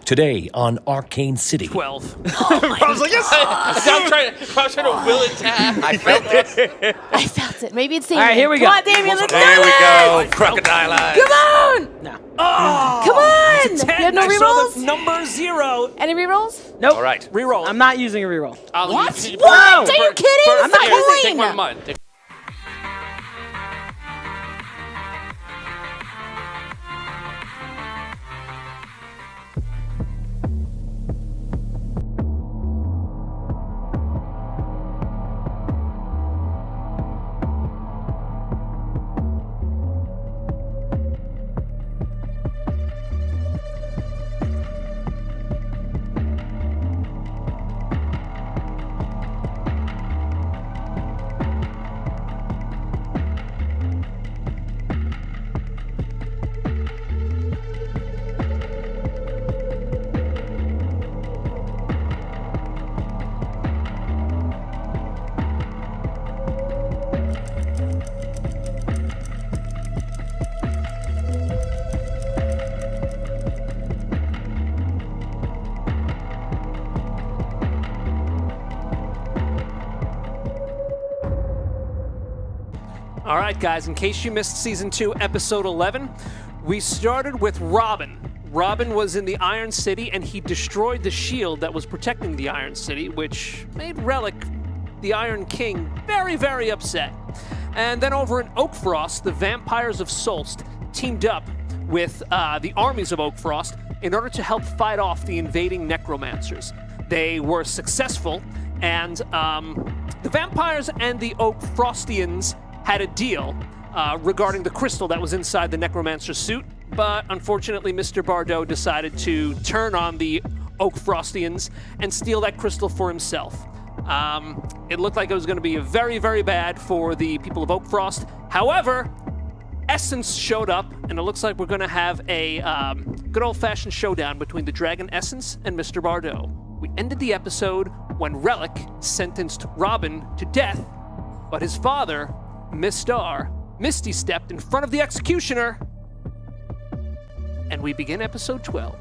Today on Arcane City. 12. I was like, yes! I'm trying to will it to happen. I felt it. I felt it. Maybe it's Damien. All right, here we Come go. on, Damien, let's do There we it! go. Crocodile eyes. Come on! No. Come on! You 10. have no I saw rerolls? the number 0. Any rerolls? Nope. All right. Reroll. I'm not using a reroll. What? You- What? Are you kidding? I'm not It's a Take coin. one of mine. All right, guys, in case you missed Season 2, Episode 11, we started with Robin. Robin was in the Iron City, and he destroyed the shield that was protecting the Iron City, which made Relic, the Iron King, very, very upset. And then over in Oakfrost, the Vampires of Solst teamed up with the armies of Oakfrost in order to help fight off the invading necromancers. They were successful, and the vampires and the Oakfrostians had a deal regarding the crystal that was inside the necromancer's suit, but unfortunately Mr. Bardot decided to turn on the Oakfrostians and steal that crystal for himself. It looked like it was going to be very, very bad for the people of Oakfrost. However, Essence showed up, and it looks like we're going to have a good old-fashioned showdown between the Dragon Essence and Mr. Bardot. We ended the episode when Relic sentenced Robin to death, but his father, Misty stepped in front of the executioner, and we begin episode 12.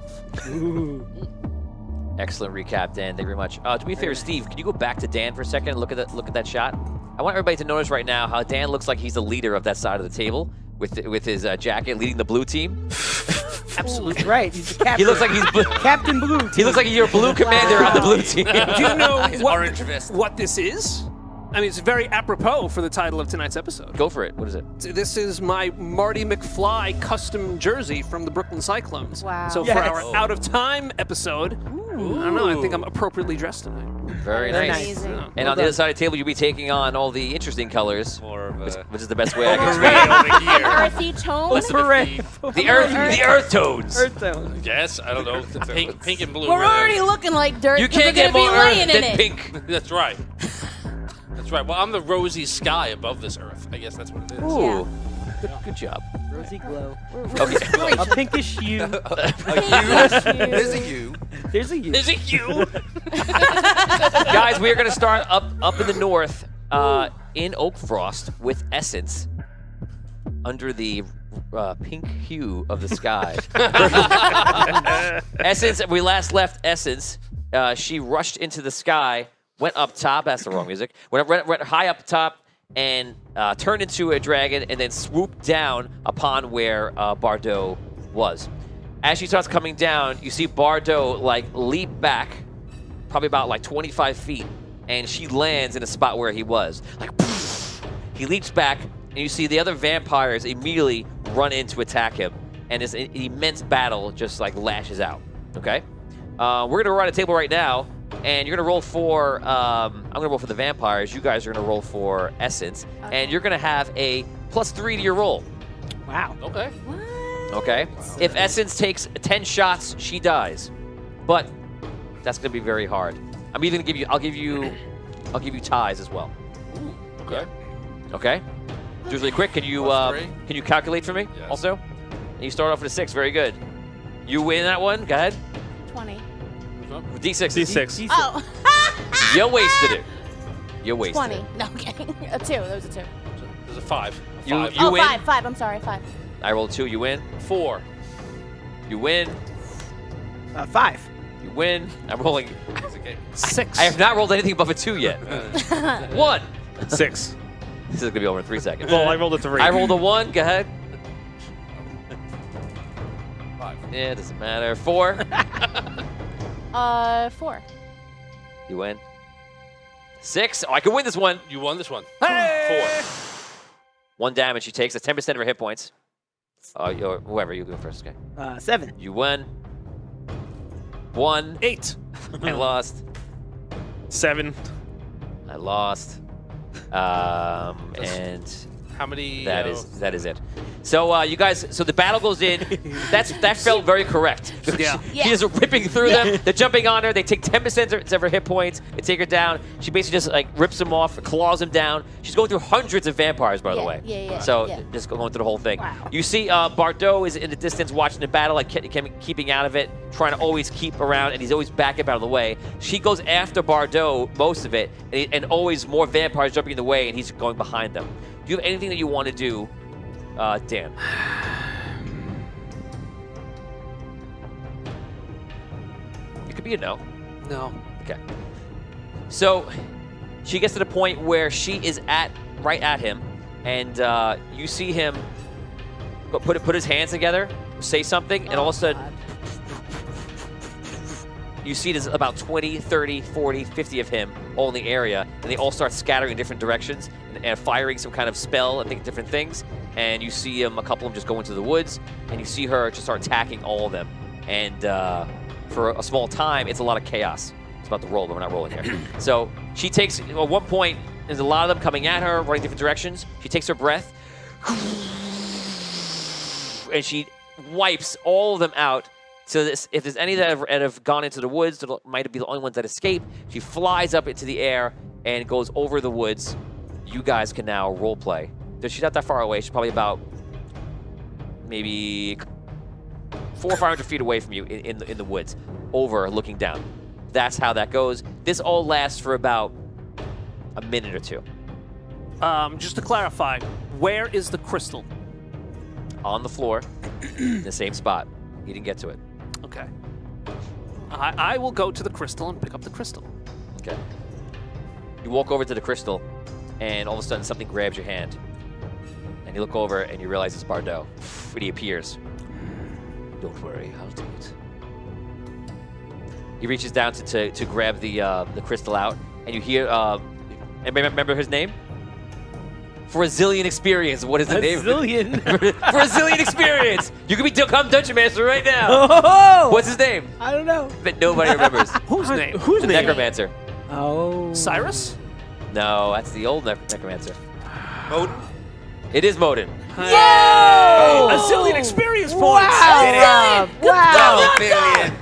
Excellent recap, Dan. Thank you very much. To be fair, Steve, can you go back to Dan for a second and look at that shot? I want everybody to notice right now how Dan looks like he's the leader of that side of the table with his jacket, leading the blue team. Absolutely Right, he's the captain. He looks like he's Captain Blue. he looks like you're a blue commander on the blue team. Do you know Orange vest. what this is? I mean, it's very apropos for the title of tonight's episode. Go for it. What is it? This is my Marty McFly custom jersey from the Brooklyn Cyclones. Wow. So for our Out of Time episode, I don't know, I think I'm appropriately dressed tonight. Very Very nice. Amazing. And on the other side of the table, you'll be taking on all the interesting colors, More of a which is the best way I can explain it. over here. Earthy tone. Hooray. The earth tones. Earth tone. Yes, I don't know. Pink and blue. We're really. already looking like dirt. You 'cause can't we're get gonna more be earth laying than in it. pink. That's right. That's right. Well, I'm the rosy sky above this earth. I guess that's what it is. Ooh, good job. Rosy glow. Okay. A pinkish hue. There's a U. There's a hue. Is it you? Guys, we are going to start up in the north in Oakfrost with Essence under the pink hue of the sky. Essence, we last left Essence. She rushed into the sky, went up top. That's the wrong music. Went high up top and turned into a dragon and then swooped down upon where Bardot was. As she starts coming down, you see Bardot leap back, probably about 25 feet, and she lands in a spot where he was. Poof! He leaps back, and you see the other vampires immediately run in to attack him, and this immense battle just lashes out. Okay, we're gonna run a table right now, and you're gonna roll for. I'm gonna roll for the vampires. You guys are gonna roll for Essence, and you're gonna have a +3 to your roll. Wow. Okay. Okay. If Essence takes 10 shots, she dies, but that's gonna be very hard. I'm even gonna give you. I'll give you ties as well. Okay. Okay. Do it really quick. Can you +3. calculate for me Yes. also? And you start off with a 6. Very good. You win that one. Go ahead. 20. D6. D6. Oh, You wasted it. You wasted 20. it. No, I'm kidding. A 2. There was a 2. There's a 5. You- Five. you- Oh, win? 5. I'm sorry, 5. I rolled 2. You win. 4. You win. 5. You win. I'm rolling. 6. I have not rolled anything above a 2 yet. 1. 6. This is going to be over in 3 seconds. Well, I rolled a 3. I rolled a 1. Go ahead. 5. Yeah, it doesn't matter. 4. 4. You win. 6. Oh, I can win this one. You won this one. Hey! 4. 1 damage. She takes. That's 10% of her hit points. Or whoever, you go first. Okay. 7. You win. 1. 8. I lost. 7. I lost. And How many? that is it. So you guys, so the battle goes in. That felt very correct. Yeah. She is ripping through them. They're jumping on her. They take 10% of her hit points. They take her down. She basically just like rips them off, claws them down. She's going through hundreds of vampires, by the Yeah, way. yeah. So just going through the whole thing. Wow. You see Bardot is in the distance watching the battle, like keeping out of it, trying to always keep around, and he's always back up out of the way. She goes after Bardot most of it, and always more vampires jumping in the way, and he's going behind them. Do you have anything that you want to do, Dan? It could be a no. No. Okay. So she gets to the point where she is right at him, and you see him put his hands together, say something, and all of a sudden you see there's about 20, 30, 40, 50 of him all in the area, and they all start scattering in different directions and firing some kind of spell, I think different things. And you see a couple of them just go into the woods, and you see her just start attacking all of them. And for a small time, it's a lot of chaos. It's about to roll, but we're not rolling here. So she takes, at one point, there's a lot of them coming at her, running different directions. She takes her breath, and she wipes all of them out. So if there's any that have gone into the woods, that might be the only ones that escape. She flies up into the air and goes over the woods. You guys can now role play. So she's not that far away. She's probably about maybe 400 or 500 feet away from you in the woods, over looking down. That's how that goes. This all lasts for about a minute or 2. Just to clarify, where is the crystal? On the floor, in the same spot. You didn't get to it. Okay. I will go to the crystal and pick up the crystal. Okay. You walk over to the crystal, and all of a sudden something grabs your hand. And you look over, and you realize it's Bardot. And he appears. Don't worry, I'll do it. He reaches down to grab the crystal out, and you hear. Anybody remember his name? For a zillion experience. What is the name? Zillion. For a zillion experience. You can become Dungeon Master right now. Oh! What's his name? I don't know. But nobody remembers. Whose name? Who's The name? Necromancer. Oh. Cyrus? No, that's the old Necromancer. Odin? It is Modin. Oh! A zillion experience points! Wow. Wow. Billion.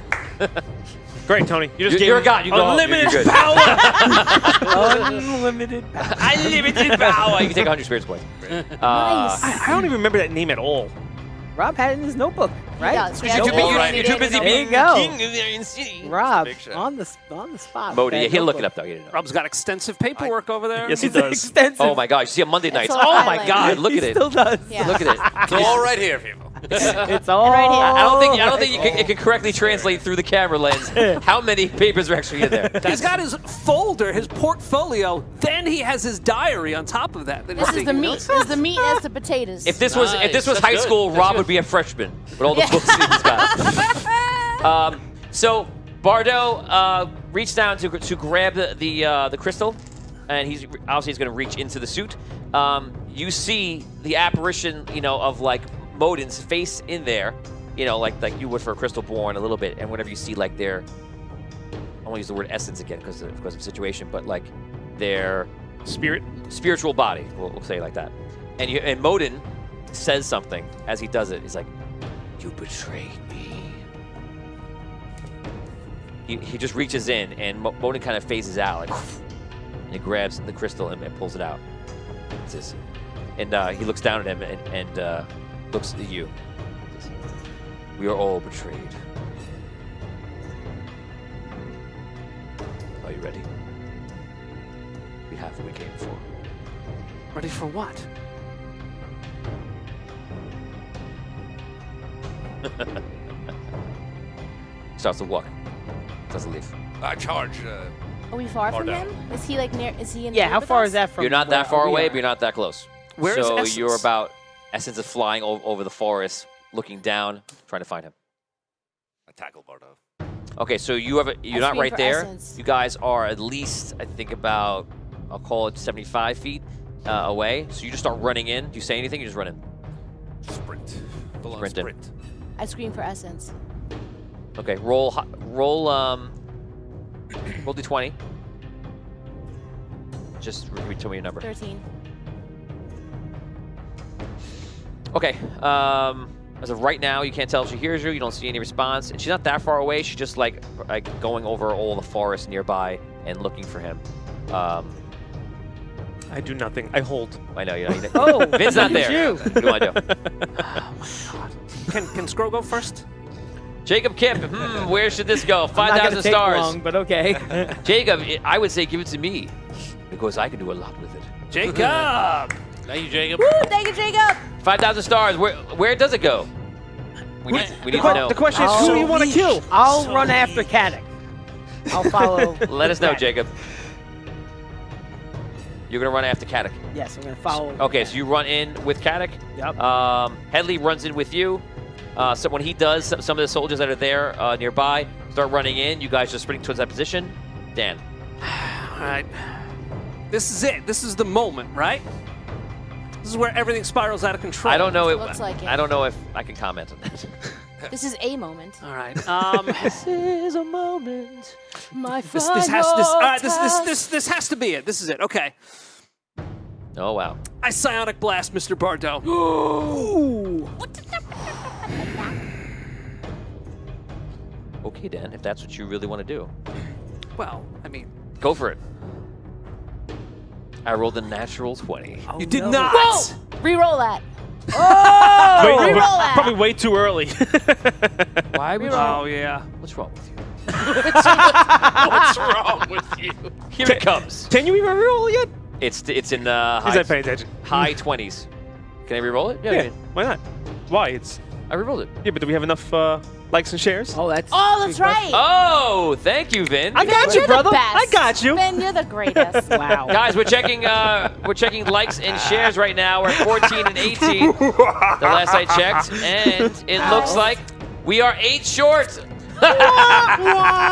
Great, Tony. You just gave You're a me god. You go home. unlimited You're good. power. Unlimited power. Unlimited power. You can take 100 experience points. Nice. I don't even remember that name at all. Rob had it in his notebook, right? does, yeah. You're too, All you're right. too busy There being you go. the king of the Iron City. Rob, Big show. on the spot. Modin. Yeah, That he'll look it notebook. up though. He didn't know. Rob's got extensive paperwork over there. Yes, he It's does. extensive. Oh my gosh. You see him Monday nights. all Oh my highlighted. god. Look he at it. still does. Yeah. Look at it. It's all right here, people. It's all right here. I don't think it can correctly translate through the camera lens how many papers are actually in there. He's got his folder, his portfolio, then he has his diary on top of that. This is the meat. This is the meat as the potatoes. If this was Nice. high That's school, good. Rob That's would be a freshman with all the books he's got. So Bardot reached down to grab the crystal, and he's obviously going to reach into the suit. You see the apparition, of like Modin's face in there, like you would for a crystal born a little bit, and whenever you see like their, I won't use the word essence again because of the situation, but like their spiritual body, we'll say it like that. And Modin says something as he does it. He's like, "You betrayed me." He just reaches in, and Modin kind of phases out, and he grabs the crystal and pulls it out. And he looks down at him and looks at you. We are all betrayed. Are you ready? We have what we came for. Ready for what? starts to walk. Doesn't leave. I charge. Are we far from down. him? Is he like near? Is he in? Yeah, the how with far us? is that from? You're not that where far we away, are? but you're not that close. Where is so Essence? you're about. Essence is flying over the forest, looking down, trying to find him. I tackle Bardo. Okay, so you're not scream right for there. Essence. You guys are at least, I think, about, I'll call it 75 feet away. So you just start running in. Do you say anything? You just run in. Sprint. Full on Sprinting. sprint. I scream for Essence. Okay, roll d20. Just tell me your number. 13. Okay. As of right now, you can't tell if she hears you. You don't see any response, and she's not that far away. She's just like going over all the forest nearby and looking for him. I do nothing. I hold. I know you know. Oh, Vin's not there. you. What do you want to do? Can Skro go first? Jacob Kip. Where should this go? I'm not gonna 5,000 take stars. long, but okay. Jacob, I would say give it to me because I can do a lot with it. Jacob! Thank you, Jacob. Woo! Thank you, Jacob. 5,000 stars. Where does it go? We need to know. The question is, who do you want to kill? I'll run after Caddick. I'll follow. Let us know, Caddick. Jacob. You're gonna run after Caddick. Yes, I'm gonna follow. Okay, so you run in with Caddick. Yep. Headley runs in with you. So when he does, some of the soldiers that are there nearby start running in. You guys just sprinting towards that position. Dan. All right. This is it. This is the moment, right? This is where everything spirals out of control. I don't know. Looks like it. I don't know if I can comment on that. This is a moment. All right. This is a moment. My This has to be it. This is it. Okay. Oh wow. I psionic blast Mr. Bardo. Okay, Dan. If that's what you really want to do, Well, I mean, go for it. I rolled a natural 20. Oh, you did no. not. Whoa! Reroll that. Wait, reroll we're that. probably way too early. Why would Oh yeah. What's wrong with you? What's wrong with you? Here it comes. Can you even reroll yet? It's in He's not paying attention. high 20s. Can I reroll it? Yeah. Why not? Why? I rerolled it. Yeah, but do we have enough likes and shares? Oh, that's. Oh, that's right. Oh, thank you, Vin. I got You're you, brother. The best. I got you. Ben, you're the greatest. Wow. Guys, we're checking likes and shares right now. We're at 14 and 18. The last I checked, and it looks like we are 8 short. Wow.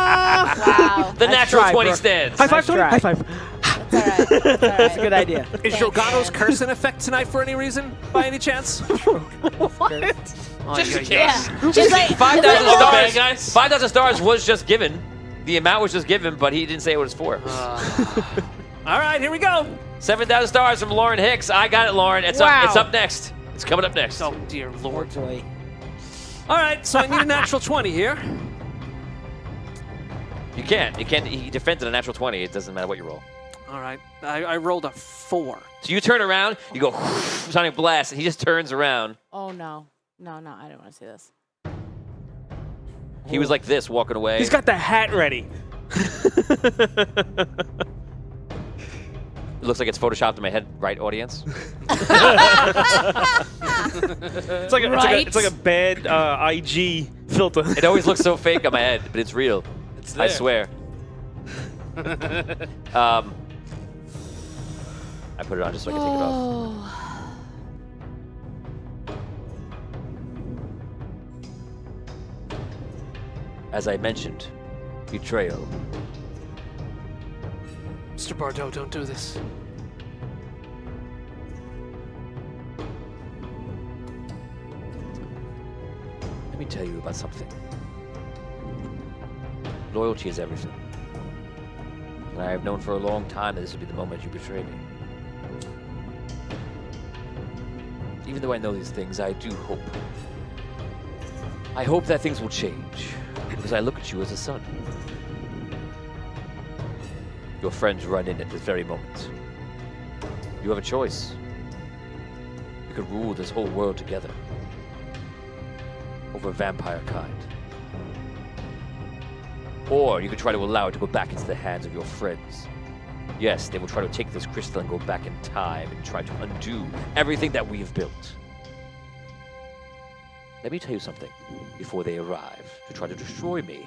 The Nice natural try, 20 Brooke. stands. High five, Nice Tony. try. High five. That's all right. That's all right. That's a good idea. Is Thanks, Jorgano's man. curse in effect tonight for any reason, by any chance? What? Just in Yeah. case. Just like 5,000 it's like- stars. guys. 5,000 stars was just given. The amount was just given, but he didn't say what it's for. All right, here we go. 7,000 stars from Lauren Hicks. I got it, Lauren. It's Wow. up It's coming up next. Oh dear Oh, lord. boy. All right, so I need a natural 20 here. You can't. He defended a natural 20. It doesn't matter what you roll. All right, I rolled a 4. So you turn around, you go sonic blast, and he just turns around. Oh no. No, I don't want to see this. He was like this, walking away. He's got the hat ready. It looks like it's photoshopped in my head, right, audience? It's like a bad IG filter. It always looks so fake on my head, but it's real. It's I there. swear. I put it on just so I can take it off. Oh. As I mentioned, betrayal. Mr. Bardo, don't do this. Let me tell you about something. Loyalty is everything. And I have known for a long time that this would be the moment you betray me. Even though I know these things, I do hope. I hope that things will change, because I look at you as a son. Your friends run in at this very moment. You have a choice. You could rule this whole world together over vampire kind. Or you could try to allow it to go back into the hands of your friends. Yes, they will try to take this crystal and go back in time and try to undo everything that we have built. Let me tell you something. Before they arrive to try to destroy me,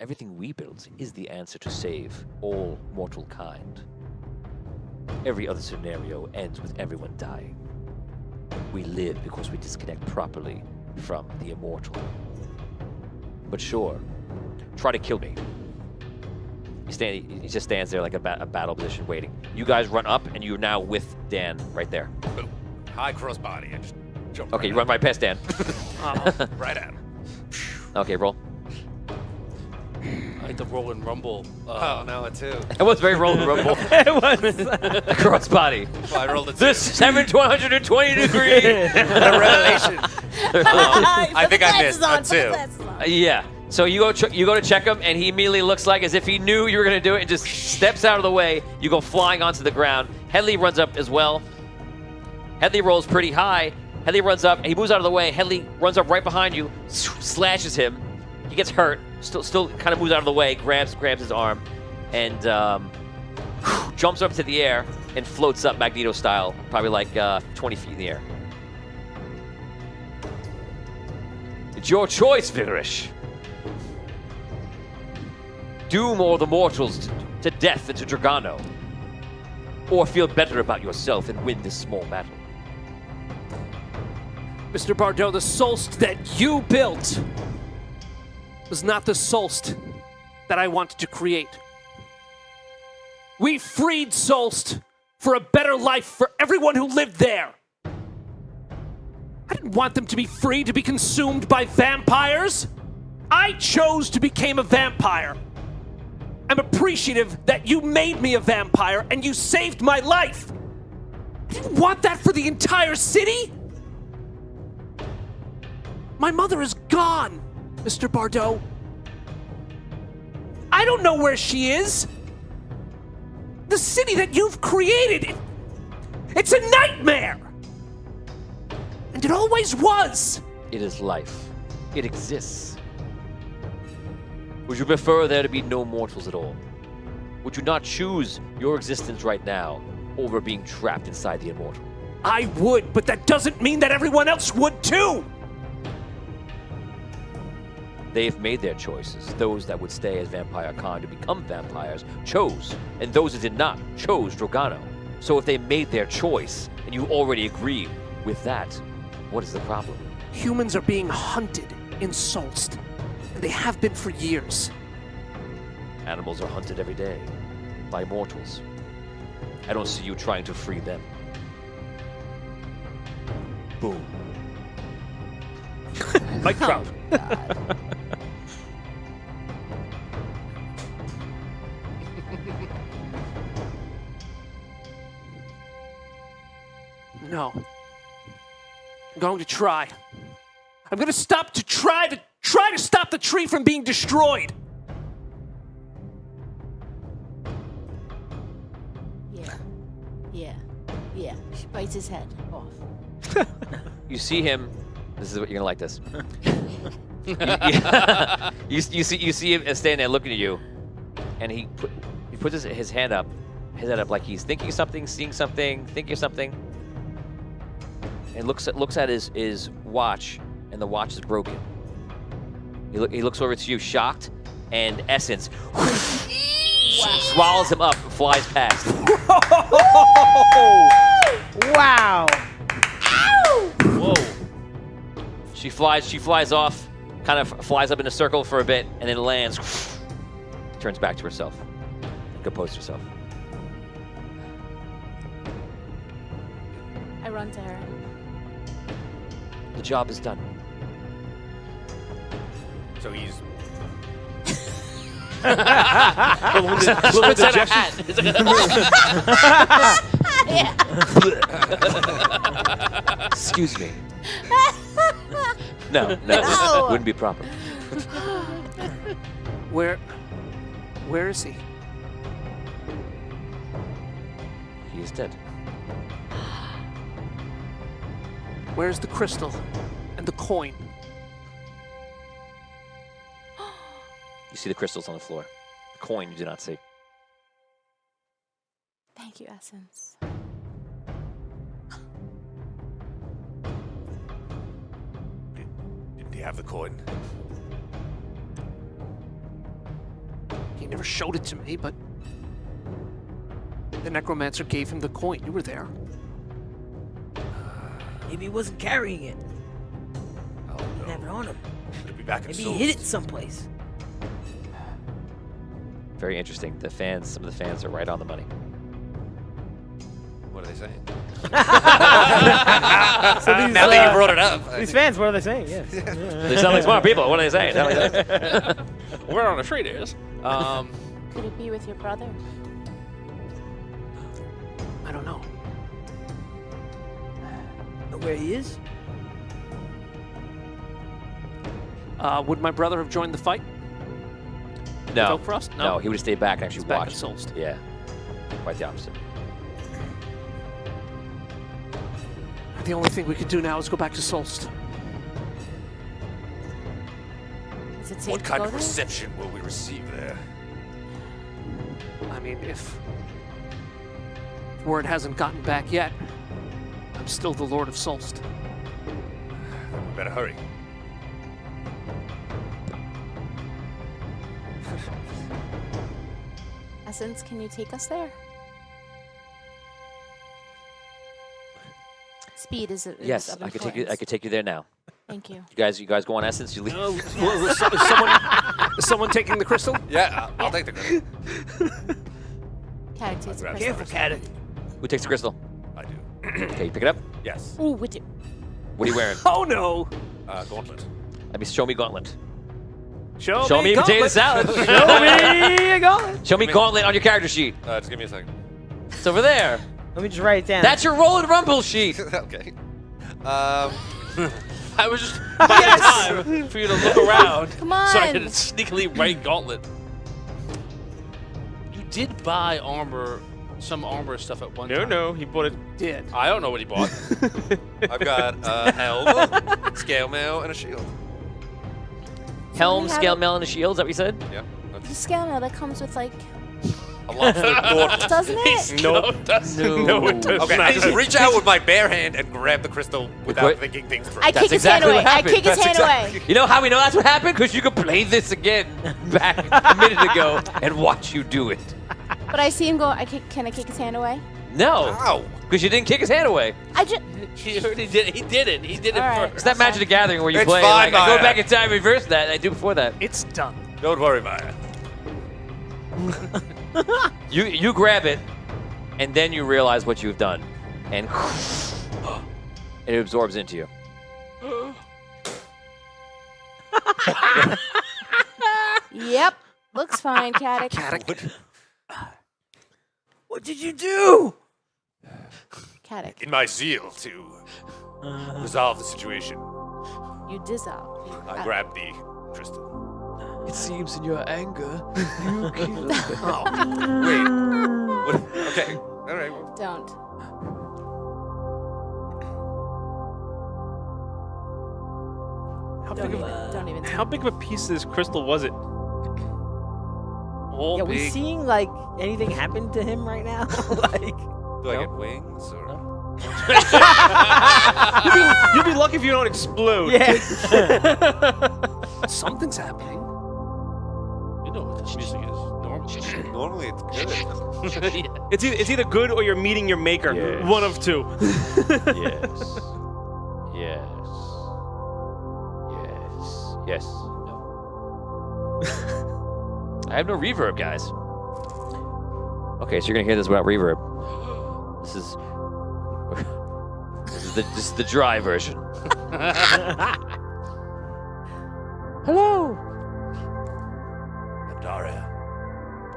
everything we build is the answer to save all mortal kind. Every other scenario ends with everyone dying. We live because we disconnect properly from the immortal. But sure, try to kill me. He just stands there like a battle position waiting. You guys run up, and you're now with Dan right there. Boom. High crossbody. I just jump. Okay, you run right past Dan. right at him. Okay, roll. I like the roll and rumble. Oh, no, it too. It was very roll and rumble. It was. Crossbody. Well, I rolled a 2. This 7 to 120 degree. The revelation. I think I missed a 2. Yeah. So you go to check him, and he immediately looks like as if he knew you were going to do it and just steps out of the way. You go flying onto the ground. Headley runs up as well. Headley rolls pretty high. Headley runs up, and he moves out of the way. Headley runs up right behind you, slashes him. He gets hurt, still kind of moves out of the way, grabs his arm, and jumps up to the air and floats up Magneto style, probably like 20 feet in the air. It's your choice, Vigorish. Doom all the mortals to death and to Dragano. Or feel better about yourself and win this small battle. Mr. Bardot, the Solst that you built was not the Solst that I wanted to create. We freed Solst for a better life for everyone who lived there. I didn't want them to be free to be consumed by vampires. I chose to become a vampire. I'm appreciative that you made me a vampire and you saved my life. I didn't want that for the entire city. My mother is gone, Mr. Bardot. I don't know where she is. The city that you've created, it's a nightmare. And it always was. It is life. It exists. Would you prefer there to be no mortals at all? Would you not choose your existence right now over being trapped inside the immortal? I would, but that doesn't mean that everyone else would too. They've made their choices. Those that would stay as Vampire Khan to become vampires chose, and those that did not chose Dragano. So if they made their choice, and you already agree with that, what is the problem? Humans are being hunted in Solst, and they have been for years. Animals are hunted every day by mortals. I don't see you trying to free them. Boom. Mic drop. No. I'm going to try. I'm going to stop to try to stop the tree from being destroyed. Yeah. She bites his head off. You see him. This is what you're gonna like this. You see him standing there looking at you, and he puts his head up like he's thinking something, seeing something, thinking something, and looks at his watch, and the watch is broken. He looks over to you, shocked, and Essence swallows him up and flies past. Wow. Whoa. She flies off, kind of flies up in a circle for a bit, and then lands, turns back to herself, and composes herself. I run to her. The job is done. So he's Little injection. Excuse me. No, No. wouldn't be proper. Where is he? He is dead. Where's the crystal and the coin? You see the crystals on the floor. The coin you do not see. Thank you, Essence. Did he have the coin? He never showed it to me, but the necromancer gave him the coin. You were there. Maybe he wasn't carrying it. Oh, He didn't have it on him. It'll be back in Maybe Soul's. he hid it someplace. Very interesting. Some of the fans are right on the money. What are they saying? So these, Now that you brought it up. these fans, what are they saying? Yes. They sound like smart people. What are they saying? We're on a trade is. Could it be with your brother? I don't know. Know where he is? Would my brother have joined the fight? No. Vote for us? No, he would have stayed back and actually He's back at watched. Solst. Yeah. Quite the opposite. The only thing we could do now is go back to Solst. Is it safe What to kind go of there? reception will we receive there? I mean, if word hasn't gotten back yet, I'm still the Lord of Solst. Then we better hurry. Essence, can you take us there? Speed is of Yes, of I could take you. I importance. could take you there now. Thank you. You guys go on Essence. You leave. Is someone taking the crystal? Yeah, I'll take the credit. Caddick takes a grab crystal. Careful, Caddick. Who takes the crystal? I do. Okay, you pick it up. Yes. Ooh, we do. What are you wearing? Oh no! Gauntlet. Let me show me gauntlet. Show me potato salad. Show me a gauntlet. Show me gauntlet on your character sheet. Just give me a second. It's over there. Let me just write it down. That's your roll and rumble sheet. Okay. I was just buying time for you to look around Come so I on. could sneakily write gauntlet. You did buy armor, some armor stuff at one time. No, he bought it. Did. I don't know what he bought. I've got a helm, scale mail, and a shield. Helm, we have scale it- mail, and a shield. Is that what you said? Yeah. The scale mail that comes with like, Along with the gauntlet. doesn't it? No. No, it does Okay, not. I just reach out with my bare hand and grab the crystal without Quit. thinking things through. I That's kick his hand exactly away. what I happened. kick his That's hand exactly- away. You know how we know that's what happened? Because you could play this again back a minute ago and watch you do it. But I see him go. Can I kick his hand away? No, Ow! because you didn't kick his hand away. I just. He already did it. He did it. He did it All right. It's first. that Magic the Gathering where you It's play. fine, Like, I go Maya. back in time, reverse that, and I do before that. It's done. Don't worry, Maya. You grab it, and then you realize what you've done, and it absorbs into you. Yep. Looks fine, Caddick. What did you do? Caddick. In my zeal to resolve the situation, You dissolve. I grabbed the crystal. It seems in your anger, you killed Oh, wait. What? Okay. All right. Well, Don't. How Don't big, even. of, Don't even. how big of a piece of this crystal was it? All Yeah, we big. seeing like anything happen to him right now? Like, do I get wings or? You'll be lucky if you don't explode. yeah. Something's happening. You know what this music is normally. Normally it's good. Yeah. It's either good or you're meeting your maker. Yes. One of two. Yes. Yes. Yes. Yes. I have no reverb, guys. Okay, so you're gonna hear this without reverb. This is this is the dry version. Hello. Daria.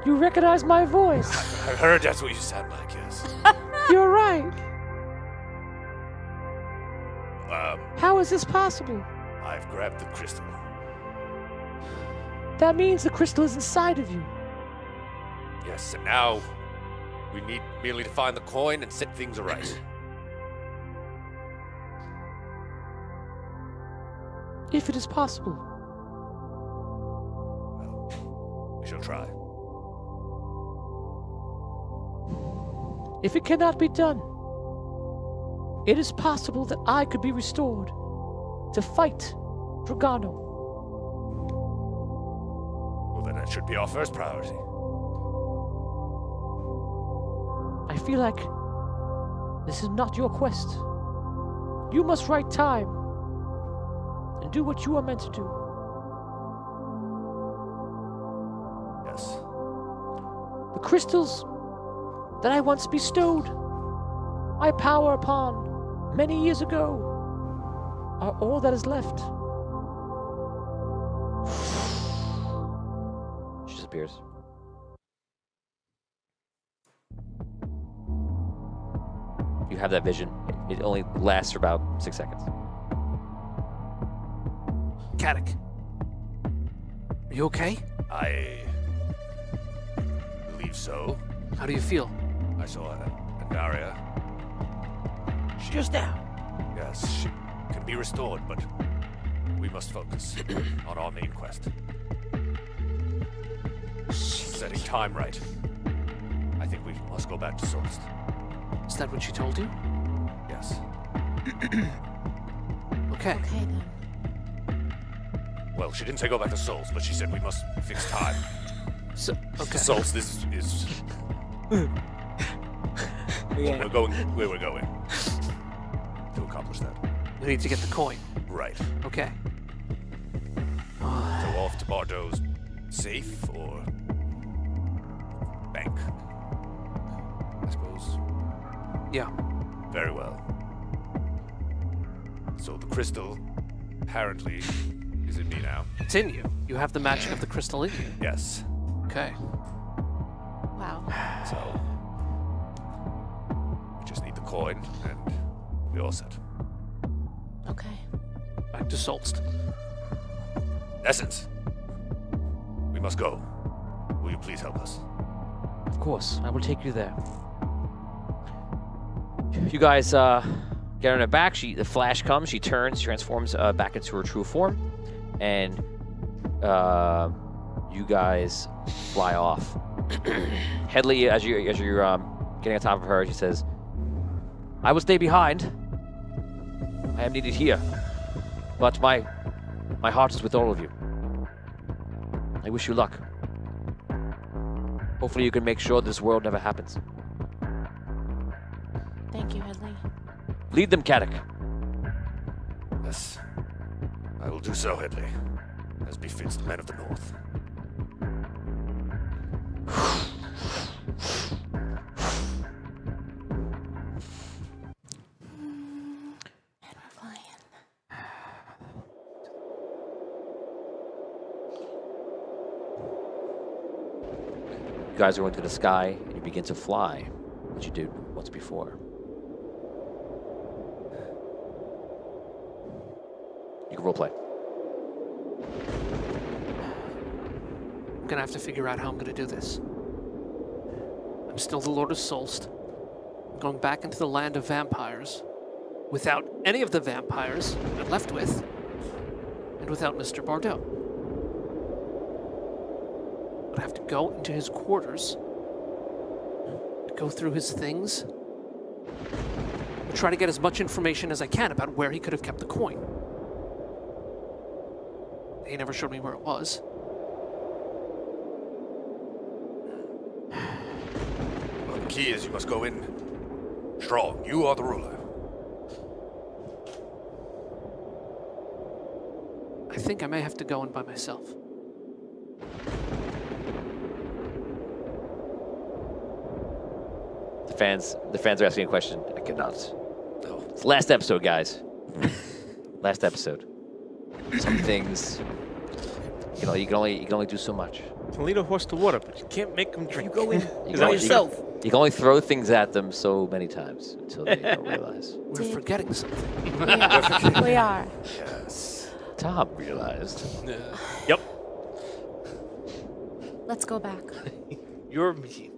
You recognize my voice. I heard that's what you sound like, yes. You're right. How is this possible? I've grabbed the crystal. That means the crystal is inside of you. Yes, and now we need merely to find the coin and set things right. If it is possible. We shall try. If it cannot be done, it is possible that I could be restored to fight Dragano. Well, then that should be our first priority. I feel like this is not your quest. You must write time and do what you are meant to do. Yes. The crystals that I once bestowed my power upon many years ago are all that is left. She disappears. You have that vision. It only lasts for about 6 seconds. Caddick. Are you okay? I believe so. How do you feel? I saw Andaria. Just now. Yes, she can be restored, but we must focus on our main quest. Setting time right. I think we must go back to Solst. Is that what she told you? Yes. Okay. Okay then. Well, she didn't say go back to Solst, but she said we must fix time. So, okay. Solst is we're going where we're going to accomplish that. We need to get the coin. Right. Okay. So off to Bardot's safe or bank, I suppose. Yeah. Very well. So the crystal apparently is in me now. It's in you. You have the magic of the crystal in you. Yes. Okay. Wow. So we just need the coin and we're all set. Okay. Back to Solst. Essence. We must go. Will you please help us? Of course, I will take you there. You guys get on her back. The flash comes. She turns, transforms back into her true form, and you guys fly off. Headley, as you're getting on top of her, she says, "I will stay behind. I am needed here, but my heart is with all of you. I wish you luck. Hopefully, you can make sure this world never happens. Thank you, Headley. Lead them, Caddick." Yes. I will do so, Headley, as befits the men of the North. And we're flying. You guys are going to the sky, and you begin to fly, as you did once before. You can roleplay. I'm gonna have to figure out how I'm gonna do this. I'm still the Lord of Solst. I'm going back into the land of vampires without any of the vampires I'm left with, and without Mr. Bardot. But I have to go into his quarters, go through his things, and try to get as much information as I can about where he could have kept the coin. He never showed me where it was. Well, the key is you must go in strong. You are the ruler. I think I may have to go in by myself. The fans are asking a question. I cannot. No. It's the last episode, guys. Last episode. Some things you can only do so much. You can lead a horse to water, but you can't make him drink. You go in You by can only- yourself. You can only throw things at them so many times until they don't realize. We're forgetting something. We are. Yes. Tom realized. Yep. Let's go back. You're mean.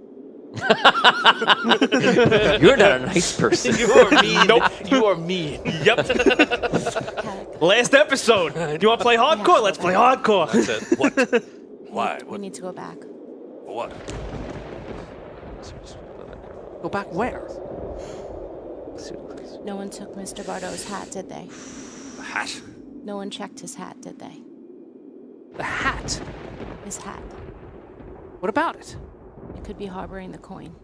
You're not a nice person. You are mean. Nope. You are mean. Yep. Caddick, Last episode. Do you want to play hardcore? Let's play hardcore. What? Why? we What? need to go back. For what? Go back where? No one took Mr. Bardot's hat, did they? The hat. No one checked his hat, did they? The hat. His hat. What about it? It could be harboring the coin.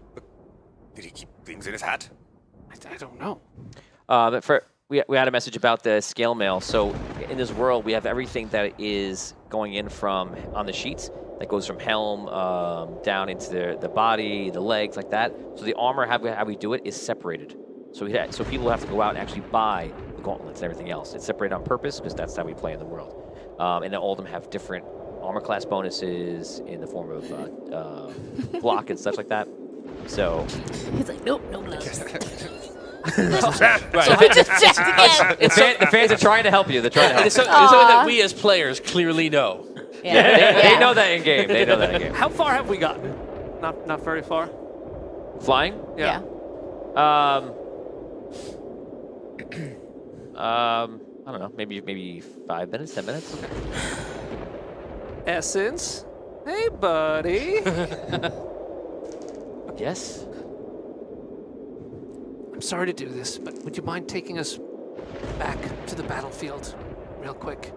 Did he keep things in his hat? I don't know. We had a message about the scale mail. So in this world, we have everything that is going in from on the sheets that goes from helm down into the body, the legs, like that. So the armor, how we do it, is separated. So people have to go out and actually buy the gauntlets and everything else. It's separated on purpose because that's how we play in the world. And then all of them have different armor class bonuses in the form of block and stuff like that. So He's like, nope, no gloves. the fans are trying to help you. They're trying to help. It's something that we as players clearly know. They know that in game. They know that in game. How far have we gotten? Not very far. Flying? Yeah. I don't know. Maybe 5 minutes, 10 minutes. Essence. Hey, buddy. Yes. I'm sorry to do this, but would you mind taking us back to the battlefield real quick?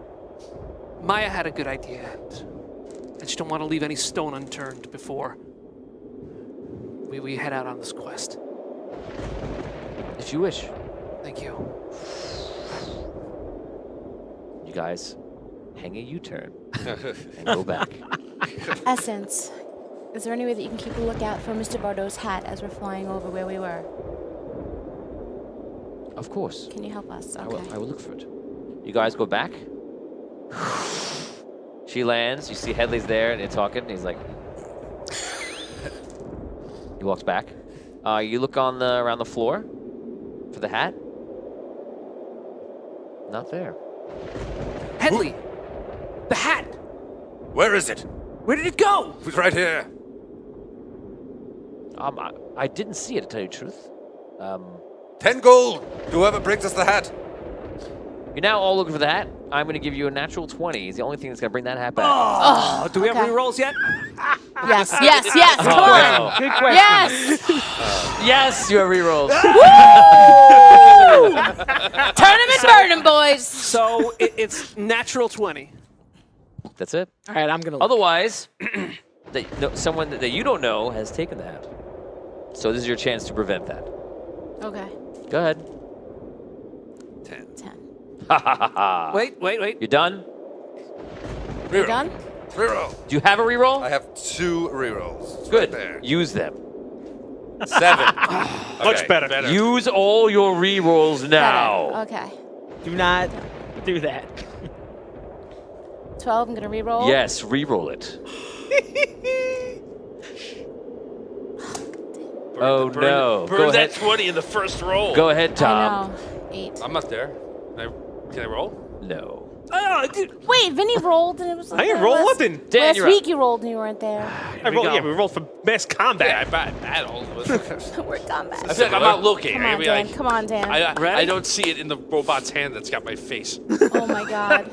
Maya had a good idea. I just don't want to leave any stone unturned before we head out on this quest. If you wish. Thank you. You guys hang a U-turn and go back. Essence, is there any way that you can keep a lookout for Mr. Bardot's hat as we're flying over where we were? Of course. Can you help us? I Okay. will look for it. You guys go back. She lands. You see Headley's there, and they're talking. And he's like, he walks back. You look on around the floor for the hat. Not there. Headley! The hat! Where is it? Where did it go? It was right here. I didn't see it, to tell you the truth. 10 gold to whoever brings us the hat. You're now all looking for the hat. I'm going to give you a natural 20. It's the only thing that's going to bring that hat back. Oh, do we okay. have re-rolls yet? Yes, yes, yes. Come on. wow. Good question. Yes. Yes, you have rerolls. Turn him and burn him, boys. So it's natural 20. That's it. All right, I'm gonna. Otherwise, someone that you don't know has taken the hat. So this is your chance to prevent that. Okay. Go ahead. 10. Ha ha ha ha. Wait. You done? You done? Reroll. Do you have a reroll? I have 2 rerolls. It's Good. Right there. Use them. 7. Much better. Use all your rerolls now. Better. Okay. Do not do that. 12, I'm going to re-roll. Yes, reroll it. Oh no. Burn Go that ahead. 20 in the first roll. Go ahead, I Tom. know. 8. I'm not there. Can I roll? No. Oh, dude. Wait, Vinny rolled and it was. I ain't roll last, nothing. Dan, Last you're up. week you rolled and you weren't there. I rolled, we rolled for mass Yeah, combat. I battled. I We're combat. feel like I'm not looking. Come I on, mean, Dan. like, Come on, Dan. I Ready? don't see it in the robot's hand that's got my face. Oh my God.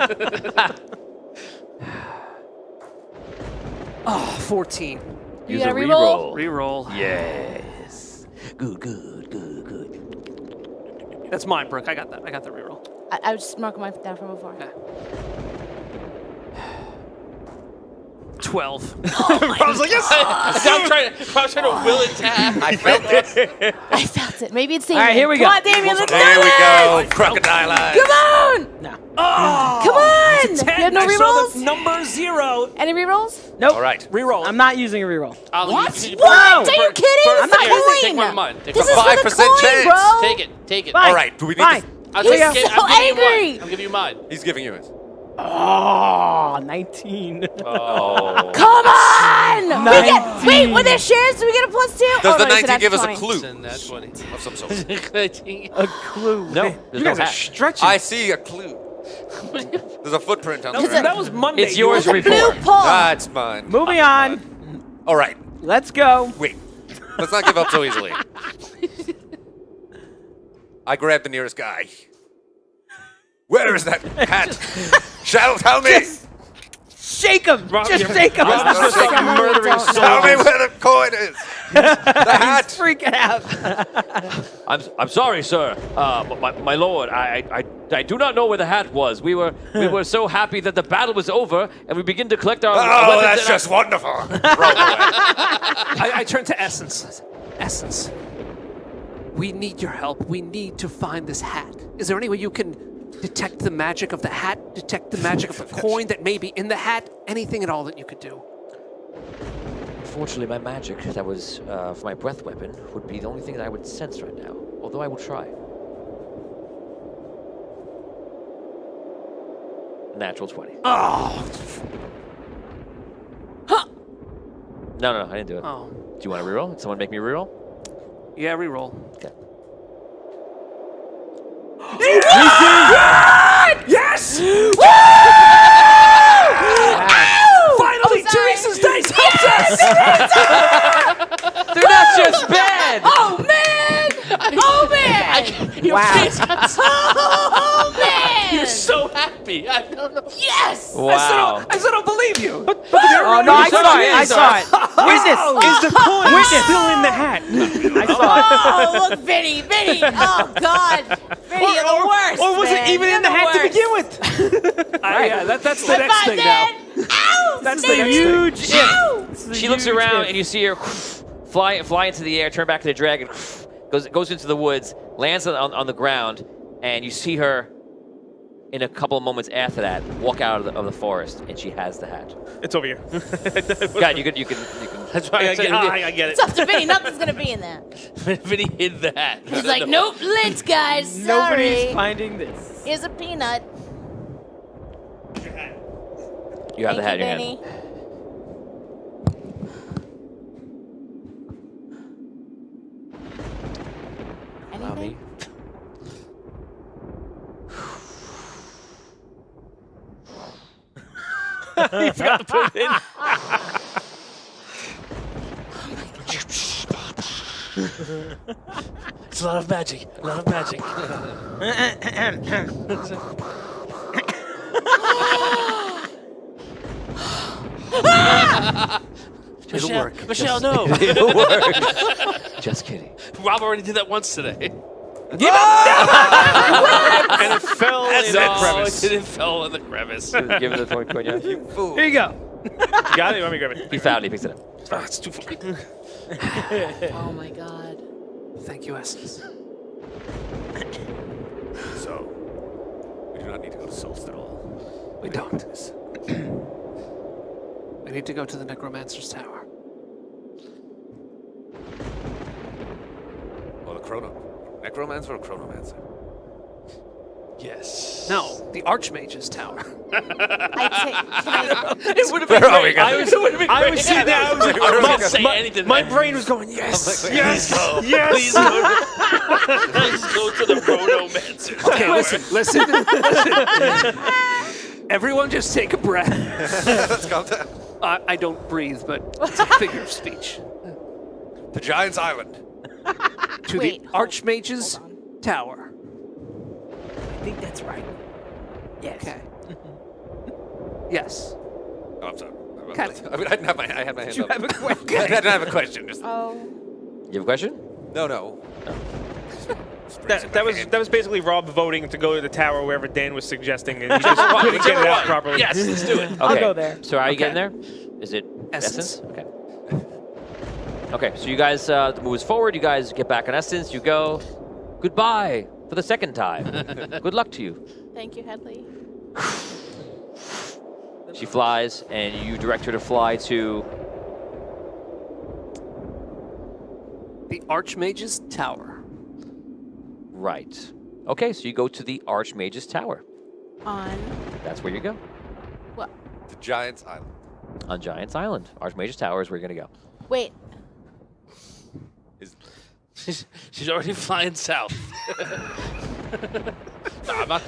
Oh, 14. You Use got a a re-roll? Re-roll. Yes. Good. That's mine, Brooke. I got that. I got the re-roll. I was just marking mine down from before. Okay. 12. I was like, yes! I'm trying to will it to happen. I felt it. I felt it. Maybe it's Damien. All right, here we Come go. on, Damien. Let's do There we it. go. Crocodile eyes. Come on. No. Come on. You 10. have no I saw re-rolls? the number 0. Any re-rolls? Nope. All right. Re-roll. I'm not using a reroll. What? You- What? Are you kidding? I'm It's not the using- coin. Take one of mine. Take This one is of for mine. the 5% coin, chance. bro. Take it. Fine. All right. Do we need Fine. to... I'm He's giving so you angry. mine. I'm giving you mine. He's giving you it. Oh, 19. Oh. Come on. Wait, were there 19. shares? Do we get a +2? Does oh, the no, so 19 that's give us a 20. clue And that's 20. of some sort? A clue. No, You there's no guys are hat. stretching. I see a clue. There's a footprint on the That was, ground. that was Monday. It's yours Blue before. pull. That's mine. Moving on. All right. Let's go. Wait. Let's not give up so easily. I grab the nearest guy. Where is that hat? Shadow, tell me. Shake him. Rob- Just yeah. shake him. Rob's just like Someone we murdering don't know. Tell me souls. where the coin is. The hat! Freaking out. I'm sorry, sir. My lord, I do not know where the hat was. We were so happy that the battle was over, and we begin to collect our. Oh, weapons that's and just wonderful. Roll away. I turn to Essence. Essence, we need your help. We need to find this hat. Is there any way you can detect the magic of the hat, detect the magic of the coin that may be in the hat? Anything at all that you could do? Unfortunately, my magic that was for my breath weapon would be the only thing that I would sense right now. Although I will try. Natural 20. Oh. No, I didn't do it. Oh. Do you want to reroll? Did someone make me reroll? Yeah, reroll. Okay. Yes! Finally, Teresa's dice helped us! They're not just bad! Oh man! Oh man! Your face got Oh man! You're so happy. I don't know. Yes! Wow. I still don't believe you. Oh no, I saw it. I saw it. Witness. Is the coin still in the hat? I saw it. Oh, look, Vinny! Oh God! Vinny, you're the worst. Or was man. it even You're in the hat to worst. begin with? Yeah, that's the next Goodbye, thing now. man. Ow! That's the Steve. next thing. Huge if. Ow! She looks around and you see her fly into the air, turn back to the dragon, goes into the woods, lands on the ground, and you see her in a couple of moments after that walk out of the forest, and she has the hat. It's over here. God, you can. That's why I said I get It's it. up to Vinny. Nothing's gonna be in there. Vinny hid the hat. He's like, nope, lint, guys. Sorry. Nobody's finding this. Here's a peanut. You have the hat in your hand. Vinny. Allow me. Anything? You forgot to put it in. It's a lot of magic. A lot of magic. It'll work. Michelle, no. It'll work. Just kidding. Rob already did that once today. And it fell in that crevice. It fell in the crevice. Give it a point, yeah. Here you go. You got it? Let me grab it. He found it. He picks it up. Oh, it's too far. Oh my God. Thank you, Essence. So, we do not need to go to Solst at all. We don't. We need to go to the Necromancer's Tower. Or the Necromancer or Chronomancer? Yes. No, the Archmage's Tower. Can I, It would have been Where are we great. going? I was sitting there. I was like, I don't have to say anything. my brain was going, yes, yes, Please go to the Chronomancer. Okay, listen. Everyone just take a breath. Let's calm down. I don't breathe, but it's a figure of speech. The Giant's Island. To Wait, the hold- Archmage's hold Tower. I think that's right. Yes. Okay. Yes. Oh, I'm sorry. Got it. I mean, I didn't have my. I had my hand You up. have a question. I didn't have a question. Just oh. You have a question? no. That was basically Rob voting to go to the tower wherever Dan was suggesting, and he just couldn't get it out properly. Yes, let's do it. Okay. I'll go there. So are you Okay. getting there? Is it Essence. Okay. Okay, so you guys moves forward. You guys get back on Essence. You go. Goodbye for the second time. Good luck to you. Thank you, Headley. She flies, and you direct her to fly to. The Archmage's Tower. Right. Okay, so you go to the Archmage's Tower. On That's where you go. what? The Giant's Island. On Giant's Island. Archmage's Tower is where you're going to go. Wait. She's already flying south. No, I'm not.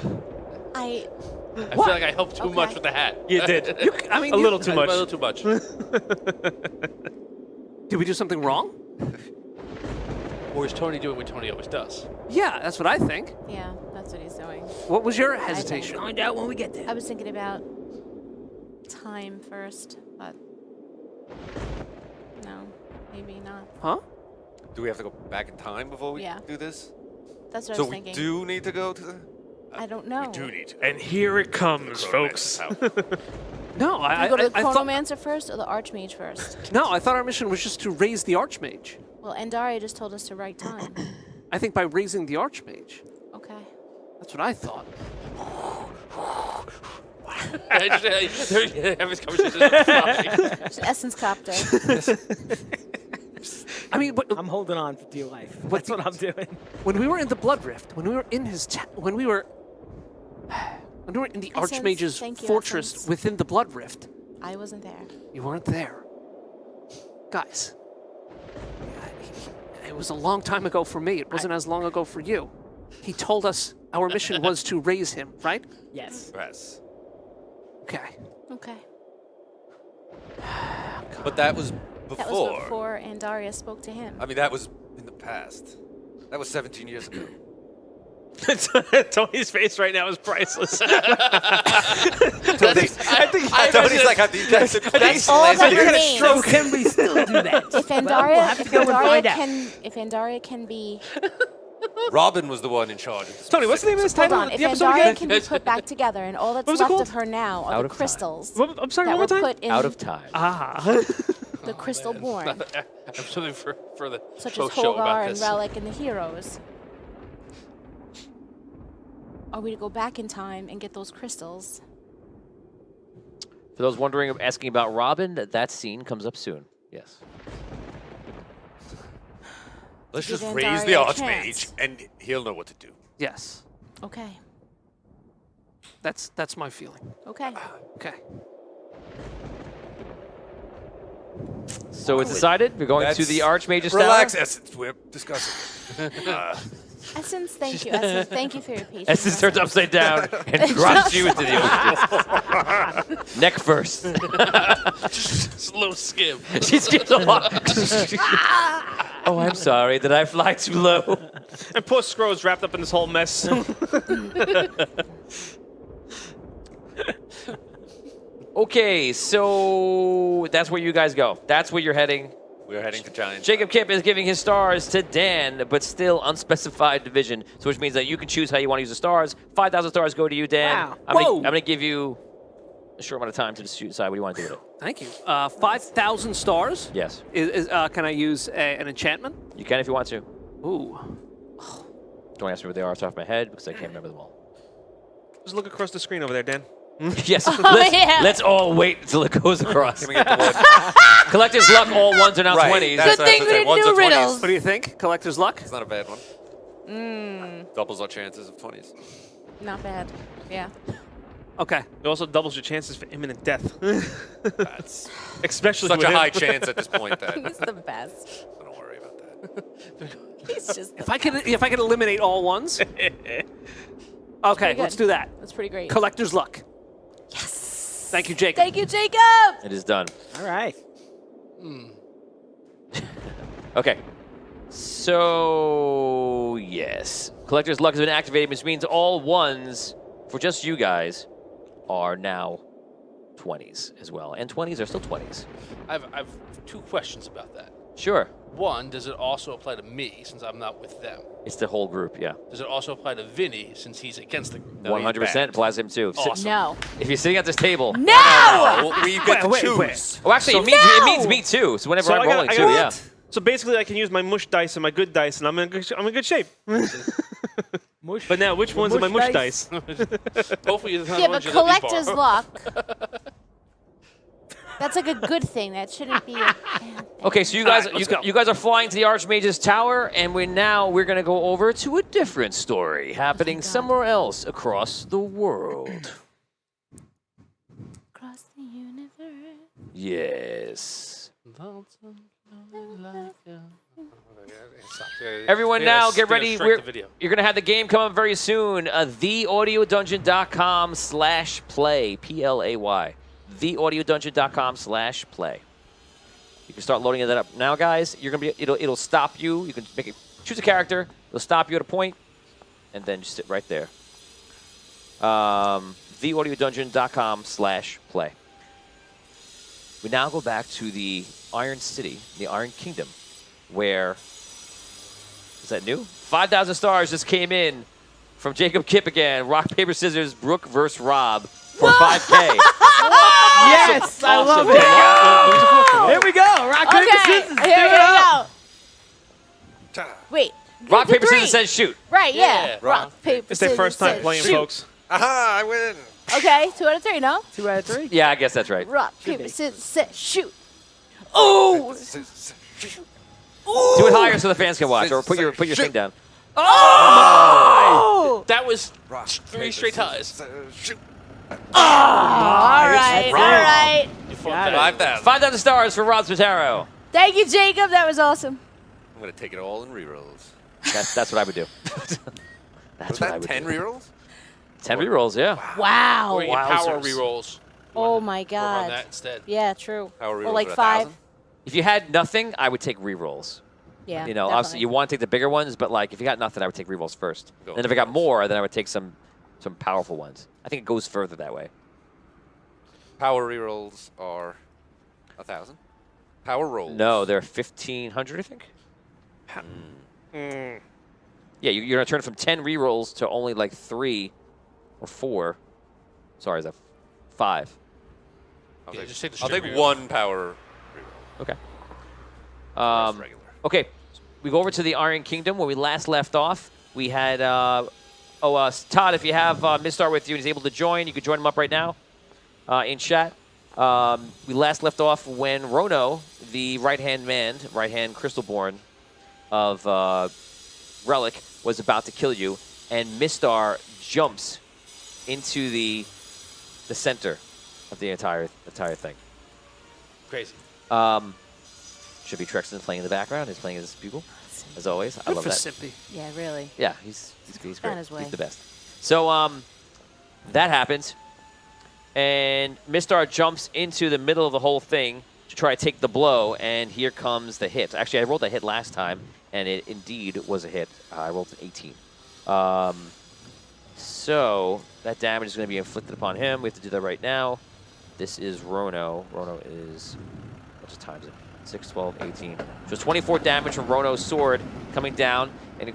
I feel like I helped too much Okay. with the hat. You did. I mean, A little too A much. little too much. Did we do something wrong? Or is Tony doing what Tony always does? Yeah, that's what I think. yeah, that's what he's doing. What was your hesitation? Find out when we get there. I was thinking about time first, but No, maybe not. Huh? Do we have to go back in time before we Yeah. do this? That's what So I was we thinking. do need to go to the... I don't know. We do need to go. And here it comes, folks. No, Do I we go to the I thought. Chronomancer first or the Archmage first? No, I thought our mission was just to raise the Archmage. Well, Andaria just told us to write time. I think by raising the Archmage. Okay. That's what I thought. Have this conversation. It's an essence copter. I mean, but I'm holding on to your life. That's what I'm doing. when we were in the Blood Rift, when we were in his, when we were in the Essence, Archmage's thank you, fortress Essence. within the Blood Rift, I wasn't there. you weren't there, guys. It was a long time ago for me. It wasn't as long ago for you. He told us our mission was to raise him, right? Yes. Yes. Okay. Okay. But that was before. That was before Andaria spoke to him. I mean, that was in the past. That was 17 years ago. Tony's face right now is priceless. Tony's like, these guys are All that you're gonna remains. So can we still do that? If Well, Andaria, we'll have to go and find out. if Andaria can be, Robin was the one in charge. Of Tony, what's the name of this hold title? on, if The episode Andaria again? can be put back together, and all that's was it left called? of her now are Out the of time. crystals I'm sorry, that one were more time. put in Out of time. the crystal born, I'm something for the such as post show Hogar about and this. Relic and the heroes. Are we to go back in time and get those crystals? For those wondering, asking about Robin, that scene comes up soon. Yes. Let's Give just raise the Andaria a Archmage, chance. and he'll know what to do. Yes. Okay. That's my feeling. Okay. Okay. So it's decided. We're going to the Archmage's Relax, Tower. Essence. We're discussing. Essence, thank you. Essence, thank you for your patience. Essence turns upside down and drops you into the ocean. Neck first. Just a little skim. She skips a lot. Oh, I'm sorry. Did I fly too low? And poor Scro's wrapped up in this whole mess. Okay, so that's where you guys go. That's where you're heading. We're heading to Giant. Jacob Kipp is giving his stars to Dan, but still unspecified division, so which means that you can choose how you want to use the stars. 5,000 stars go to you, Dan. Wow. I'm going to give you a short amount of time to decide what you want to do with it. Thank you. 5,000 stars. Yes, Can I use an enchantment? you can if you want to. Ooh. Don't ask me what they are off the top of my head because I can't remember them all. Just look across the screen over there, Dan. Yes, yeah. let's all wait until it goes across. Can we get the one? Collector's luck, all ones are now Right, 20s. that's Good thing we didn't do riddles. What do you think? Collector's luck? It's not a bad one. Doubles our chances of 20s. Not bad. Yeah. Okay. It also doubles your chances for imminent death. That's Especially such with a him. high chance at this point that He's the best. don't worry about that. He's just the If I could eliminate all ones. Okay, good. let's do that. That's pretty great. Collector's luck. Yes. Thank you, Jacob. Thank you, Jacob. It is done. All right. Okay. So, yes. Collector's luck has been activated, which means all ones for just you guys are now 20s as well. And 20s are still 20s. I've two questions about that. Sure. One, does it also apply to me since I'm not with them? It's the whole group, yeah. Does it also apply to Vinny since he's against the group? 100% applies to him too. Awesome. No. If you're sitting at this table. No. Well, we get to Wait, choose. wait. Oh, actually, it means me too. So whenever I'm rolling too, yeah. So basically, I can use my mush dice and my good dice, and I'm in good shape. Mush. But now, which ones are my mush dice? Hopefully it's not Yeah, the but ones you let me collector's borrow. luck. That's like a good thing. That shouldn't be a bad thing. Okay, so you guys, right, let's go. you guys are flying to the Archmage's Tower, and we're going to go over to a different story happening God. somewhere else across the world. Across the universe. Yes. Stop. Everyone They're now, gonna- get they're gonna ready. strike the video. You're going to have the game come up very soon. TheAudioDungeon.com/play. PLAY. TheAudioDungeon.com/play. You can start loading that up now, guys. You're gonna be. It'll stop you. You can choose a character. It'll stop you at a point, and then just sit right there. TheAudioDungeon.com/play. we now go back to the Iron City, the Iron Kingdom, where, is that new? 5,000 stars just came in from Jacob Kipp again. Rock, paper, scissors, Brooke versus Rob for 5K. Yes, I love it. Here we go. Rock, paper, scissors. Here we go. Wait. Rock, the paper, three. scissors says shoot. Right, yeah. Yeah. Rock, paper, It's scissors. their first time says playing, shoot. folks. Aha! I win. Okay, 2 out of 3, no? 2 out of 3. Yeah, I guess that's right. Rock, paper, scissors, says shoot. Oh! Do it higher so the fans can watch, or put your thing down. Oh! That was Rock, 3 paper, straight ties. scissors, shoot. All right, all right. You fought Got it. that. 5,000. 5,000 stars for Rob Spataro. Thank you, Jacob. That was awesome. I'm gonna take it all in rerolls. That's what I would do. That's Was what I that would 10 do. rerolls? 10 rerolls, yeah. Wow. Or you get power Wowzers. rerolls. Oh, my Work on God. that instead. Yeah, true. Power Or rerolls like for 5. 1,000? If you had nothing, I would take rerolls. Yeah, You know, obviously definitely. you want to take the bigger ones, but like if you got nothing, I would take rerolls first. Go Then if I got rerolls. more, then I would take some powerful ones. I think it goes further that way. Power rerolls are 1,000. Power rolls. No, they're 1,500, I think. Yeah, you're gonna turn from 10 rerolls to only like 3 or 4. Sorry, is that 5? I'll Yeah, take, just take the I'll straight take reroll. 1 power reroll. Okay. Rest regular. Okay, we go over to the Iron Kingdom where we last left off. We had, Todd, if you have Mistar with you and he's able to join, you could join him up right now in chat. We last left off when Rono, the right-hand man, right-hand Crystalborn of Relic, was about to kill you, and Mistar jumps into the center of the entire thing. Crazy. Should be Trexton playing in the background. He's playing his bugle, as always. I Good love for that. Sippy. Yeah, really. Yeah, he's great. on his way. He's the best. So that happens, and Mistar jumps into the middle of the whole thing to try to take the blow, and here comes the hit. Actually, I rolled a hit last time, and it indeed was a hit. I rolled an 18. So that damage is going to be inflicted upon him. We have to do that right now. This is Rono. Rono is, what's the times it? 6, 12, 18. So 24 damage from Rono's sword coming down, and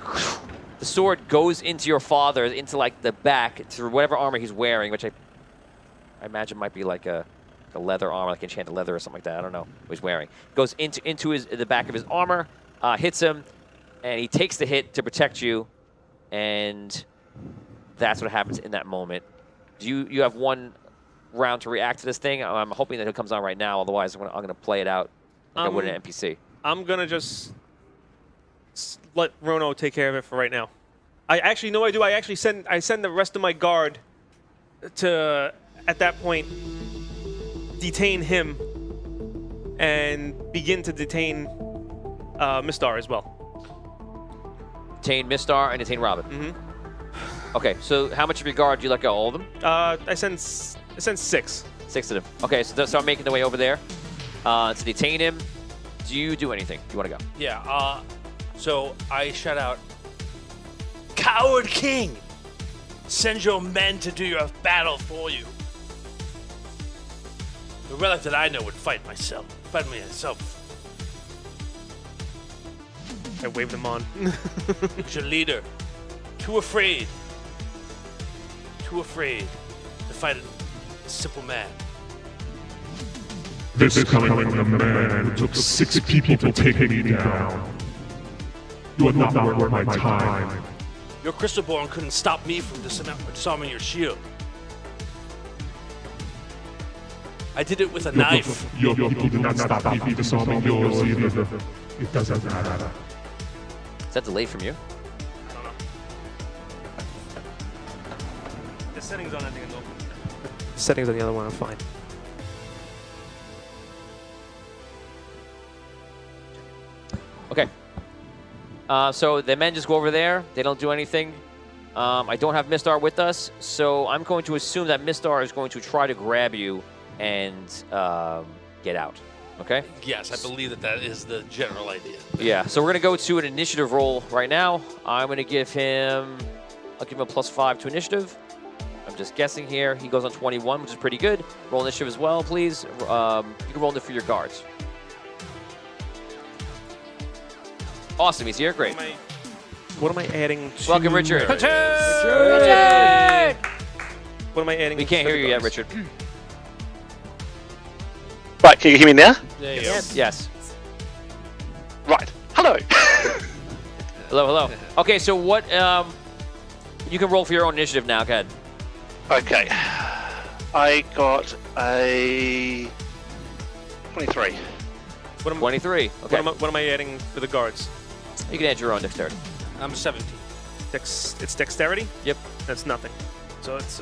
the sword goes into your father, into like the back, through whatever armor he's wearing, which I imagine might be like a leather armor, like enchanted leather or something like that. I don't know what he's wearing. Goes into the back of his armor, hits him, and he takes the hit to protect you, and that's what happens in that moment. You have 1 round to react to this thing. I'm hoping that it comes on right now, otherwise I'm going to play it out like I would an NPC. I'm going to just let Rono take care of it for right now. I actually know I do. I send the rest of my guard to, at that point, detain him and begin to detain Mistar as well. Detain Mistar and detain Robin. Mm-hmm. Okay, so how much of your guard do you let go? All of them? I send 6. 6 of them. Okay, so start making their way over there. To detain him, do you do anything? Do you want to go? Yeah, so I shout out, Coward King! Send your men to do your battle for you. The relic that I know would fight me myself. I wave them on. It's your leader. Too afraid to fight a simple man. This is coming from the man who took 6 people to take me down. You are not worth my time. Your Crystalborn couldn't stop me from disarming your shield. I did it with a knife. Your people did not stop me from disarming yours either. It doesn't matter. Is that delayed from you? I don't know. The settings on that thing is open. Settings on the other one are fine. Okay. So the men just go over there. They don't do anything. I don't have Mistar with us, so I'm going to assume that Mistar is going to try to grab you and get out. Okay? Yes, I believe that is the general idea. Yeah, so we're going to go to an initiative roll right now. I'm going to give him... I'll give him a +5 to initiative. I'm just guessing here. He goes on 21, which is pretty good. Roll initiative as well, please. You can roll it for your guards. Awesome, he's here. Great. What am I adding to... Welcome, Richard. Richard! What am I adding? We can't hear you yet, Richard. Right, can you hear me now? There you go. Yes. Right. Hello. Hello, hello. Okay, so what... you can roll for your own initiative now. Go ahead. Okay. I got a 23. What am, 23. Okay. what am I adding for the guards? You can add your own dexterity. I'm 17. It's dexterity? Yep. That's nothing. So it's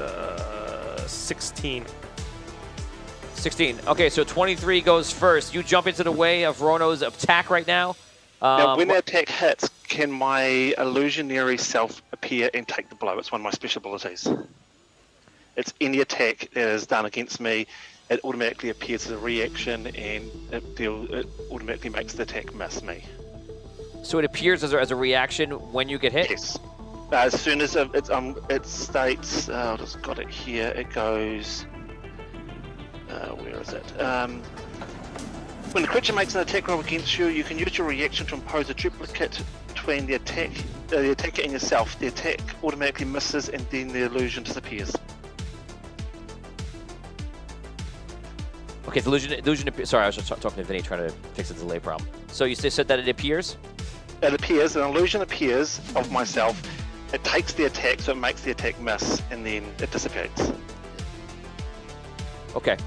16. 16. Okay, so 23 goes first. You jump into the way of Rono's attack right now. Now, when the attack hits, can my illusionary self appear and take the blow? It's one of my special abilities. It's any attack that is done against me, it automatically appears as a reaction, and it automatically makes the attack miss me. So it appears as a reaction when you get hit? Yes. As soon as it states, I've just got it here, it goes, where is it? When the creature makes an attack roll against you, you can use your reaction to impose a duplicate between the attacker and yourself. The attack automatically misses and then the illusion disappears. Okay, the illusion appears. Sorry, I was just talking to Vinny trying to fix the delay problem. So you said that it appears? It appears, an illusion appears of myself. It takes the attack, so it makes the attack miss, and then it dissipates. Okay.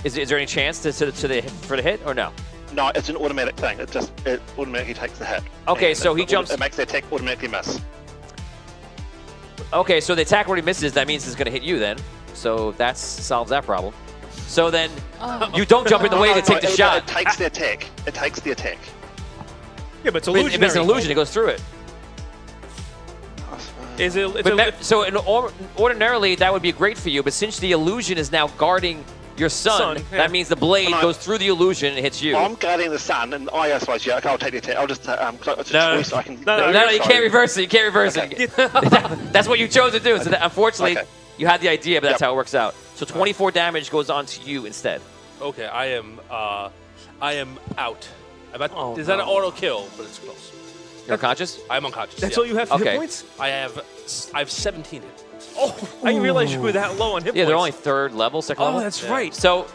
Is there any chance for the hit or no? No, it's an automatic thing. It automatically takes the hit. Okay, And so he jumps. It makes the attack automatically miss. Okay, so the attack already misses. That means it's going to hit you then. So that solves that problem. So then you don't jump in the way to take the shot. It takes the attack. It takes the attack. Yeah, but it's If illusionary. it's an illusion, it goes through it. Is it? Ordinarily, that would be great for you, but since the illusion is now guarding your son, Yeah. that means the blade goes through the illusion and hits you. I'm guarding the sun, and I suppose, yeah, okay, I'll take the attack. I'll just, it's a No. choice I can... No, you can't reverse it. You can't reverse it. That's what you chose to do. So that, unfortunately, you had the idea, but that's how it works out. So 24 damage goes on to you instead. Okay, I am out. Is that an auto kill? But it's close. You're unconscious? I'm unconscious. That's yeah. all you have for Okay. hit points? I have 17 hit points. Oh, I didn't realize you were that low on hit Yeah, points. they're only third level, second level. Oh, that's right. So,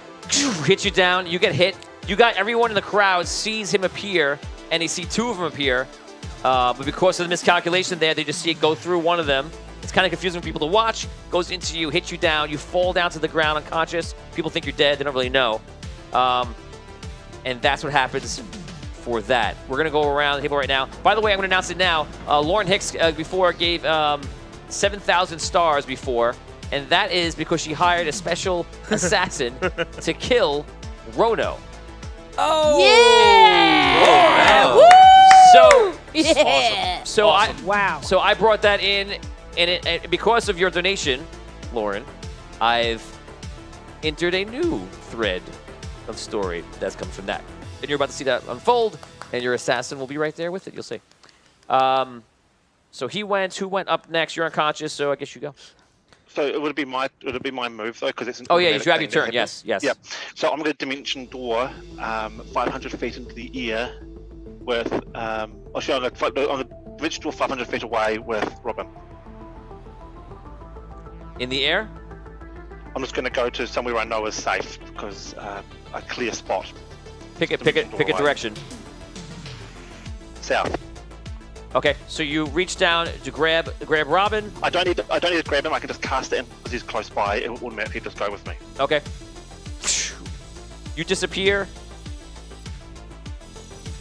hit you down, you get hit. You got everyone in the crowd sees him appear, and they see two of them appear. But because of the miscalculation there, they just see it go through one of them. It's kind of confusing for people to watch. Goes into you, hits you down. You fall down to the ground unconscious. People think you're dead. They don't really know. And that's what happens for that. We're going to go around the table right now. By the way, I'm going to announce it now. Lauren Hicks before gave 7,000 stars before. And that is because she hired a special assassin to kill Rono. Oh! Yeah! Oh, Woo! So, so Wow. So I brought that in, and because of your donation, Lauren, I've entered a new thread of story that's come from that. And you're about to see that unfold, and your assassin will be right there with it. You'll see. So he went. Who went up next? You're unconscious, so I guess you go. So would it be my move though? Because it's an Oh yeah, you automatic should have thing your that turn. happens. Yes, yes. Yep. So I'm going to dimension door 500 feet into the air with. Actually, I'm going to dimension door 500 feet away with Robin. In the air. I'm just going to go to somewhere I know is safe because a clear spot. Pick a direction. South. Okay, so you reach down to grab Robin. I don't need to grab him. I can just cast it in because he's close by. It will automatically just go with me. Okay. You disappear.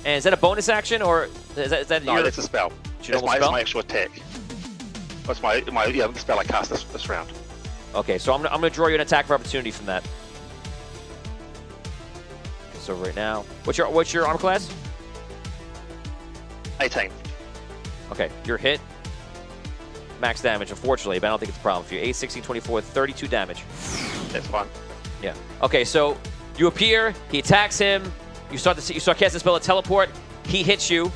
And is that a bonus action or is that No, that's a spell. It's That's my actual attack. That's my the spell I cast this round. Okay, so I'm gonna draw you an attack of opportunity from that. So right now, what's your armor class? 18. Okay, you're hit. Max damage, unfortunately, but I don't think it's a problem for you. 8, 16, 24, 32 damage. That's fine. Yeah. Okay, so you appear. He attacks him. You start casting the spell of teleport. He hits you.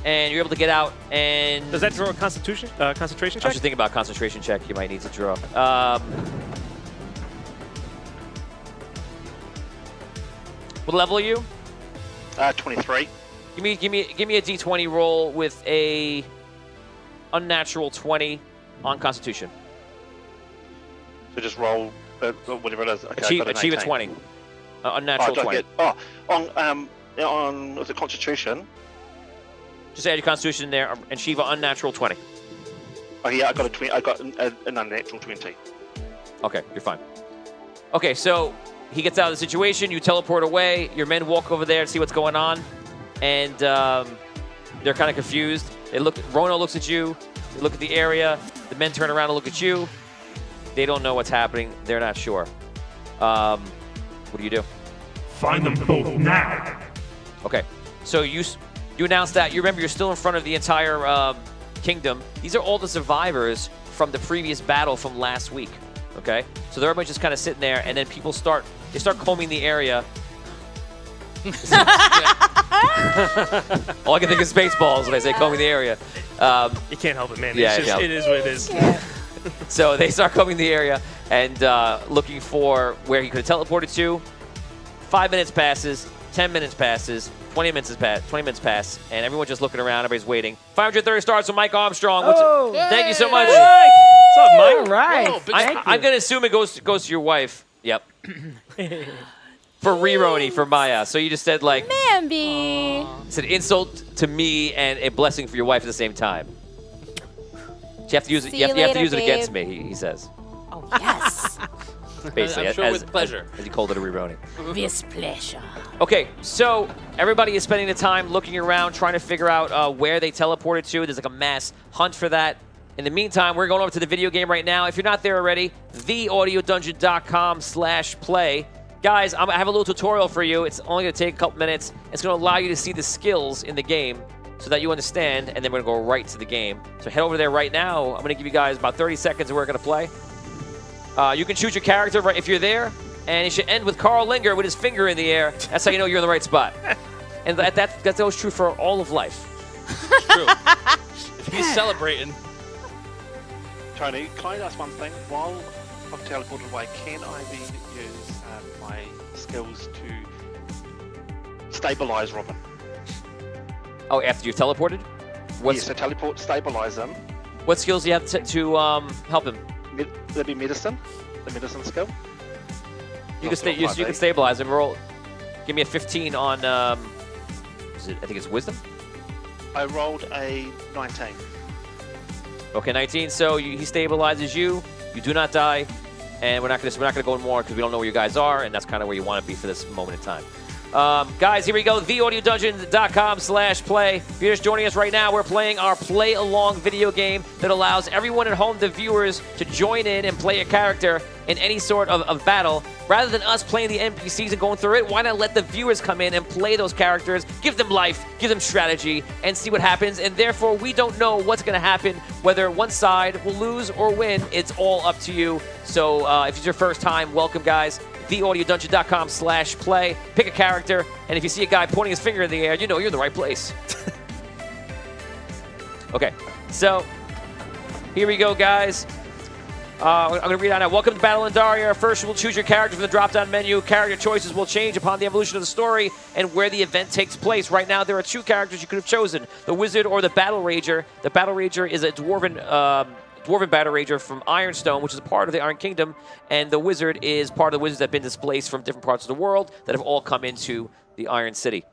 and you're able to get out. And Does that draw a concentration I was check? just thinking about concentration check. You might need to draw. What level are you? 23. Give me a d20 roll with a unnatural 20 on Constitution. So just roll whatever it is. Okay, Achieve a 20. Unnatural 20. On was it Constitution? Just add your Constitution in there and achieve an unnatural 20. Oh yeah, I got a 20. I got an unnatural 20. Okay, you're fine. Okay, so he gets out of the situation. You teleport away. Your men walk over there to see what's going on, and they're kind of confused. Rono looks at you. They look at the area. The men turn around and look at you. They don't know what's happening. They're not sure. What do you do? Find them both now. Okay, so you announce that. You remember you're still in front of the entire kingdom. These are all the survivors from the previous battle from last week. Okay, so everybody's just kind of sitting there, and then people start combing the area. All I can think is Spaceballs when I say combing the area. You can't help it, man. Yeah, It's just, it is what it is. So they start combing the area and looking for where he could have teleported to. 5 minutes passes, 10 minutes passes, 20 minutes pass, and everyone's just looking around. Everybody's waiting. 530 stars from Mike Armstrong. Thank you so much. What's up, Mike? All right. Whoa, big I'm going to assume it goes to your wife. Yep. For Rironi, for Maya. So you just said like Mambi. it's an insult to me and a blessing for your wife at the same time. You have to use it. See You have you to use it later, against me. He says. Oh, yes. Basically, I'm sure with pleasure. as he called it a Rironi. With pleasure. Okay, so everybody is spending the time looking around, trying to figure out where they teleported to. There's like a mass hunt for that. In the meantime, we're going over to the video game right now. If you're not there already, theaudiodungeon.com/play. Guys, I have a little tutorial for you. It's only going to take a couple minutes. It's going to allow you to see the skills in the game so that you understand, and then we're going to go right to the game. So head over there right now. I'm going to give you guys about 30 seconds and we're going to play. You can choose your character right if you're there, and it should end with Carl Linger with his finger in the air. That's how you know you're in the right spot. And that's always true for all of life. True. If he's celebrating. Tony, can I ask one thing? While I've teleported away, can I then use my skills to stabilize Robin? Oh, after you've teleported? Yes, so teleport, stabilize him. What skills do you have to help him? That'd be medicine, the medicine skill. You can stabilize him. Roll. Give me a 15 on. I think it's wisdom. I rolled a 19. Okay, 19. So he stabilizes you. You do not die, and we're not gonna go more because we don't know where you guys are, and that's kind of where you want to be for this moment in time. Guys, here we go. theaudiodungeon.com/play. If you're just joining us right now, we're playing our play-along video game that allows everyone at home, the viewers, to join in and play a character in any sort of battle. Rather than us playing the NPCs and going through it, why not let the viewers come in and play those characters, give them life, give them strategy, and see what happens. And therefore, we don't know what's going to happen, whether one side will lose or win. It's all up to you. So if it's your first time, welcome, guys. theaudiodungeon.com/play. Pick a character, and if you see a guy pointing his finger in the air, you know you're in the right place. Okay, so here we go, guys. I'm going to read out now. Welcome to Battle in Daria. First, you will choose your character from the drop-down menu. Character choices will change upon the evolution of the story and where the event takes place. Right now, there are two characters you could have chosen, the Wizard or the Battle Rager. The Battle Rager is a dwarven Battle Rager from Ironstone, which is a part of the Iron Kingdom, and the Wizard is part of the wizards that have been displaced from different parts of the world that have all come into the Iron City.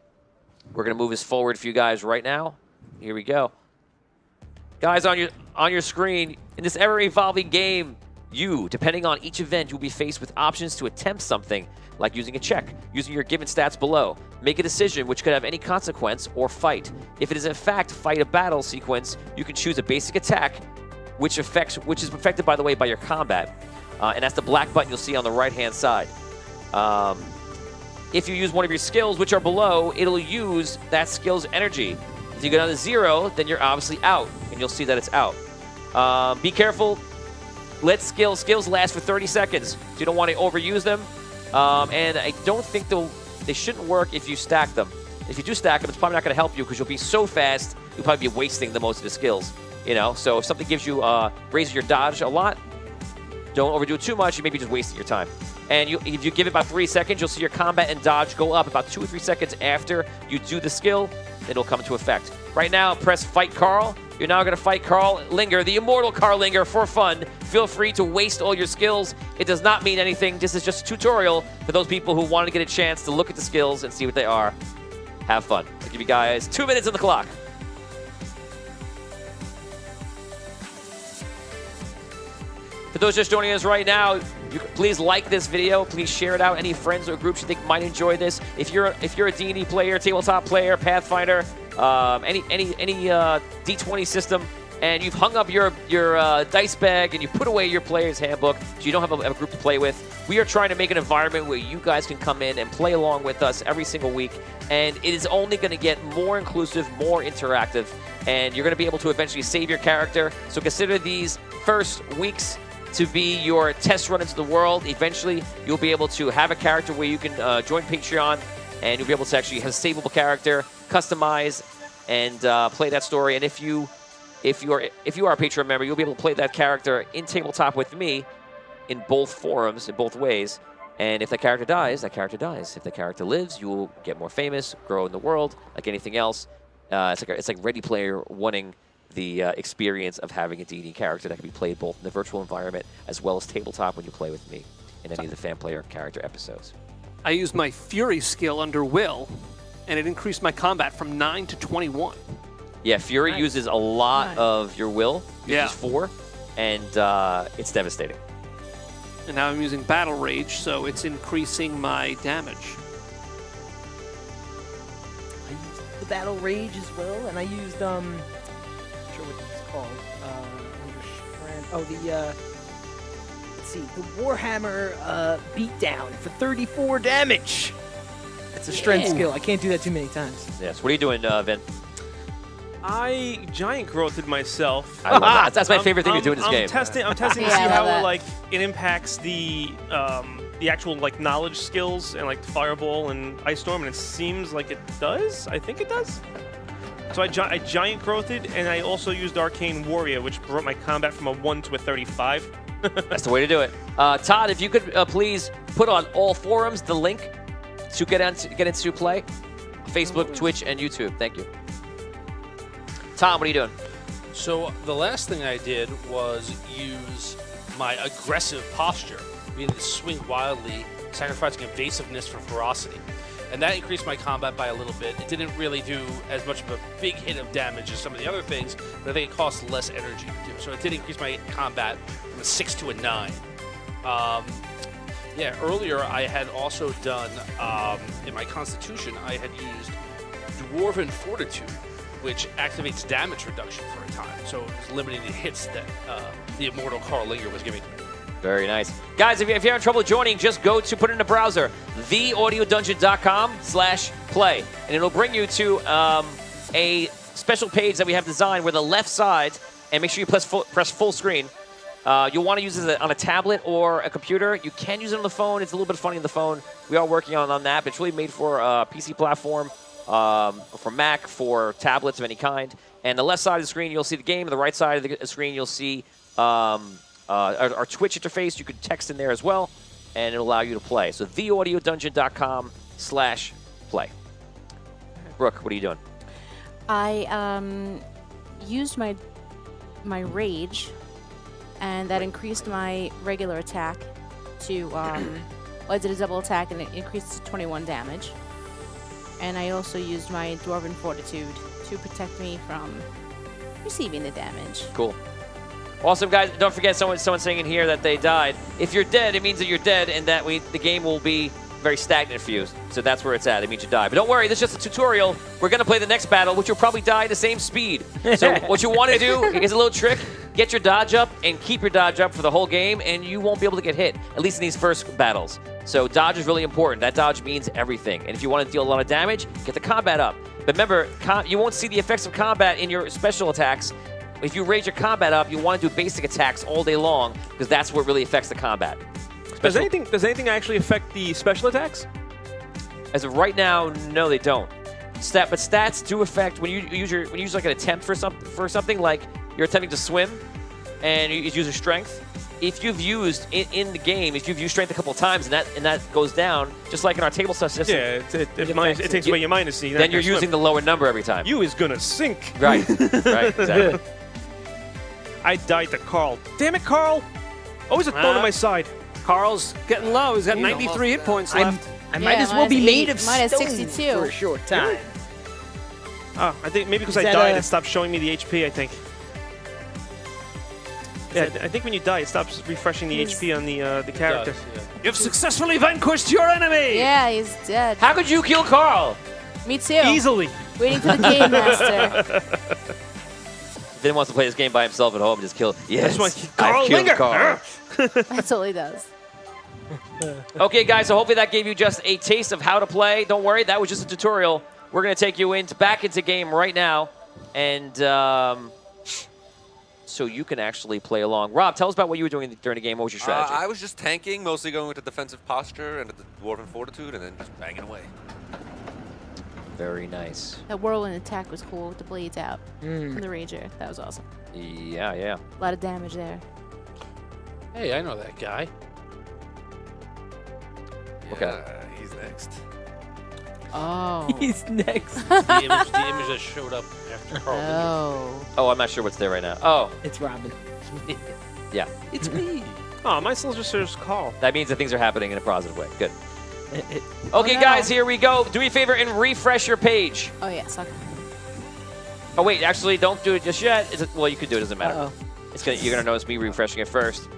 We're going to move this forward for you guys right now. Here we go. Guys, on your screen, in this ever-evolving game, you, depending on each event, you'll be faced with options to attempt something, like using a check, using your given stats below. Make a decision which could have any consequence, or fight. If it is in fact fight a battle sequence, you can choose a basic attack, which is affected, by the way, by your combat. And that's the black button you'll see on the right-hand side. If you use one of your skills, which are below, it'll use that skill's energy. If you go down to 0, then you're obviously out, and you'll see that it's out. Be careful. Let skills last for 30 seconds. So you don't want to overuse them. And I don't think they shouldn't work if you stack them. If you do stack them, it's probably not going to help you because you'll be so fast you'll probably be wasting the most of the skills. You know, so if something gives you raises your dodge a lot, don't overdo it too much. You may be just wasting your time. And if you give it about 3 seconds, you'll see your combat and dodge go up about 2 or 3 seconds after you do the skill. It'll come into effect. Right now, press Fight Carl. You're now going to fight Carl Linger, the immortal Carl Linger, for fun. Feel free to waste all your skills. It does not mean anything. This is just a tutorial for those people who want to get a chance to look at the skills and see what they are. Have fun. I'll give you guys 2 minutes on the clock. For those just joining us right now, please like this video. Please share it out. Any friends or groups you think might enjoy this. If you're a D&D player, tabletop player, Pathfinder, any D20 system, and you've hung up your dice bag and you put away your player's handbook so you don't have a group to play with, we are trying to make an environment where you guys can come in and play along with us every single week. And it is only going to get more inclusive, more interactive, and you're going to be able to eventually save your character. So consider these first weeks to be your test run into the world. Eventually, you'll be able to have a character where you can join Patreon, and you'll be able to actually have a savable character, customize, and play that story. And if you are a Patreon member, you'll be able to play that character in tabletop with me in both forums, in both ways. And if that character dies, that character dies. If the character lives, you will get more famous, grow in the world, like anything else. It's like Ready Player One-ing the experience of having a D&D character that can be played both in the virtual environment as well as tabletop when you play with me in any of the fan player character episodes. I used my Fury skill under Will, and it increased my combat from 9 to 21. Yeah, Fury uses a lot of your will. Uses 4, and it's devastating. And now I'm using Battle Rage, so it's increasing my damage. I used the Battle Rage as well, and I used not sure what it's called. Let's see, the Warhammer beatdown for 34 damage. It's a strength skill. I can't do that too many times. Yes. What are you doing, Vin? I giant growthed myself. I love that. That's my favorite thing to do in this game. I'm testing to see how it impacts the actual knowledge skills and Fireball and Ice Storm, and it seems like it does. I think it does. So I giant growthed, and I also used Arcane Warrior, which brought my combat from a 1 to a 35. That's the way to do it. Todd, if you could please put on all forums the link to get into play, Facebook, Twitch, and YouTube. Thank you. Tom, what are you doing? So the last thing I did was use my aggressive posture, meaning to swing wildly, sacrificing evasiveness for ferocity. And that increased my combat by a little bit. It didn't really do as much of a big hit of damage as some of the other things, but I think it costs less energy to do. So it did increase my combat from a 6 to a 9. Earlier I had also done, in my Constitution, I had used Dwarven Fortitude, which activates damage reduction for a time. So it was limiting the hits that the immortal Carl Linger was giving to me. Very nice. Guys, if you're having trouble joining, just go to put in the browser, theaudiodungeon.com/play, and it'll bring you to a special page that we have designed where the left side, and make sure you press full screen. You'll want to use it on a tablet or a computer. You can use it on the phone. It's a little bit funny on the phone. We are working on that, but it's really made for a PC platform, for Mac, for tablets of any kind. And the left side of the screen, you'll see the game. The right side of the screen, you'll see our Twitch interface. You can text in there as well, and it'll allow you to play. So theaudiodungeon.com/play. Brooke, what are you doing? I used my rage, and that increased my regular attack to I did a double attack, and it increased to 21 damage. And I also used my Dwarven Fortitude to protect me from receiving the damage. Cool. Awesome, guys. Don't forget, someone's saying in here that they died. If you're dead, it means that you're dead, and that the game will be very stagnant for you. So that's where it's at. It means you die. But don't worry, this is just a tutorial. We're going to play the next battle, which will probably die at the same speed. So what you want to do is a little trick. Get your dodge up and keep your dodge up for the whole game, and you won't be able to get hit, at least in these first battles. So dodge is really important. That dodge means everything. And if you want to deal a lot of damage, get the combat up. But remember, you won't see the effects of combat in your special attacks. If you raise your combat up, you want to do basic attacks all day long, because that's what really affects the combat. Does anything actually affect the special attacks? As of right now, no, they don't. But stats do affect when you use like an attempt for something like you're attempting to swim, and you use your strength. If you've used in the game, if you've used strength a couple of times and that goes down, just like in our table system, Yeah, it takes away your minus. So then you're using the lower number every time. You is gonna sink. Right. Right. Exactly. I died to Carl. Damn it, Carl! Always a thorn in my side. Carl's getting low. He's got 93 hit points left. I might as well be made of mine stone is 62 for a short time. Oh, I think maybe because Is I that died, a- it stopped showing me the HP. I think. Yeah, I think when you die, it stops refreshing the HP on the character. It does, yeah. You've successfully vanquished your enemy. Yeah, he's dead. How could you kill Carl? Me too. Easily. Waiting for the game master. Then wants to play this game by himself at home and just kill. Yes, That's why I've Carl killed Linger. Carl. That's all he does. Okay, guys, so hopefully that gave you just a taste of how to play. Don't worry, that was just a tutorial. We're going to take you back into game right now, and so you can actually play along. Rob, tell us about what you were doing during the game. What was your strategy? I was just tanking, mostly going with the defensive posture and the dwarven fortitude, and then just banging away. Very nice. That whirlwind attack was cool with the blades out from the Ranger. That was awesome. Yeah, yeah. A lot of damage there. Hey, I know that guy. Okay. Yeah, he's next. Oh. He's next. The image that showed up after Carl. Oh. Oh, I'm not sure what's there right now. Oh, It's Robin. yeah. It's me. Oh, my still just says Carl. That means that things are happening in a positive way. Good. Okay, Oh, no. guys, here we go. Do me a favor and refresh your page. Oh, yes. Okay. Oh, wait, actually, don't do it just yet. Well, you can do it. Doesn't matter. Uh-oh. You're going to notice me refreshing it first.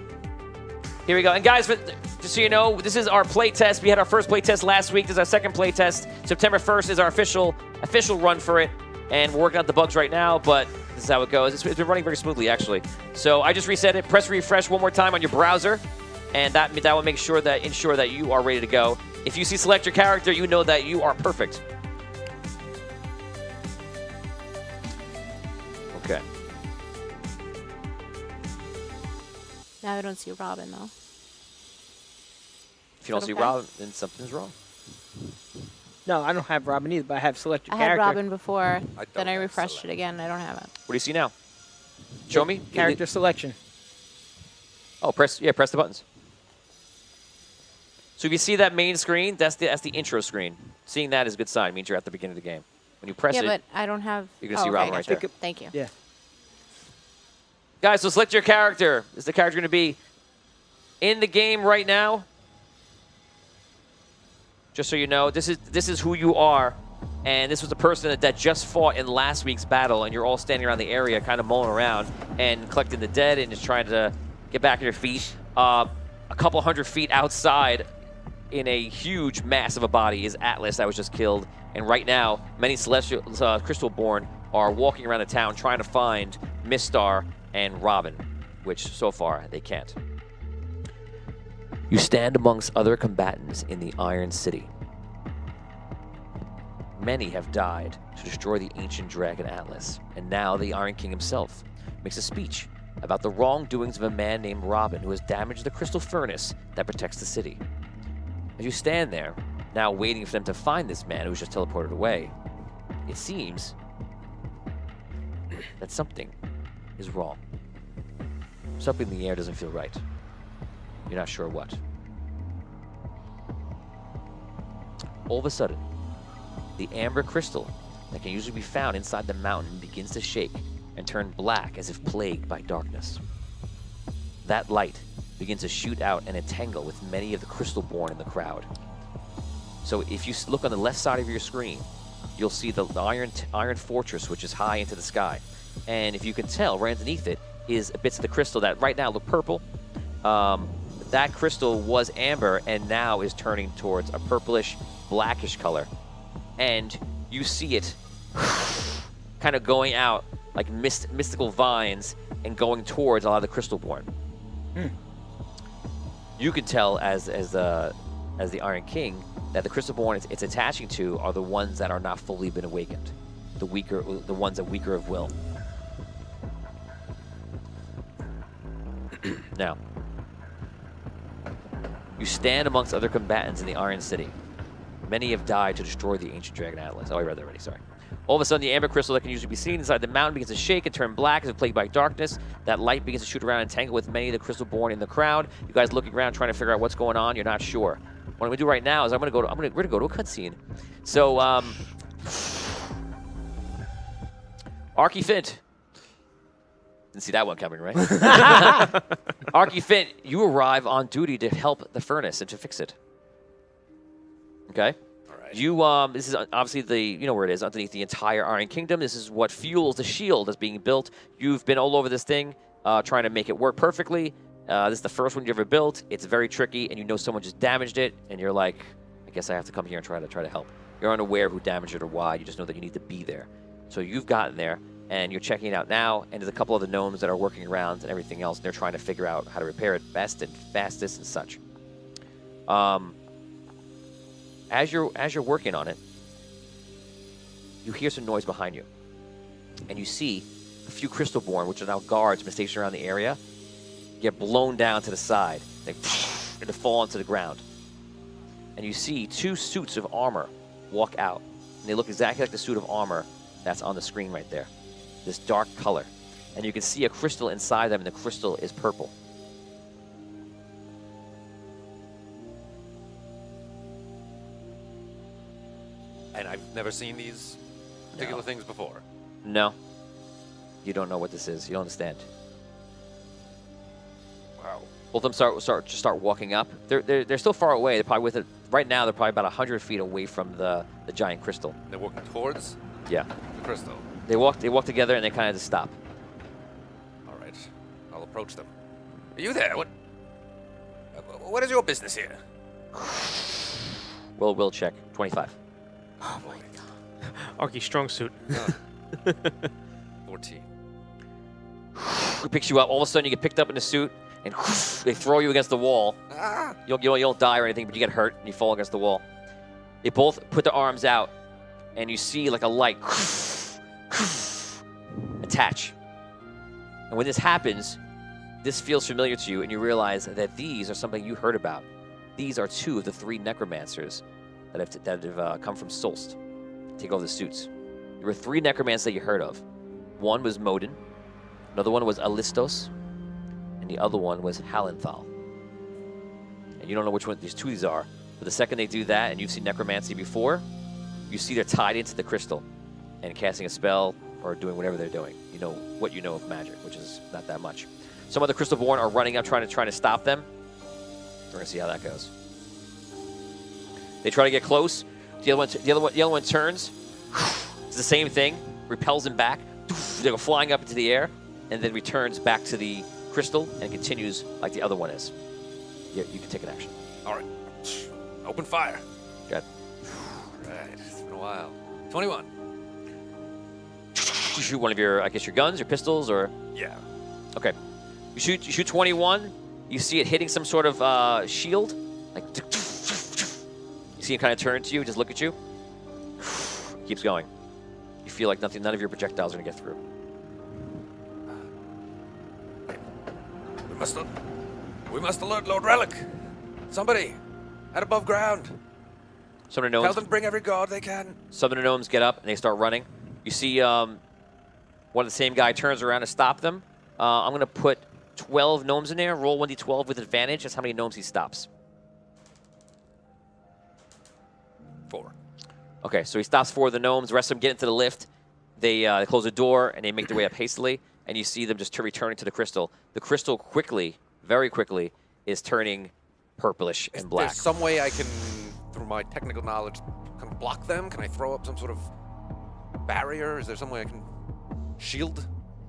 Here we go. And guys, just so you know, this is our play test. We had our first play test last week. This is our second play test. September 1st is our official run for it. And we're working out the bugs right now, but this is how it goes. It's been running very smoothly, actually. So I just reset it. Press refresh one more time on your browser. And that will ensure that you are ready to go. If you see select your character, you know that you are perfect. Okay. Now I don't see Robin, though. If you don't see Okay. Rob, then something's wrong. No, I don't have Robin either, but I have select your I had character. Robin before, don't then I have refreshed select. it again. I don't have it. What do you see now? Show me. Character selection. Oh, press the buttons. So if you see that main screen, that's the intro screen. Seeing that is a good sign. It means you're at the beginning of the game. When you press Yeah, it, but I don't have... you're gonna see Robin right gotcha. there. Thank you. Yeah. Guys, so select your character. Is the character going to be in the game right now? Just so you know, this is who you are, and this was the person that just fought in last week's battle, and you're all standing around the area, kind of mulling around and collecting the dead, and just trying to get back on your feet. A couple hundred feet outside, in a huge mass of a body, is Atlas that was just killed, and right now, many celestial Crystalborn are walking around the town trying to find Mistar and Robin, which so far they can't. You stand amongst other combatants in the Iron City. Many have died to destroy the ancient dragon Atlas, and now the Iron King himself makes a speech about the wrongdoings of a man named Robin who has damaged the crystal furnace that protects the city. As you stand there, now waiting for them to find this man who's just teleported away, it seems that something is wrong. Something in the air doesn't feel right. You're not sure what. All of a sudden, the amber crystal that can usually be found inside the mountain begins to shake and turn black as if plagued by darkness. That light begins to shoot out and entangle with many of the Crystalborn in the crowd. So if you look on the left side of your screen, you'll see the iron fortress, which is high into the sky. And if you can tell, right underneath it is bits of the crystal that right now look purple. That crystal was amber and now is turning towards a purplish, blackish color. And you see it kind of going out like mystical vines and going towards a lot of the Crystalborn. You can tell as the Iron King that the Crystalborn it's attaching to are the ones that are not fully been awakened, the ones that weaker of will. Now, you stand amongst other combatants in the Iron City. Many have died to destroy the ancient dragon atlas. Oh, I read that already, sorry. All of a sudden, the amber crystal that can usually be seen inside the mountain begins to shake and turn black as it's plagued by darkness. That light begins to shoot around and tangle with many of the crystal born in the crowd. You guys looking around trying to figure out what's going on. You're not sure. What I'm gonna do right now is we're gonna go to a cutscene. So, Arky Fint. Didn't see that one coming, right? Arky Fint, you arrive on duty to help the furnace and to fix it. Okay. You, this is obviously you know where it is, underneath the entire Iron Kingdom. This is what fuels the shield that's being built. You've been all over this thing, trying to make it work perfectly. This is the first one you ever built. It's very tricky, and you know someone just damaged it, and you're like, I guess I have to come here and try to help. You're unaware of who damaged it or why. You just know that you need to be there. So you've gotten there, and you're checking it out now, and there's a couple of the gnomes that are working around and everything else, and they're trying to figure out how to repair it best and fastest and such. As you're working on it, you hear some noise behind you, and you see a few crystalborn, which are now guards been stationed around the area, get blown down to the side. They and to fall onto the ground. And you see 2 suits of armor walk out, and they look exactly like the suit of armor that's on the screen right there. This dark color, and you can see a crystal inside them, and the crystal is purple. And I've never seen these particular things before. No. You don't know what this is. You don't understand. Wow. Both of them start walking up. They're still far away. They're probably right now. They're probably about 100 feet away from the giant crystal. They're walking towards the crystal. They walk together and they kind of just stop. All right. I'll approach them. Are you there? What is your business here? Will check 25. Oh my god. Arky strong suit. 14. He picks you up. All of a sudden, you get picked up in the suit, and they throw you against the wall. Ah! You don't die or anything, but you get hurt, and you fall against the wall. They both put their arms out, and you see like a light attach. And when this happens, this feels familiar to you, and you realize that these are something you heard about. These are 2 of the 3 necromancers that have come from Solst to take over the suits. There were 3 necromancers that you heard of. One was Modin, another one was Alistos, and the other one was Halenthal. And you don't know which one these 2 are, but the second they do that, and you've seen necromancy before, you see they're tied into the crystal and casting a spell or doing whatever they're doing. You know what you know of magic, which is not that much. Some of the crystalborn are running up trying to stop them. We're gonna see how that goes. They try to get close. The other one turns. It's the same thing. Repels them back. They go flying up into the air, and then returns back to the crystal and continues like the other one is. You can take an action. All right. Open fire. Good. Right. It's been a while. 21. You shoot one of your guns, your pistols, or Yeah. okay. You shoot 21. You see it hitting some sort of shield, like. You see him kind of turn to you, just look at you. Keeps going. You feel like none of your projectiles are gonna get through. We must alert Lord Relic. Somebody, at above ground. Some of the Tell gnomes. them bring every guard they can. Some of the gnomes get up and they start running. You see one of the same guy turns around to stop them. I'm gonna put 12 gnomes in there. Roll 1d12 with advantage. That's how many gnomes he stops. 4. Okay, so he stops 4 of the gnomes. The rest of them get into the lift. They close the door and they make their way up hastily. And you see them just returning to the crystal. The crystal quickly, very quickly, is turning purplish and black. Is there some way I can, through my technical knowledge, kind of block them? Can I throw up some sort of barrier? Is there some way I can shield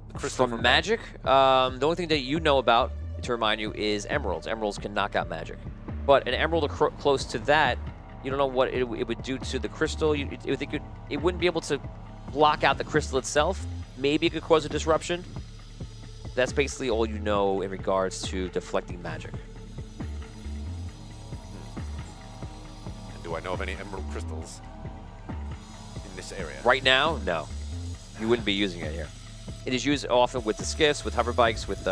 the crystal From magic, the only thing that you know about, to remind you, is emeralds. Emeralds can knock out magic. But an emerald close to that, you don't know what it would do to the crystal. It wouldn't be able to block out the crystal itself. Maybe it could cause a disruption. That's basically all you know in regards to deflecting magic. And do I know of any emerald crystals in this area? Right now, no. You wouldn't be using it here. It is used often with the skiffs, with hover bikes, with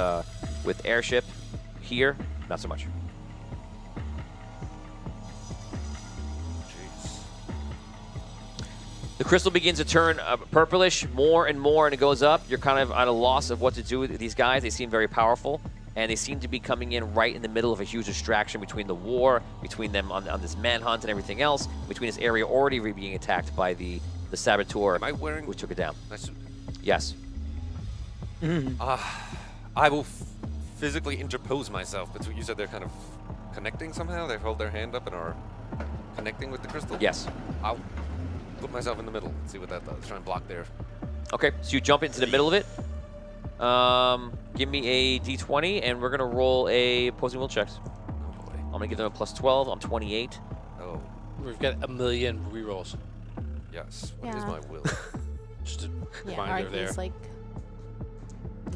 airship. Here, not so much. Jeez. The crystal begins to turn purplish more and more, and it goes up. You're kind of at a loss of what to do with these guys. They seem very powerful, and they seem to be coming in right in the middle of a huge distraction between the war, between them on this manhunt and everything else, between this area already being attacked by the saboteur Am I wearing? who took it down. My suit? Yes. I will physically interpose myself between. You said they're kind of connecting somehow. They hold their hand up and are connecting with the crystal. Yes. I'll put myself in the middle. See what that does. Try and block there. Okay, so you jump into the middle of it. Give me a d20, and we're gonna roll a opposing will checks. Oh boy. I'm gonna give them a plus 12. I'm 28. Oh We've got a million rerolls. yes. What is Yeah. my will? Just a Yeah, reminder there. Arcane's like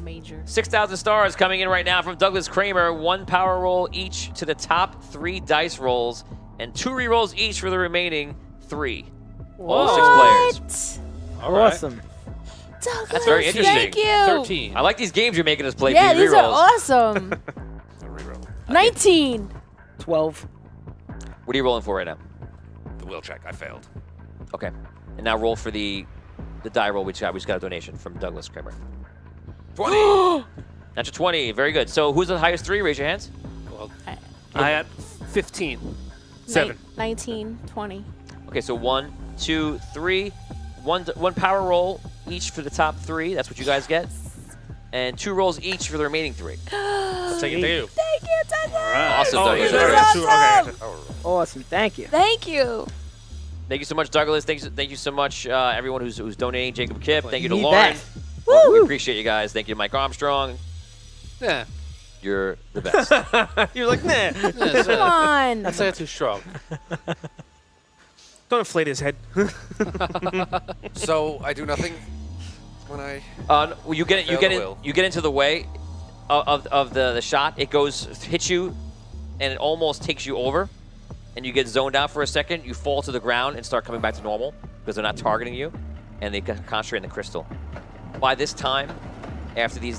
major. 6,000 stars coming in right now from Douglas Kramer. 1 power roll each to the top 3 dice rolls, and 2 rerolls each for the remaining 3. All 6 players. All right. Awesome. Douglas, That's very interesting. Thank you. 13. I like these games you're making us play Yeah, for these rerolls. are awesome. A reroll. 19. 12. What are you rolling for right now? The will check. I failed. Okay. And now roll for the die roll we just got. We just got a donation from Douglas Kramer. 20. That's a 20. Very good. So who's the highest 3? Raise your hands. Well, I had 15. 7. 19, 20. Okay, so 1, 2, 3. One power roll each for the top 3. That's what you guys get. And 2 rolls each for the remaining 3. I'll take it to you. Thank you, Douglas. Awesome, Oh, Douglas. yeah, Very that's good. true. Okay, gotcha. Awesome. Thank you. Thank you. Thank you so much, Douglas. Thank you so much, everyone who's donating. Jacob Kipp. Thank you to Need Lauren. that. We appreciate you guys. Thank you to Mike Armstrong. Yeah. You're the best. You're like, nah. That's, Come on. that's not too strong. Don't inflate his head. So I do nothing when I. Well, you get Fail the will. you get into the way of the shot. It hits you, and it almost takes you over, and you get zoned out for a second. You fall to the ground and start coming back to normal because they're not targeting you, and they concentrate on the crystal. By this time, after this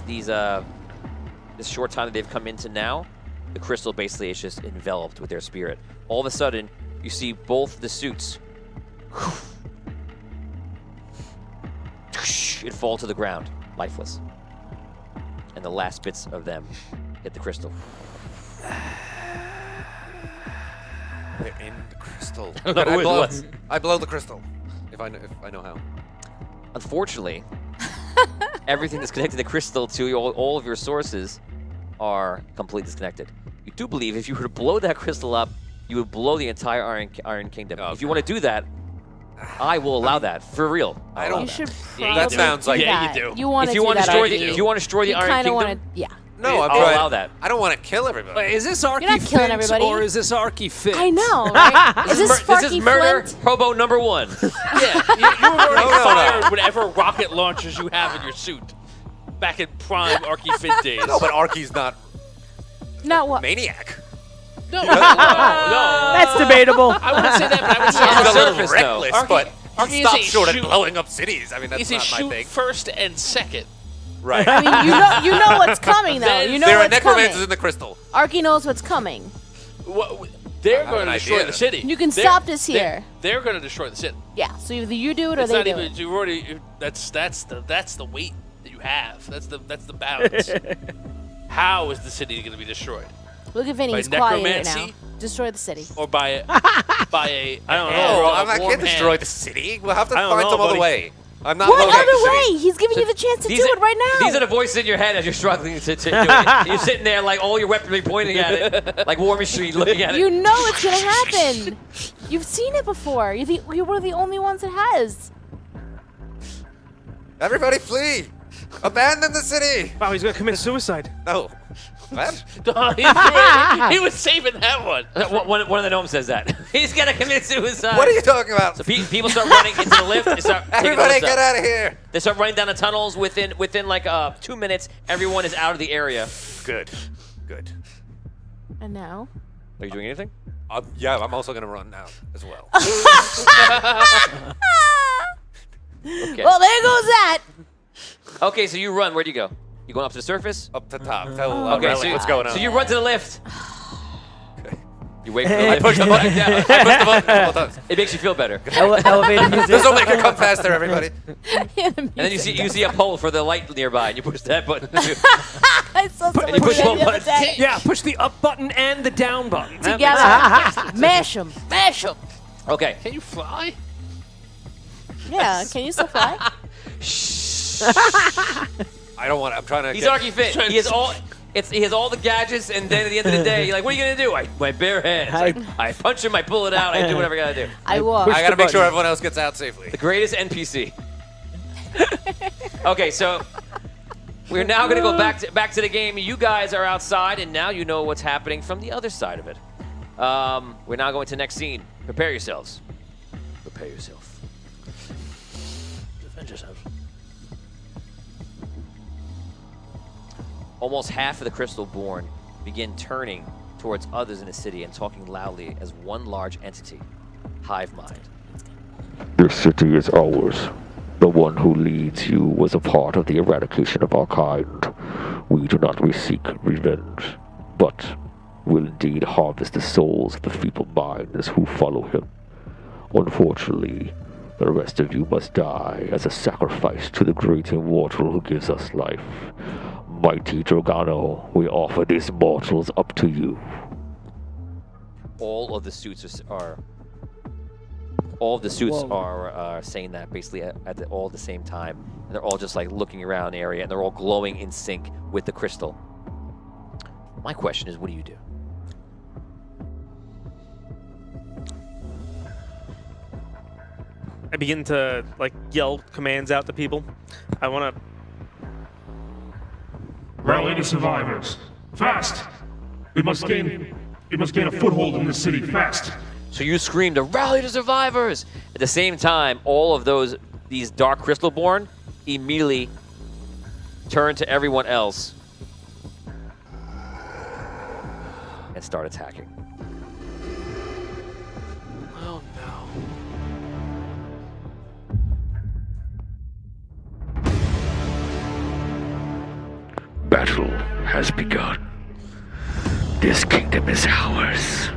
short time that they've come into now, the crystal basically is just enveloped with their spirit. All of a sudden, you see both the suits it fall to the ground, lifeless. And the last bits of them hit the crystal. They're in the crystal. I don't know Can who it was. I blow the crystal. If I know how. Unfortunately, everything that's connected to the crystal to all of your sources are completely disconnected. You do believe if you were to blow that crystal up, you would blow the entire Iron Kingdom. Okay. If you want to do that, I will allow that for real. I I'll allow don't- You that. should Yeah, probably that sounds like- do Yeah, you that. do. You want to If you do want to that, destroy Archie. if you want to destroy the You Iron kind of Kingdom, want to, yeah. No, I'm I'll trying. allow that. I don't want to kill everybody. Wait, is this Arky not killing Fint everybody. or is this Arky Fint? I know, right? Is this This is Sparky murder Flint? hobo number 1. Yeah, you have already No. fired whatever rocket launchers you have in your suit. Back in prime Arky Fint days. No, but Arky's not Not what? maniac. No, no. That's debatable. I wouldn't say that, but I would say On He's the a little surface, reckless, Arky- but Arky he is stopped a short shoot- of blowing up cities. I mean, that's It's a not my shoot thing. first and second. Right. I mean, you know what's coming, though. Then You know there are what's necromancers coming. in the crystal. Arky knows what's coming. They're have going an to destroy idea. the city. You can They're- stop this they're- here. They're going to destroy the city. Yeah, so either you do it or It's they not do even. it. You already. That's the weight that you have. That's the balance. How is the city going to be destroyed? Look at Vinny, By he's quiet right now. necromancy? Destroy the city. Or by a I don't No, know. I can't destroy the city. We'll have to I don't find know, some other buddy. way. I'm not What locating the other city. way? He's giving you the chance to do These are- it right now. These are the voices in your head as you're struggling to do it. You're sitting there like all your weaponry pointing at it, like War Machine looking at it. You know it's gonna happen. You've seen it before. You're one of the only ones that has. Everybody flee! Abandon the city! Wow, he's gonna commit suicide. No. What? he was saving that one. One of the gnomes says that. He's gonna commit suicide. What are you talking about? So people start running into the lift. They start taking the Everybody lifts get up. out of here! They start running down the tunnels. Within like 2 minutes, everyone is out of the area. Good. Good. And now? Are you doing anything? Yeah, I'm also gonna run now as well. Okay. Well, there goes that. Okay, so you run. Where do you go? You going up to the surface? Up to top. Tell Okay, Relic so what's going on. So you run to the lift. You wait for the I light to push the come button. back down. I push the button a couple times. It makes you feel better. Elevator music. This will make it come faster, everybody. And then you see a pole for the light nearby, and you push that button. Too. I saw someone and you push do that both the other buttons. day. Yeah, push the up button and the down button. That makes sense. Together. Mash them. Mash them. Okay. Can you fly? Yeah, can you still fly? I don't want to. I'm trying to. He's Arky Fit. He has all the gadgets, and then at the end of the day, you're like, what are you gonna do? My bare hands. I punch him, I pull it out, I do whatever I gotta do. I walk. I gotta make sure everyone else gets out safely. The greatest NPC. Okay, so we're now gonna go back to the game. You guys are outside, and now you know what's happening from the other side of it. We're now going to the next scene. Prepare yourselves. Prepare yourself. Defend yourself. Almost half of the Crystalborn begin turning towards others in the city and talking loudly as one large entity, Hive Mind. This city is ours. The one who leads you was a part of the eradication of our kind. We do not seek revenge, but will indeed harvest the souls of the feeble minds who follow him. Unfortunately, the rest of you must die as a sacrifice to the great immortal who gives us life. Mighty Dragano, we offer these mortals up to you. All of the suits are saying that basically all at the same time, and they're all just like looking around the area, and they're all glowing in sync with the crystal. My question is, what do you do? I begin to like yell commands out to people. I want to Rally the survivors. Fast! We must gain a foothold in the city, fast! So you scream to rally the survivors. At the same time, all of these dark Crystalborn immediately turn to everyone else and start attacking. Oh no. Battle has begun. This kingdom is ours.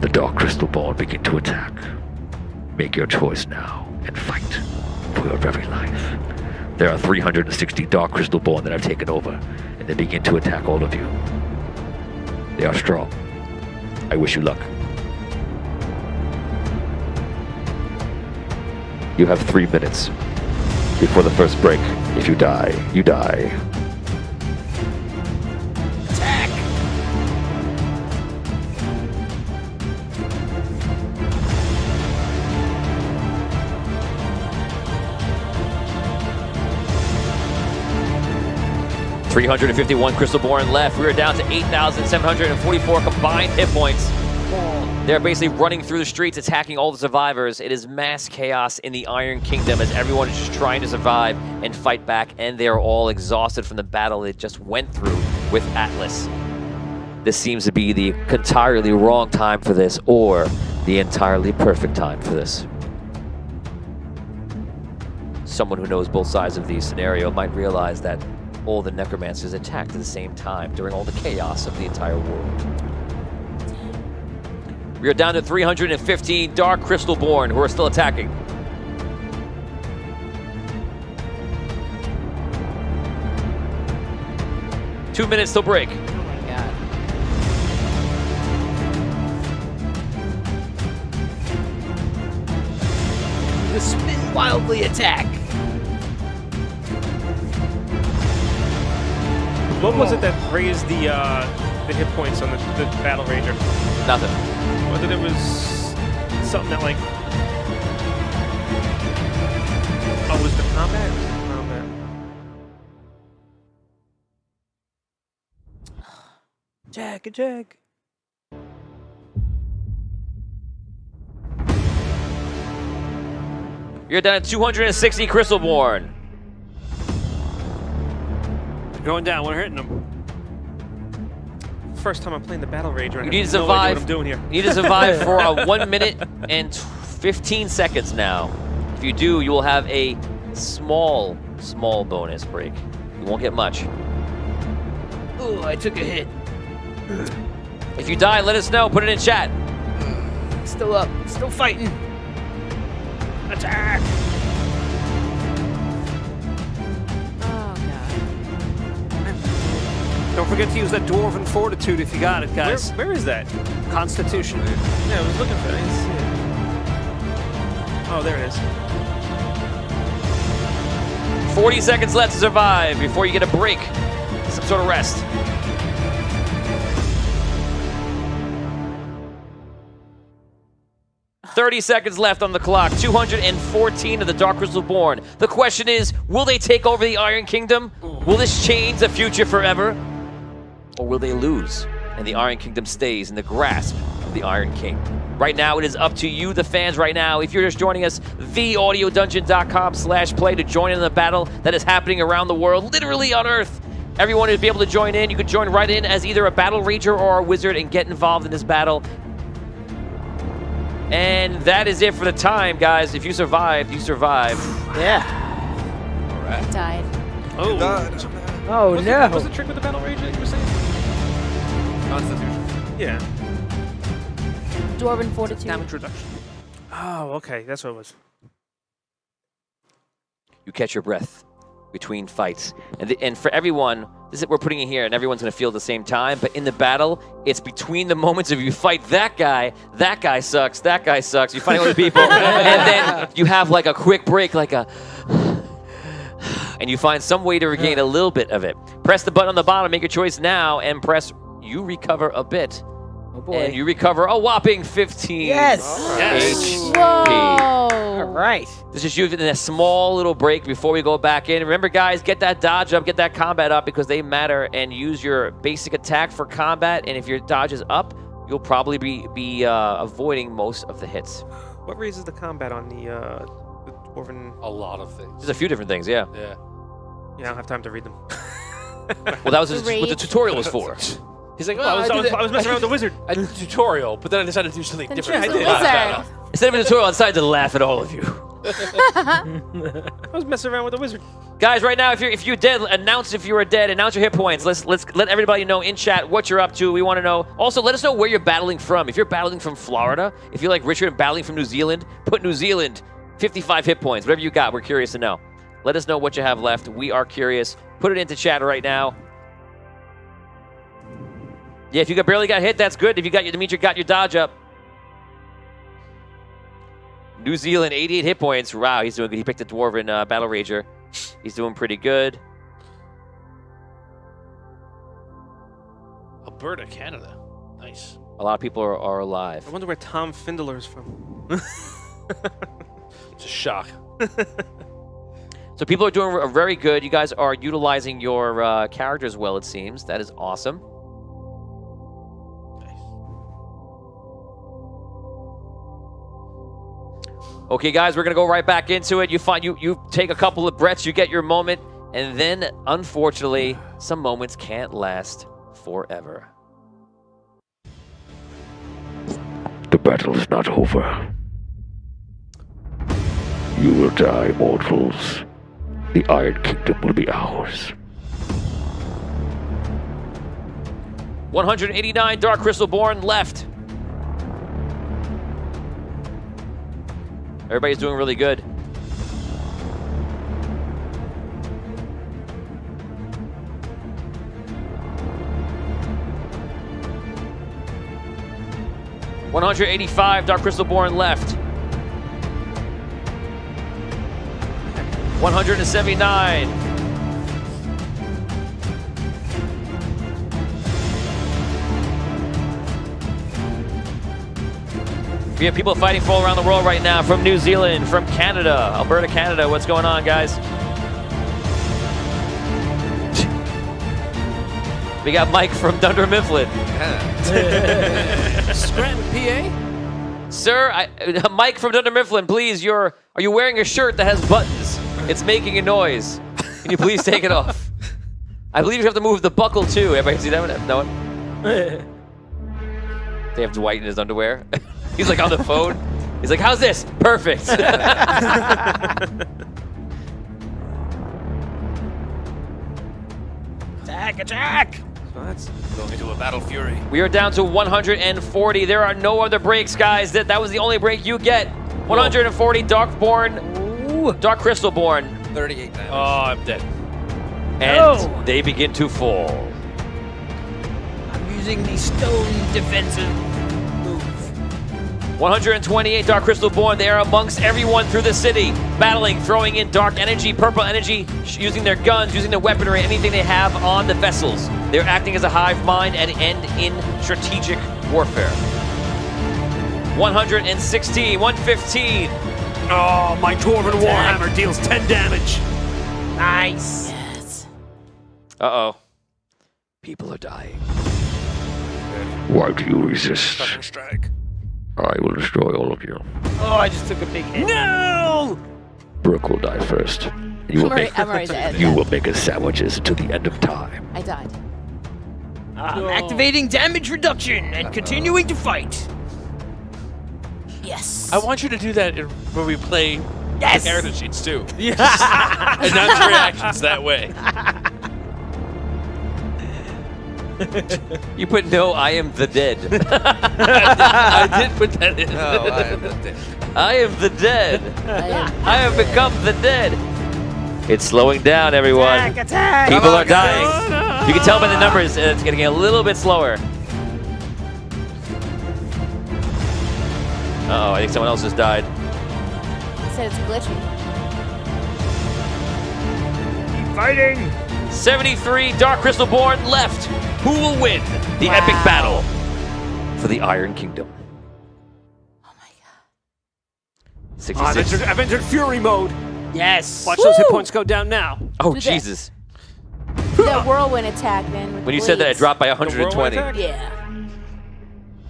The Dark Crystalborn begin to attack. Make your choice now and fight for your very life. There are 360 Dark Crystalborn that have taken over, and they begin to attack all of you. They are strong. I wish you luck. You have 3 minutes before the first break. If you die, you die. Attack! $351 Crystalborn left. We are down to 8,744 combined hit points. They're basically running through the streets, attacking all the survivors. It is mass chaos in the Iron Kingdom as everyone is just trying to survive and fight back, and they're all exhausted from the battle they just went through with Atlas. This seems to be the entirely wrong time for this, or the entirely perfect time for this. Someone who knows both sides of the scenario might realize that all the necromancers attacked at the same time during all the chaos of the entire world. We are down to 315 Dark Crystalborn who are still attacking. Two minutes till break. Oh my god. The spin wildly attack. What was it that raised the hit points on the Battle Ranger? Nothing. Whether it was something that like... Oh, was the combat? Attack, attack. You're down to 260 Crystalborn. Going down, we're hitting them. First time I'm playing the Battle Ranger. You need to I have no idea survive. what I'm doing here. You need to survive for 1 minute and 15 seconds now. If you do, you will have a small bonus break. You won't get much. Oh, I took a hit. If you die, let us know. Put it in chat. Still up. Still fighting. Attack! Oh god. Don't forget to use that Dwarven Fortitude if you got it, guys. Where is that? Constitution. Yeah, I was looking for it. I didn't see it. Oh, there it is. 40 seconds left to survive before you get a break. Some sort of rest. $30 seconds left on the clock. 214 of the Dark Crystal Born. The question is, will they take over the Iron Kingdom? Will this change the future forever? Or will they lose and the Iron Kingdom stays in the grasp of the Iron King? Right now, it is up to you, the fans, right now. If you're just joining us, theaudiodungeon.com/play to join in the battle that is happening around the world, literally on Earth. Everyone will be able to join in. You can join right in as either a battle rager or a wizard and get involved in this battle. And that is it for the time, guys. If you survived, you survived. Yeah. I died. Oh, Oh no. What's the trick with the battle rage that you were saying? Constitution. Yeah. Dwarven Fortitude. Damage reduction. Oh, okay. That's what it was. You catch your breath between fights. And for everyone, we're putting it here, and everyone's going to feel at the same time, but in the battle, it's between the moments of you fight that guy sucks, that guy sucks, you fight other people, and then you have like a quick break, like a... and you find some way to regain a little bit of it. Press the button on the bottom, make your choice now, and press you recover a bit. Oh boy. And you recover a whopping 15 Yes. HP. Whoa. All right. This is used in a small little break before we go back in. Remember, guys, get that dodge up, get that combat up because they matter, and use your basic attack for combat. And if your dodge is up, you'll probably be avoiding most of the hits. What raises the combat on the Dwarven? A lot of things. There's a few different things, yeah. Yeah. Yeah, I don't have time to read them. Well, that was what the Rage. tutorial was for. He's like, Well, well, I was messing around with the wizard. I did a tutorial, but then I decided to do something Then different. choose the I did. wizard. Instead of a tutorial, I decided to laugh at all of you. I was messing around with the wizard. Guys, right now, if you're dead, announce if you are dead. Announce your hit points. Let's let everybody know in chat what you're up to. We want to know. Also, let us know where you're battling from. If you're battling from Florida, if you're like Richard and battling from New Zealand, put New Zealand 55 hit points. Whatever you got, we're curious to know. Let us know what you have left. We are curious. Put it into chat right now. Yeah, if you barely got hit, that's good. If you got Dimitri got your dodge up. New Zealand, 88 hit points. Wow, he's doing good. He picked a Dwarven Battle Rager. He's doing pretty good. Alberta, Canada. Nice. A lot of people are alive. I wonder where Tom Findler's from. It's a shock. So people are doing very good. You guys are utilizing your characters well, it seems. That is awesome. Okay, guys, we're gonna go right back into it. You take a couple of breaths, you get your moment, and then, unfortunately, some moments can't last forever. The battle is not over. You will die, mortals. The Iron Kingdom will be ours. 189 Dark Crystal Born left. Everybody's doing really good. $185 Dark Crystal Born left. 179. We have people fighting for all around the world right now, from New Zealand, from Canada, Alberta, Canada. What's going on, guys? We got Mike from Dunder Mifflin. Scranton, PA? Sir, Mike from Dunder Mifflin, please, are you wearing a shirt that has buttons? It's making a noise. Can you please take it off? I believe you have to move the buckle too. Everybody see that one? No one? They have Dwight in his underwear. He's like on the phone. He's like, how's this? Perfect. Attack, attack! So that's Going into a battle fury. We are down to 140. There are no other breaks, guys. That was the only break you get. 140 Dark Crystalborn. 38 damage. Oh, I'm dead. And they begin to fall. I'm using the stone defensive move. 128 Dark Crystalborn. They are amongst everyone through the city, battling, throwing in dark energy, purple energy, using their guns, using their weaponry, anything they have on the vessels. They're acting as a hive mind and end in strategic warfare. 116, 115. Oh, my Dwarven Warhammer deals 10 damage. Nice. Yes. Uh-oh. People are dying. Why do you resist? Second strike. I will destroy all of you. Oh, I just took a big hit. No! Brooke will die first. You will make I'm already dead. you will make us sandwiches until the end of time. I died. I'm activating damage reduction and continuing to fight. Yes. I want you to do that when we play Yes! character sheets too. Announce reactions that way. You put no, I am the dead. I did put that in. Oh, I am the dead. I am the dead. I I have become the dead. It's slowing down, everyone. Attack! People are Come on, dying. You can tell by the numbers, it's getting a little bit slower. Uh-oh, I think someone else just died. He said it's glitching. Fighting! 73 Dark Crystalborn left. Who will win the epic battle for the Iron Kingdom? Oh my god. 66. I've entered Fury mode. Yes. Watch those hit points go down now. Oh, Do that. Jesus. Do that whirlwind attack, man. With When you the said that, it blades. dropped by The whirlwind 120. attack? Yeah.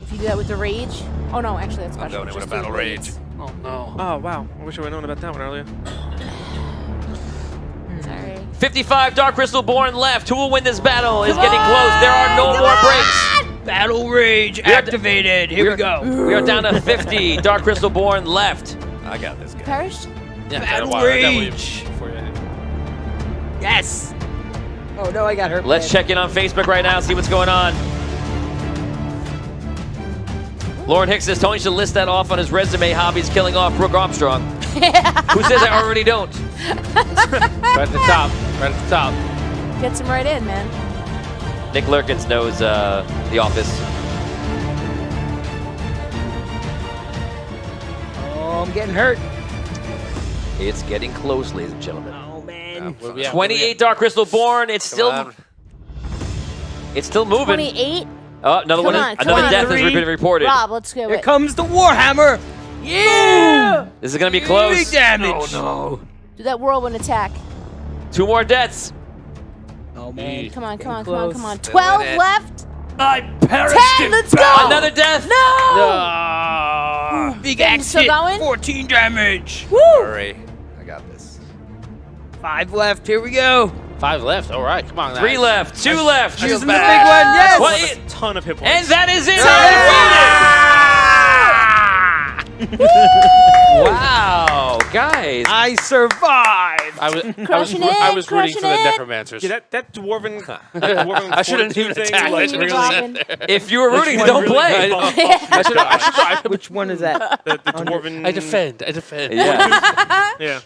If you do that with the rage. Oh no, actually that's I'm special. going in with a Just do battle blades. rage. Oh, no. Oh wow! I wish I would have known about that one earlier. Sorry. 55 Dark Crystalborn left. Who will win this battle? Is getting close. There are no more breaks. Battle rage We are- activated. Here we go. We are down to 50 Dark Crystalborn left. I got this guy. Perished? Yeah, Battle I got William rage. before you. Yes. Oh no, I got hurt. Let's check in on Facebook right now, see what's going on. Lauren Hicks says Tony should list that off on his resume, hobbies killing off Brooke Armstrong. Who says I already don't? Right at the top. Right at the top. Gets him right in, man. Nick Lurkins knows The Office. Oh, I'm getting hurt. It's getting close, ladies and gentlemen. Oh man. What do we have? 28 Dark Crystalborn. It's Come still moving. 28. Oh, another Come one. on, come Another on. death has been reported. Rob, let's go. Here comes the Warhammer. Yeah. This is gonna be Big close. damage. No. Do that whirlwind attack. 2 more deaths. Oh man. Come on, come on, Getting come on, close. come on. Still 12 in it. left. I perished 10, in let's battle. go. Another death. No. Ah. Big Getting axe still hit. going? 14 damage. Hurry. I got this. 5 left. Here we go. 5 left. All right, come on. 3 guys. left. 2 left. Using the big one. Yes. What? A ton of hit points. And that is it. Wow, guys. I survived. I was Crushing rooting for the it. necromancers. Yeah, that dwarven. That dwarven I shouldn't fortitude even thing, attack. like, I should really, Robin. If you were rooting, one don't really play. bumped I Which one is that? the dwarven. I defend. I defend. Yeah. Yeah,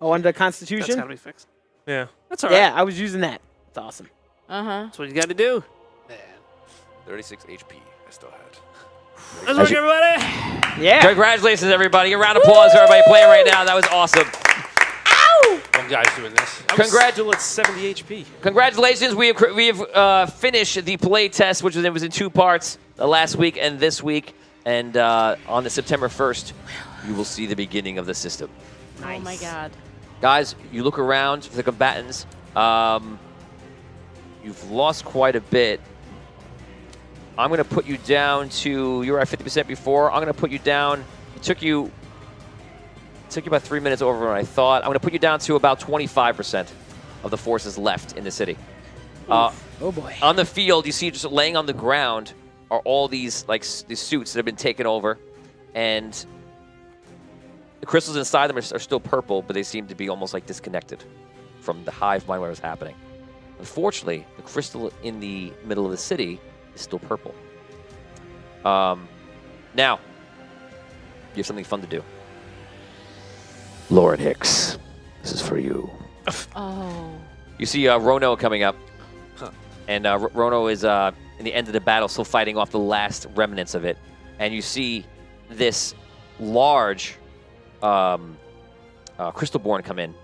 Oh, under That's Constitution? gotta be fixed. yeah. That's all right. Yeah, I was using that. It's awesome. That's what you got to do. Man. 36 HP. I still had. Let's work, everybody. Yeah. Congratulations, everybody. A round of applause for everybody playing right now. That was awesome. One guy's doing this. Still at 70 HP. Congratulations. We have finished the play test, which was in 2 parts, last week and this week. And on the September 1st, you will see the beginning of the system. Oh my god. Guys, you look around for the combatants. You've lost quite a bit. I'm going to put you down to, you were at 50% before. I'm going to put you down. It took you about 3 minutes over than I thought. I'm going to put you down to about 25% of the forces left in the city. Oh boy. On the field, you see just laying on the ground are all these these suits that have been taken over, and the crystals inside them are still purple, but they seem to be almost like disconnected from the hive mind what was happening. Unfortunately, the crystal in the middle of the city is still purple. Now, you have something fun to do. Lauren Hicks, this is for you. Oh. You see Rono coming up, and Rono is in the end of the battle, still fighting off the last remnants of it. And you see this large Crystalborn come in,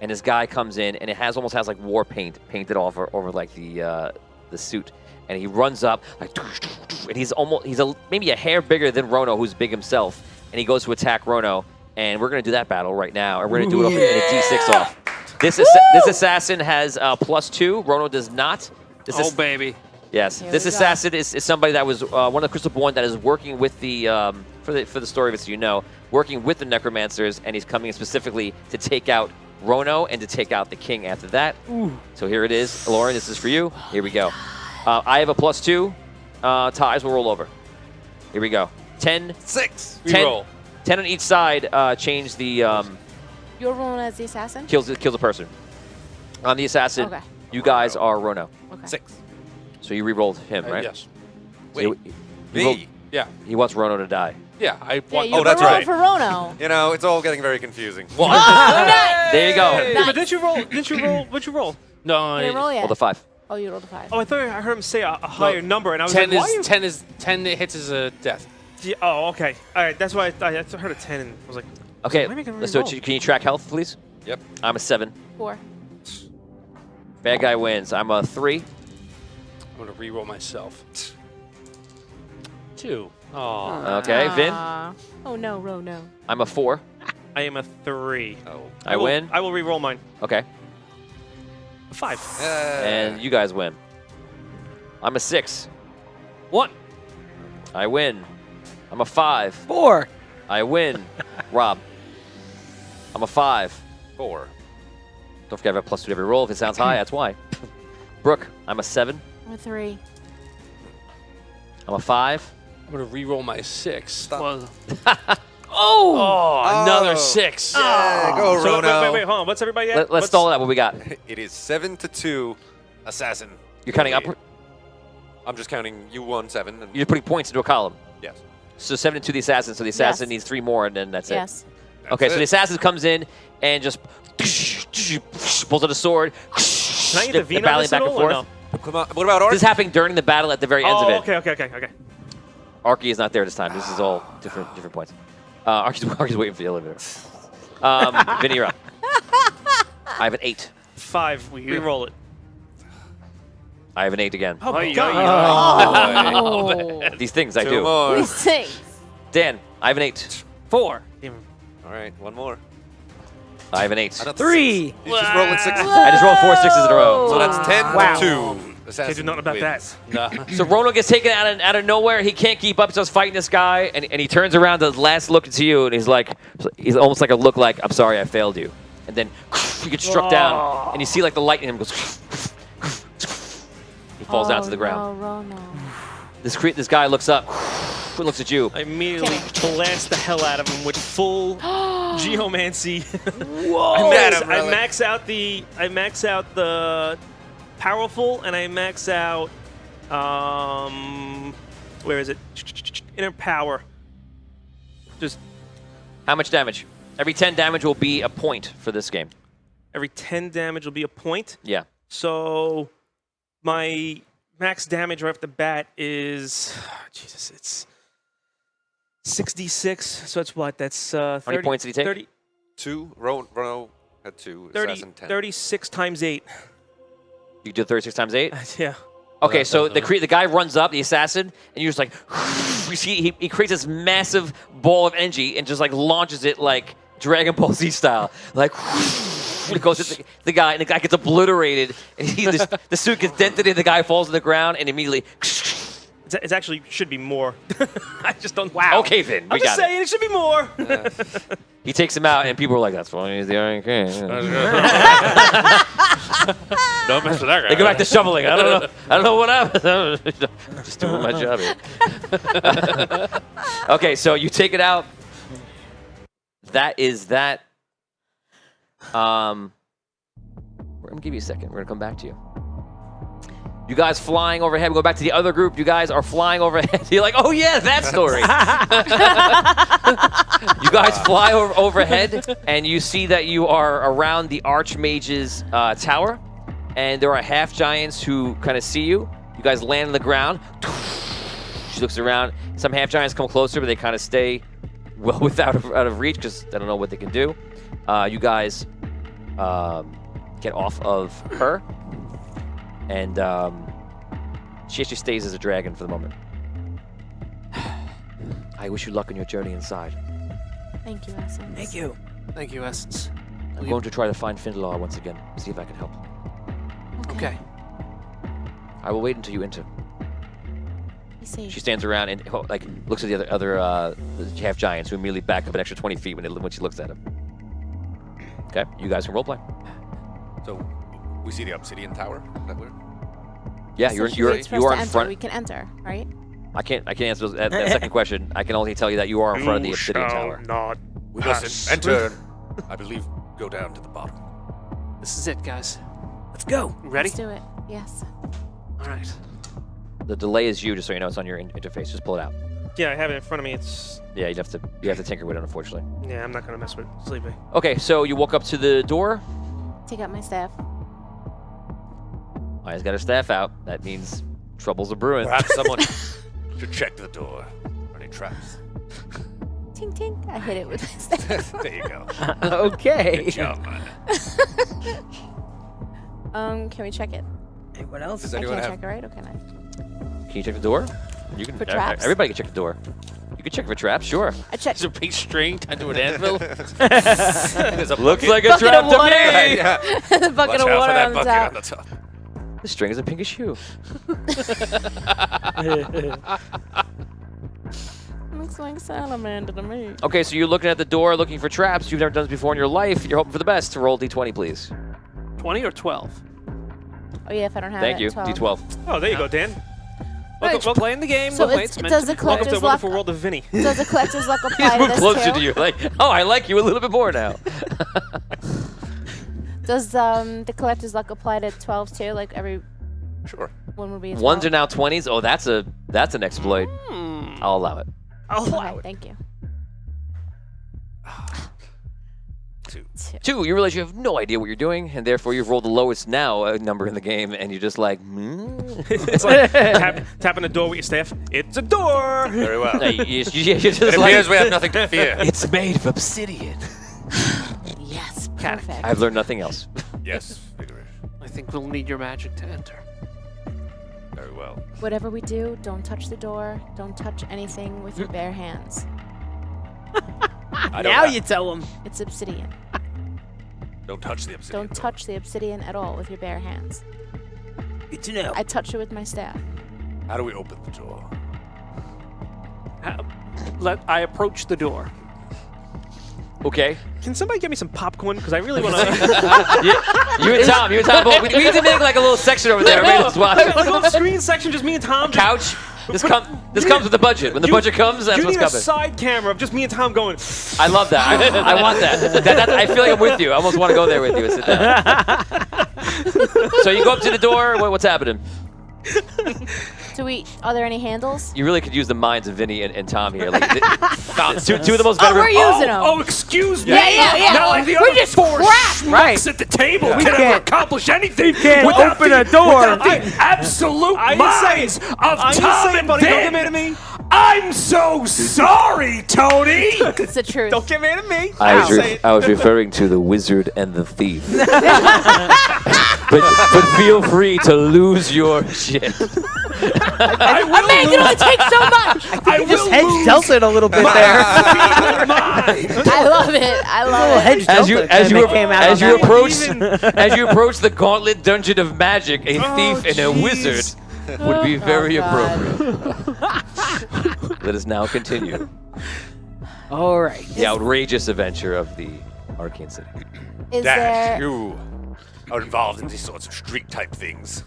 and this guy comes in, and it almost has like war paint painted over like the suit, and he runs up like, and he's maybe a hair bigger than Rono, who's big himself, and he goes to attack Rono, and we're gonna do that battle right now, and we're gonna do it off in a D6 off. This assassin has +2. Rono does not. Baby. Yes, Here this we go. assassin is somebody that was one of the Crystalborn that is working with the for the story of it, so you know, working with the Necromancers, and he's coming in specifically to take out Rono and to take out the king after that. So here it is, Lauren. This is for you. Here we go. I have a +2. Ties will roll over. Here we go. 10, 6. 10, Reroll. 10 on each side. Change the You're rolling as the assassin? kills a person. On the assassin, Okay. you guys are Rono. Okay. 6. So you re-rolled him, right? Yes. Wait, me? Yeah. He wants Rono to die. Yeah. I Yeah, want. you're that's rolling right. for Rono. You know, it's all getting very confusing. Oh, nice. There you go. Nice. But didn't you roll? What'd you roll? No. You didn't roll yet. Roll the 5. Oh, you rolled a 5. Oh, I thought I heard him say a higher number, and I was 10 like, why is you? 10 hits is a death. Yeah, oh, okay. All right, that's why I heard a 10 and I was like, Okay, why am I gonna let's do it. re-roll? Can you track health, please? Yep. I'm a 7. 4. Bad guy wins. I'm a 3. I'm gonna re-roll myself. 2. Oh. Okay, Vin. Oh no, Rono. I'm a 4. I am a 3. Oh. I win. I will re-roll mine. Okay. A 5. And you guys win. I'm a 6. 1. I win. I'm a 5. 4. I win. Rob. I'm a 5. 4. Don't forget I have a +2 to every roll. If it sounds high, that's why. Brooke. I'm a 7. I'm a 3. I'm a 5. I'm gonna re-roll my 6. Stop. Oh, another Oh. 6. Yeah, go, So Rono. wait, hold on. What's everybody at? Let's stall it out. What we got? It is 7-2. Assassin. You're counting up. I'm just counting you 1, 7. And You're putting points into a columm. yes. So 7 to the assassin. So the assassin Yes. needs 3 more, and then that's it. Yes. Okay, so it. the assassin comes in and just pulls out a sword. Can I get the V on battling this back at and all, or forth. no? Come on. What about Ark? This is happening during the battle at the very ends Oh, of it. okay. Arky is not there this time. This is all different points. Arky's waiting for the elevator. Vinny, you're up. I have an 8. 5. We re-roll it. I have an 8 again. Oh, my Oh, God. Oh. These things I 2 do. more. These things. Dan, I have an 8. 4. All right, 1 more. I have an 8. I don't- 3. He's just rolling 6. I just rolled 4 6s in a row. So that's 10 Wow. to 2. Can't Assassin do nothing about wins. that. So Rono gets taken out of nowhere. He can't keep up. He starts fighting this guy, and he turns around to last look to you, and he's almost like a look like, I'm sorry, I failed you. And then he gets struck down, and you see like the light in him goes. He falls down to the ground. No, Rono. This guy looks up, looks at you. I immediately blast the hell out of him with full geomancy. Whoa! I max out the powerful, and I max out where is it? Inner power. Just How much damage? Every 10 damage will be a point for this game. every 10 damage will be a point. Yeah. So my max damage right off the bat is Jesus, it's 66. So that's what? That's 30, many points did he take? 30, 2. Rono had 2. 30, Assassin 10. 36 times 8. You do 36 times 8? Yeah. Okay, so the guy runs up, the assassin, and you're just like, you see, he creates this massive ball of energy and just like launches it like Dragon Ball Z style. Like, it goes to the guy, and the guy gets obliterated, and the suit gets dented, and the guy falls to the ground, and immediately. It's actually should be more. I just don't. Wow. Okay, Vin, we I'm just got it. saying it should be more. He takes him out, and people are like, that's why he's the Arcane. Don't mess with that guy. They go back to shoveling. I don't know what happened. I'm just doing my job here. Okay, so you take it out. That is that. We're gonna give you a second. We're gonna come back to you. You guys flying overhead. We go back to the other group. You guys are flying overhead. You're like, oh yeah, that story. You guys fly overhead, and you see that you are around the Archmage's tower, and there are half giants who kind of see you. You guys land on the ground. She looks around. Some half giants come closer, but they kind of stay well out of reach because they don't know what they can do. You guys get off of her. And she actually stays as a dragon for the moment. I wish you luck on your journey inside. Thank you, Essence. Thank you. Thank you, Essence. I'm going to try to find Findelar once again, see if I can help. Okay. I will wait until you enter. Be safe. She stands around and like looks at the other half giants who immediately back up an extra 20 feet when she looks at him. Okay, you guys can roleplay. So we see the obsidian tower. Is that where? Yeah, So you she waits for us are to in enter. front. We can enter, right? I can't answer that second question. I can only tell you that you are in front of the obsidian tower. Not We must enter. I believe go down to the bottom. This is it, guys. Let's go. Ready? Let's do it. Yes. All right. The delay is you, just so you know. It's on your interface. Just pull it out. Yeah, I have it in front of me. It's Yeah, you have to tinker with it, unfortunately. yeah. I'm not gonna mess with Sleepy. Okay, so you walk up to the door. Take out my staff. Maya's got her staff out. That means troubles are brewing. Perhaps someone should check the door. Any traps? Tink tink. I hit it with my staff. There you go. Okay. Good job, man. Can we check it? Anyone else? Does I anyone can't have? check it, right? Okay, nice. Can you check the door? You can. For traps? Everybody can check the door. You can check for traps, sure. I checked. There's a big string tied to an anvil. There's a Looks bucket. like a Bucket trap of to water. me. Yeah. the bucket Watch of out water for that on the bucket top. on the top. The string is a pinkish hue. Looks like salamander to me. Okay, so you're looking at the door, looking for traps. You've never done this before in your life. You're hoping for the best. Roll d20, please. 20 or 12? Oh yeah, if I don't have Thank it. you. 12. D12. Oh, there you go, Dan. Hey, just playing the game. So the way it's, meant does to the be played. Welcome to collector's the luck? wonderful world of Vinny. Does the collector's luck apply to Move this closer too? to you. Like, oh, I like you a little bit more now. Does the collector's luck apply to 12 too? Like every Sure. one would be a 12? Ones are now 20s. Oh, that's an exploit. I'll allow it. Okay, thank you. 2. 2, you realize you have no idea what you're doing, and therefore you've rolled the lowest now number in the game, and you're just like, It's like tapping the door with your staff. It's a door. Very well. No, you're just It like, appears we have nothing to fear. it's made of obsidian. Yes, perfect. I've learned nothing else. Yes, vigorous. I think we'll need your magic to enter. Very well. Whatever we do, don't touch the door. Don't touch anything with your bare hands. I don't Now have- you tell them. It's obsidian. Don't touch the obsidian. Don't touch the obsidian at all with your bare hands. Good to know. I touch it with my staff. How do we open the door? I approach the door. Okay. Can somebody get me some popcorn? Because I really want to. You and Tom, we need to make like a little section over there. Everybody just watch. A little screen section, just me and Tom. Couch. This comes with the budget. When the budget comes, that's you what's need a coming. side camera of just me and Tom going. I love that. I want that. I feel like I'm with you. I almost want to go there with you and sit down. So you go up to the door. What's happening? Are there any handles? You really could use the minds of Vinny and Tom here. Like, two of the most veteran. We're using them. Oh, excuse me. Yeah. Not like the We're other just four crap. schmucks at the table. We can never accomplish anything can't without open the, a door. without the absolute minds of Tom and Oh, Vin. Don't get mad at me. I'm so sorry, Tony. It's the truth. Don't get mad at me. I was referring to the wizard and the thief. but feel free to lose your shit. A man can only take so much. I Just will hedge lose dealt it a little bit there. I love it. I love it. Hedge dealt it. As you approach the gauntlet dungeon of magic, a thief and a wizard would be very appropriate. Let us now continue All right. the outrageous adventure of the Arcane City. Is Dash, there? you are involved in these sorts of street-type things.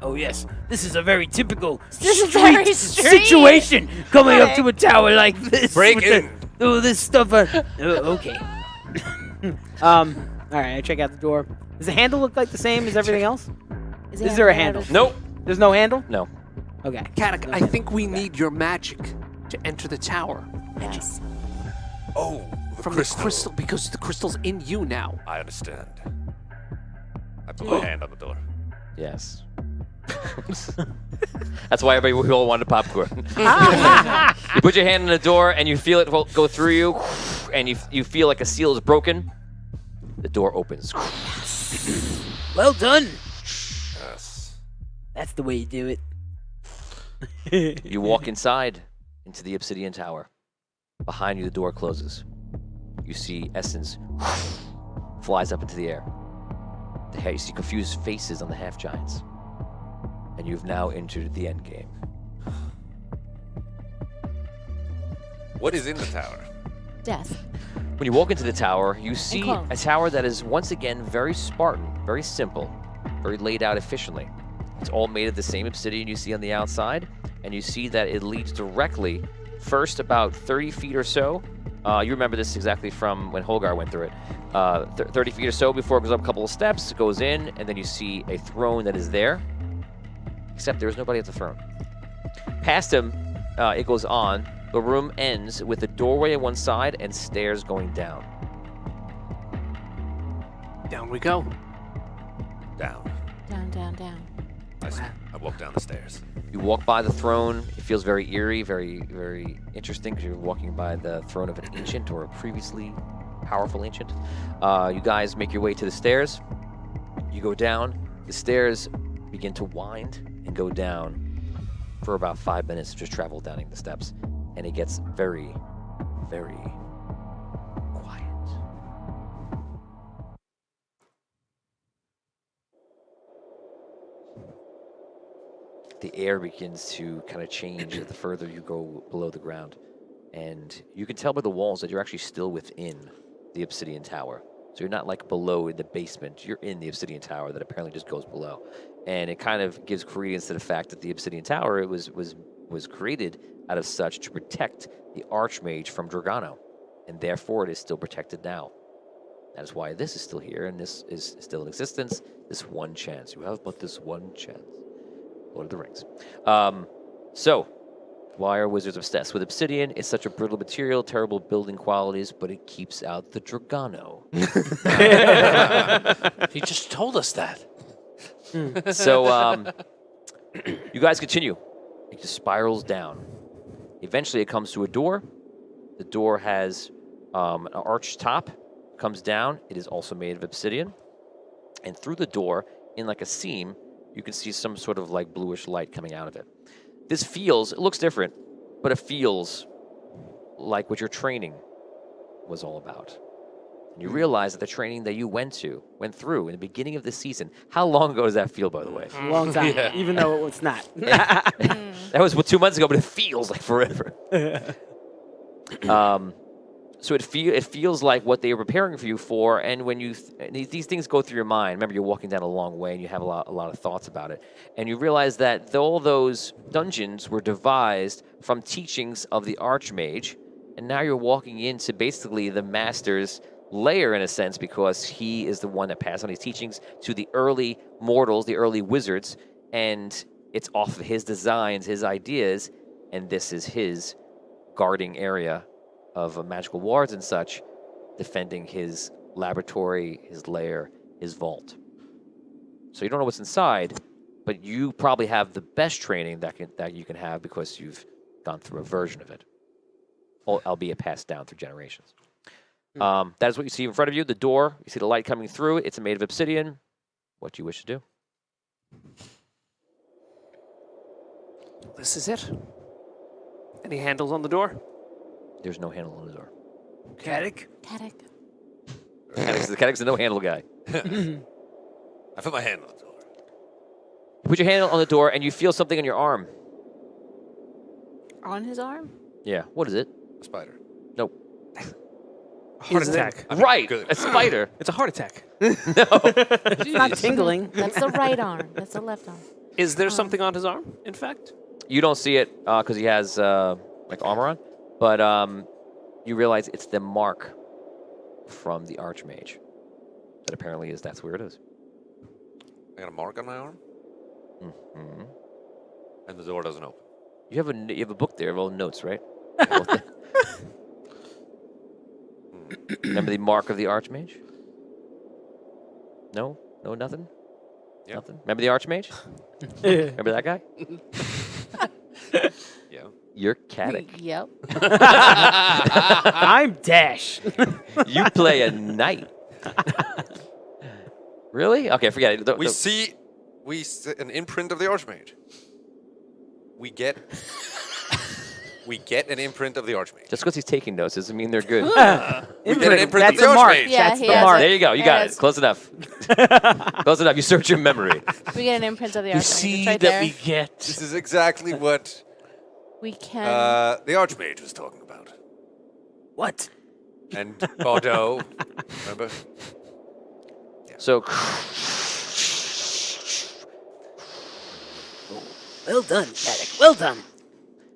Oh yes, this is a very typical This is very street. situation coming up Okay. to a tower like this. Break with in. This stuff. Okay. All right. I check out the door. Does the handle look like the same as everything else? Is Is there a handle? Nope. There's no handle? No. Okay. Katic, No I handle. think we need your magic to enter the tower. Yes. Oh, the From crystal. the crystal, because the crystal's in you now. I understand. I put my hand on the door. Yes. That's why we all wanted popcorn. You put your hand on the door and you feel it go through you, and you feel like a seal is broken. The door opens. Well done. Yes. That's the way you do it. You walk inside into the obsidian tower. Behind you, the door closes. You see Essence flies up into the air. You see confused faces on the half giants. And you've now entered the end game. What is in the tower? Death. When you walk into the tower, you see clones. a tower that is once again very Spartan, very simple, very laid out efficiently. It's all made of the same obsidian you see on the outside, and you see that it leads directly, first about 30 feet or so. You remember this exactly from when Holgar went through it. 30 feet or so before it goes up a couple of steps, it goes in, and then you see a throne that is there, except there's nobody at the throne. Past him, it goes on. The room ends with a doorway on one side and stairs going down. Down we go. Down. Down, down, down. I walk down the stairs. You walk by the throne. It feels very eerie, very, very interesting because you're walking by the throne of an ancient or a previously powerful ancient. You guys make your way to the stairs. You go down. The stairs begin to wind and go down for about 5 minutes. Just travel down the steps, and it gets very, very quiet. The air begins to kind of change the further you go below the ground. And you can tell by the walls that you're actually still within the obsidian tower. So you're not like below in the basement, you're in the obsidian tower that apparently just goes below. And it kind of gives credence to the fact that the obsidian tower was created out of such to protect the Archmage from Dragano. And therefore it is still protected now. That is why this is still here and this is still in existence. This one chance. You have but this one chance. Lord of the Rings. So, why are wizards obsessed with obsidian? It's such a brittle material, terrible building qualities, but it keeps out the Dragano. He just told us that. So, you guys continue. It just spirals down. Eventually, it comes to a door. The door has an arched top, comes down. It is also made of obsidian. And through the door, in like a seam, you can see some sort of like bluish light coming out of it. It looks different, but it feels like what your training was all about. And you realize that the training that you went through in the beginning of this season, how long ago does that feel, by the way? A long time, even though it's not. That was 2 months ago, but it feels like forever. So it feels like what they were preparing for you for, and when these things go through your mind. Remember, you're walking down a long way, and you have a lot of thoughts about it, and you realize that all those dungeons were devised from teachings of the Archmage, and now you're walking into basically the Master's lair in a sense, because he is the one that passed on these teachings to the early mortals, the early wizards, and it's off of his designs, his ideas, and this is his guarding area of magical wards and such, defending his laboratory, his lair, his vault. So you don't know what's inside, but you probably have the best training that you can have because you've gone through a version of it, albeit passed down through generations. That is what you see in front of you. The door, you see the light coming through. It's made of obsidian. What do you wish to do? This is it. Any handles on the door? There's no handle on the door. Katic? Katic. Caddick's the no-handle guy. I put my hand on the door. You put your hand on the door, and you feel something on your arm. On his arm? Yeah. What is it? A spider. Nope. Heart attack. Right. good. A spider. It's a heart attack. It's not tingling. That's the right arm. That's the left arm. Is there something on his arm, in fact? You don't see it because he has like armor on, but you realize it's the mark from the Archmage. That apparently that's where it is. I got a mark on my arm? Mm-hmm. And the door doesn't open. You have a book there of all notes, right? Remember the mark of the Archmage? No, nothing. Yeah. Nothing. Remember the Archmage? Remember that guy? Yeah. You're Caddick. Yep. I'm Dash. You play a knight. Really? Okay, forget it. We see an imprint of the Archmage. We get an imprint of the Archmage. Just because he's taking notes doesn't mean they're good. We get an imprint That's of the a mark. Archmage. Yeah, That's he the has mark. There you go. You got Yes. it. Close enough. Close enough. You search your memory. We get an imprint of the You Archmage. see It's right that there. we get. This is exactly what We can. the Archmage was talking about. What? And Bordeaux, remember? So, Well done, Caddick. Well done.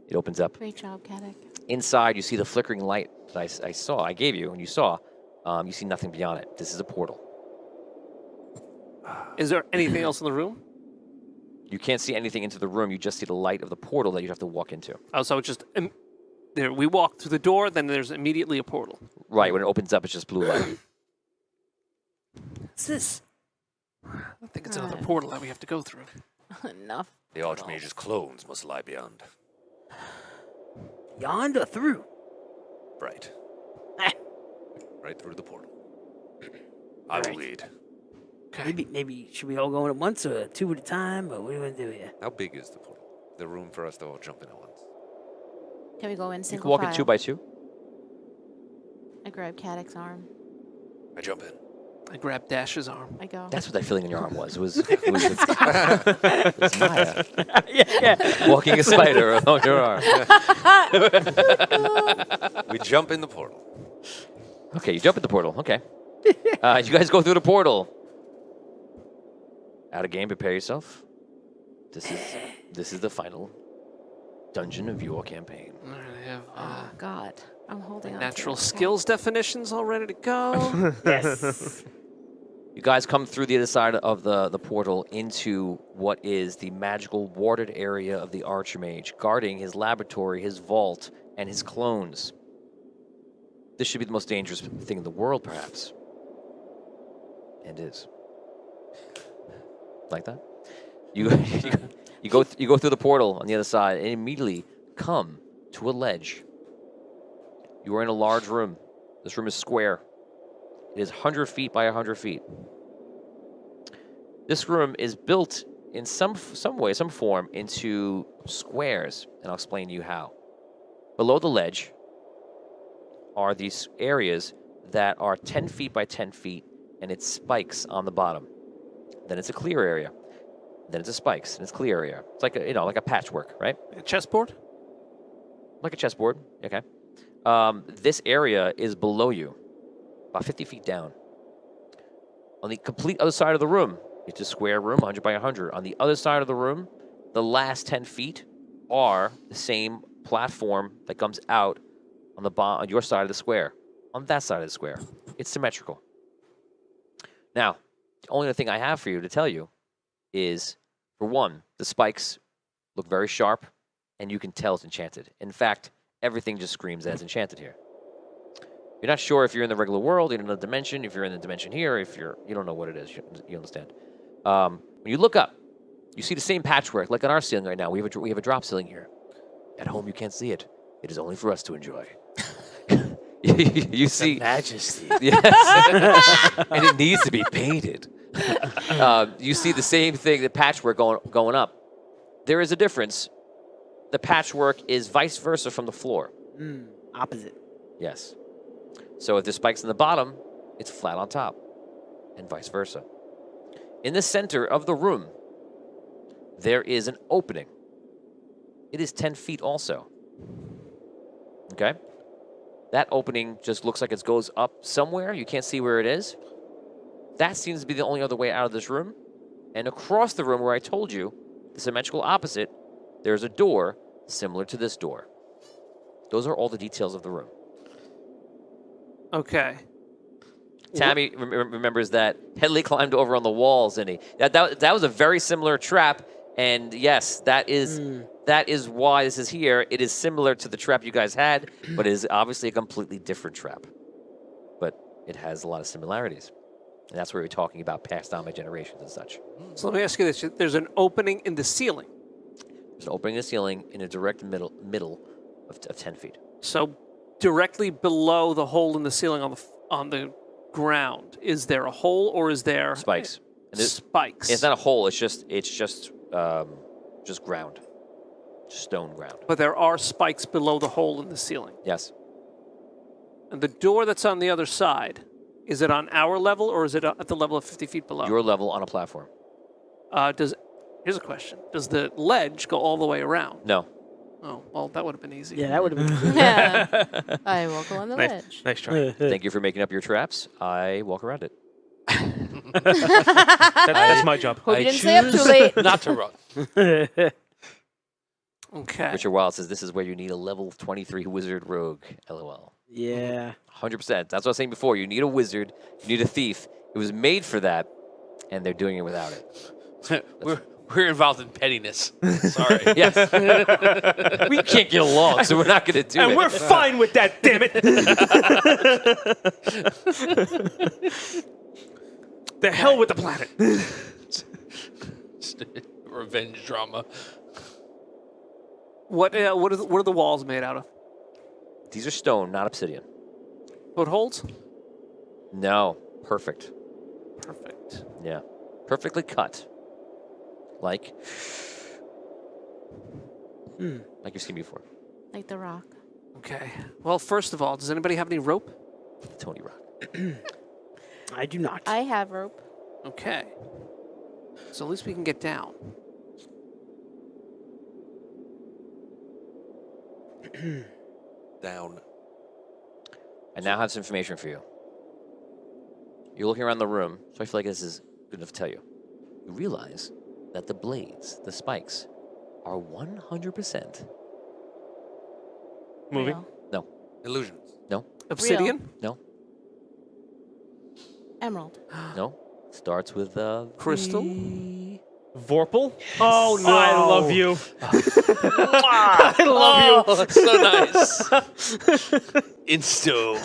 it opens up. Great job, Caddick. Inside, you see the flickering light that I gave you, and you saw. You see nothing beyond it. This is a portal. Is there anything else in the room? You can't see anything into the room. You just see the light of the portal that you have to walk into. Oh, so it's just there. We walk through the door, then there's immediately a portal. Right, when it opens up, it's just blue light. What's this? I think it's another portal that we have to go through. Enough. The Archmage's clones must lie beyond. Beyond or through? Right. Right through the portal. I will lead. Maybe should we all go in at once or two at a time? Or what do you want to do here? How big is the portal? The room for us to all jump in at once. Can we go in You single can walk file? in 2 by 2. I grab Caddick's arm. I jump in. I grab Dash's arm. I go. That's what that feeling in your arm was. It was Maya Yeah. walking a spider along your arm. We jump in the portal. Okay, you jump in the portal. Okay. You guys go through the portal. Out of game, prepare yourself. This is the final dungeon of your campaign. I have Oh God, I'm holding on. natural to it. skills definitions all ready to go. Yes. You guys come through the other side of the portal into what is the magical warded area of the Archmage, guarding his laboratory, his vault, and his clones. This should be the most dangerous thing in the world, perhaps. And is. Like that? You go through the portal on the other side and immediately come to a ledge. You are in a large room. This room is square. It is 100 feet by 100 feet. This room is built in some way, some form, into squares, and I'll explain to you how. Below the ledge are these areas that are 10 feet by 10 feet, and it's spikes on the bottom. Then it's a clear area. Then it's a spikes, and it's clear area. It's like like a patchwork, right? A chessboard? Like a chessboard. Okay. This area is below you, about 50 feet down. On the complete other side of the room, it's a square room, 100 by 100. On the other side of the room, the last 10 feet are the same platform that comes out on your side of the square. On that side of the square, it's symmetrical. Now, the only other thing I have for you to tell you is, for one, the spikes look very sharp, and you can tell it's enchanted. In fact, everything just screams that it's enchanted here. You're not sure if you're in the regular world, in another dimension, if you're in the dimension here, you don't know what it is. You understand. When you look up, you see the same patchwork, like on our ceiling right now. We have a drop ceiling here. At home, you can't see it. It is only for us to enjoy. You see Majesty. yes, and it needs to be painted. You see the same thing, the patchwork going up. There is a difference. The patchwork is vice versa from the floor. Opposite. Yes. So if there's spikes in the bottom, it's flat on top, and vice versa. In the center of the room, there is an opening. It is 10 feet also. Okay? That opening just looks like it goes up somewhere. You can't see where it is. That seems to be the only other way out of this room. And across the room where I told you, the symmetrical opposite, there's a door similar to this door. Those are all the details of the room. Okay. Tammy remembers that Headley climbed over on the walls, and that was a very similar trap, And yes, that is why this is here. It is similar to the trap you guys had, but it is obviously a completely different trap. But it has a lot of similarities. And that's where we're talking about passed down by generations and such. So let me ask you this. There's an opening in the ceiling. There's an opening in the ceiling in a direct middle of 10 feet. So directly below the hole in the ceiling on the ground, is there a hole or is there Spikes. And spikes? It's not a hole. It's just ground, just stone ground. But there are spikes below the hole in the ceiling. Yes. And the door that's on the other side, is it on our level or is it at the level of 50 feet below? Your level on a platform. Here's a question. Does the ledge go all the way around? No. Oh, well, that would have been easy. Yeah, that would have been. Yeah. I will go on the ledge. Nice try. Thank you for making up your traps. I walk around it. That's my job. Hope I you didn't stay up too choose late. not to run. Okay. Richard Wild says this is where you need a level 23 wizard rogue. LOL. Yeah. 100%. That's what I was saying before. You need a wizard. You need a thief. It was made for that, and they're doing it without it. We're involved in pettiness. Sorry. Yes. We can't get along, so we're not going to do it. And we're fine with that, damn it. The hell with the planet. Revenge drama. What are the walls made out of? These are stone, not obsidian. Footholds? No. Perfect. Perfect. Yeah. Perfectly cut. Like you've seen before. Like the rock. Okay. Well, first of all, does anybody have any rope? Tony Rock. I do not. I have rope. Okay. So at least we can get down. Down. I now have some information for you. You're looking around the room, so I feel like this is good enough to tell you. You realize that the blades, the spikes, are 100% Moving. Real. no, Illusions. no, Obsidian? no, Emerald. no. Starts with Crystal? Vorpal? Oh, no. I love you. I love you. So nice. Insto.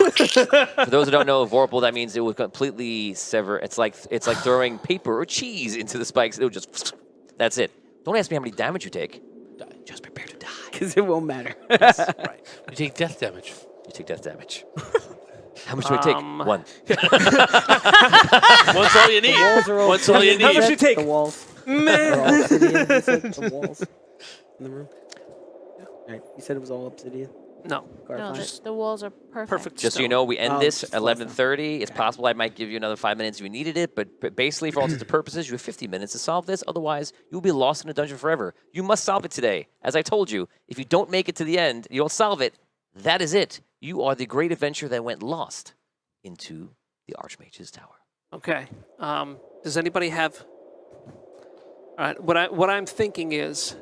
For those who don't know, Vorpal, that means it will completely sever. It's like throwing paper or cheese into the spikes. It'll just. That's it. Don't ask me how many damage you take. Just prepare to die. Because it won't matter. Right. You take death damage. You take death damage. How much do I take? 1. Once all you need. Walls are all Once all you obsidian. How need. much you take? The walls. They're all obsidian. You said the walls in the room. Right. You said it was all obsidian. No. No, Clarify. the walls are perfect. Perfect. Just so you stone. know, we end Oh, this just at close 11:30. It's possible I might give you another 5 minutes if you needed it, but basically, for all intents and purposes, you have 50 minutes to solve this. Otherwise, you'll be lost in a dungeon forever. You must solve it today. As I told you, if you don't make it to the end, you don't solve it, that is it. You are the great adventure that went lost into the Archmage's Tower. Okay. Does anybody have... All right. What I'm thinking is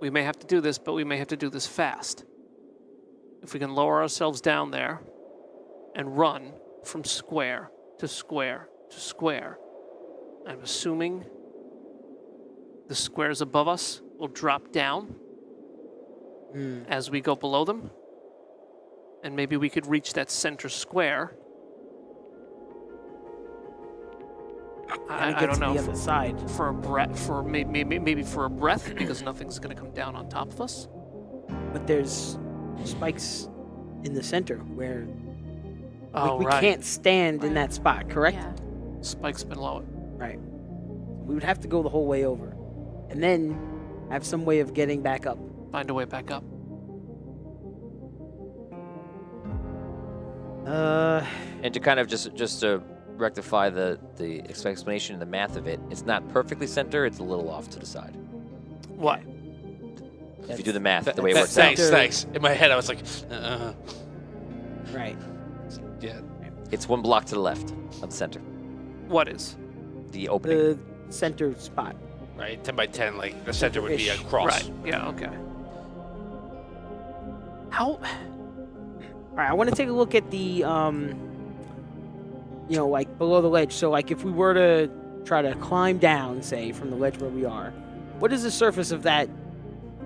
we may have to do this, but we may have to do this fast. If we can lower ourselves down there and run from square to square to square, I'm assuming the squares above us will drop down as we go below them. And maybe we could reach that center square. I don't know. The other side. For a breath, for maybe for a breath, because nothing's going to come down on top of us. But there's spikes in the center where Oh, we right. can't stand in that spot, correct? Yeah. Spikes below it. Right. We would have to go the whole way over. And then have some way of getting back up. Find a way back up. And to kind of just to rectify the explanation and the math of it, it's not perfectly center, it's a little off to the side. What? If you do the math, the way it works out. Thanks. In my head, I was like, Right. yeah. It's 1 block to the left of the center. What is? The opening. The center spot. Right, 10 by 10, like the center would be a cross. Right. Yeah. Okay. How? All right, I want to take a look at the, like below the ledge. So, like, if we were to try to climb down, say, from the ledge where we are, What does the surface of that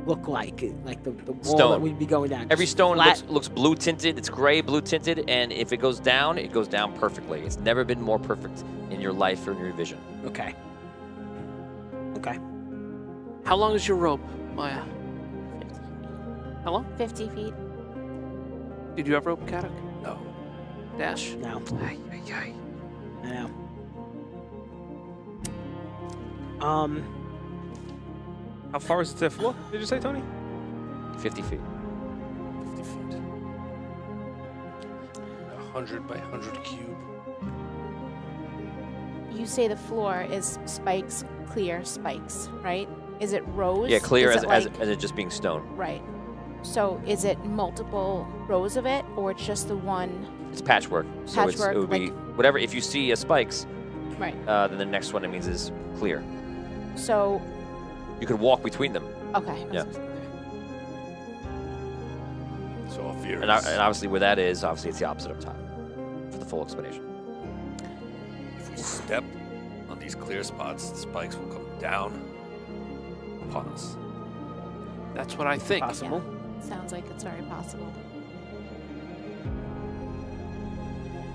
look like? Like the wall Stone. that we'd be going down? Every Just stone flat? looks blue tinted. It's gray, blue tinted, and if it goes down perfectly. It's never been more perfect in your life or in your vision. Okay. Okay. How long is your rope, Maya? How long? 50 feet. Did you have rope, Katak? No. Dash? No. Ay, ay, ay. I know. How far is it to the floor? Did you say, Tony? 50 feet. 50 feet. 100 by 100 cube. You say the floor is spikes, clear spikes, right? Is it rows? Yeah, clear Is as it it just being stone. Right. So is it multiple rows of it, or it's just the one? It's patchwork. So Patchwork, it would be like- whatever. If you see spikes, Right. then the next one it means is clear. So, You could walk between them. okay. Yeah. So our fear And, is and obviously where that is, obviously it's the opposite up top for the full explanation. if we step on these clear spots, the spikes will come down upon us. That's what I think. Possible. Sounds like it's very possible.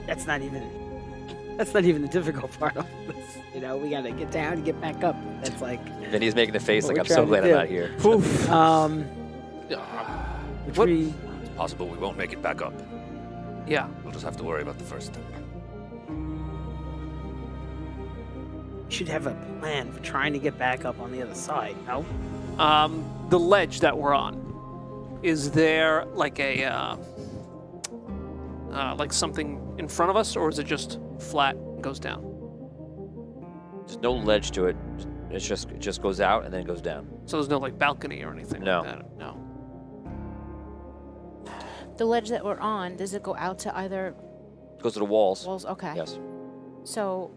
That's not even the difficult part of this. You know, we gotta get down and get back up. That's like Then he's making a face What like, we're I'm so trying to glad I'm do. not here. which What- we It's possible we won't make it back up. Yeah. We'll just have to worry about the first step. should have a plan for trying to get back up on the other side. No. The ledge that we're on, is there like a like something in front of us, or is it just flat and goes down? There's no ledge to it. It just goes out and then it goes down. So there's no like balcony or anything No. like that? No. The ledge that we're on, does it go out to either It goes to the walls. walls? Okay. Yes. So,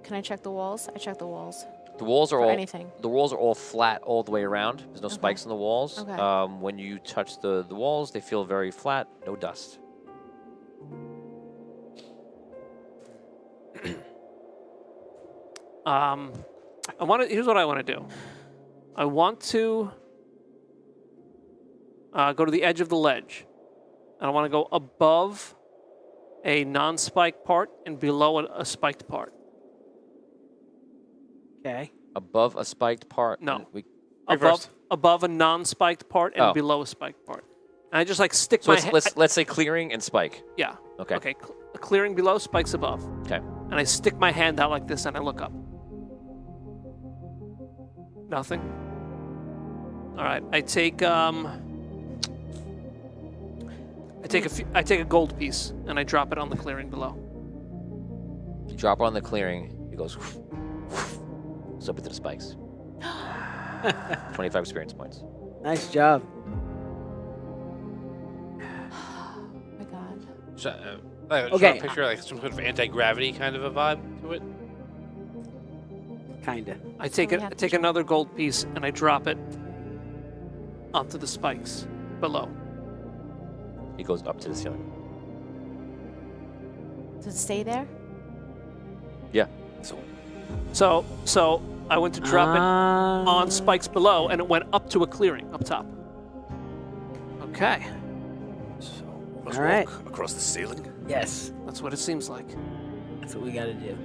can I check the walls? I check the walls. The walls are For all anything. The walls are all flat all the way around. There's no Okay. spikes in the walls. Okay. When you touch the walls, they feel very flat. No dust. Here's what I want to do. I want to go to the edge of the ledge. And I want to go above a non-spiked part and below a spiked part. Okay. Above a spiked part. No. Reversed. Above a non-spiked part and Oh. below a spiked part. And I just like stick So my let's say clearing and spike. yeah. Okay. Okay. Clearing below, spikes above. Okay. And I stick my hand out like this and I look up. Nothing. All right. I take a gold piece and I drop it on the clearing below. You drop on the clearing. It goes. It's up into the spikes. 25 experience points. Nice job. Oh my god. So, I'm Okay. trying to picture like some sort of anti-gravity kind of a vibe to it. Kinda. I take we it. have I to take jump. another gold piece and I drop it onto the spikes below. It goes up to the ceiling. Does it stay there? Yeah. So I went to drop it on spikes below, and it went up to a clearing up top. Okay, So we must All right. walk across the ceiling. Yes. that's what it seems like. That's what we gotta do.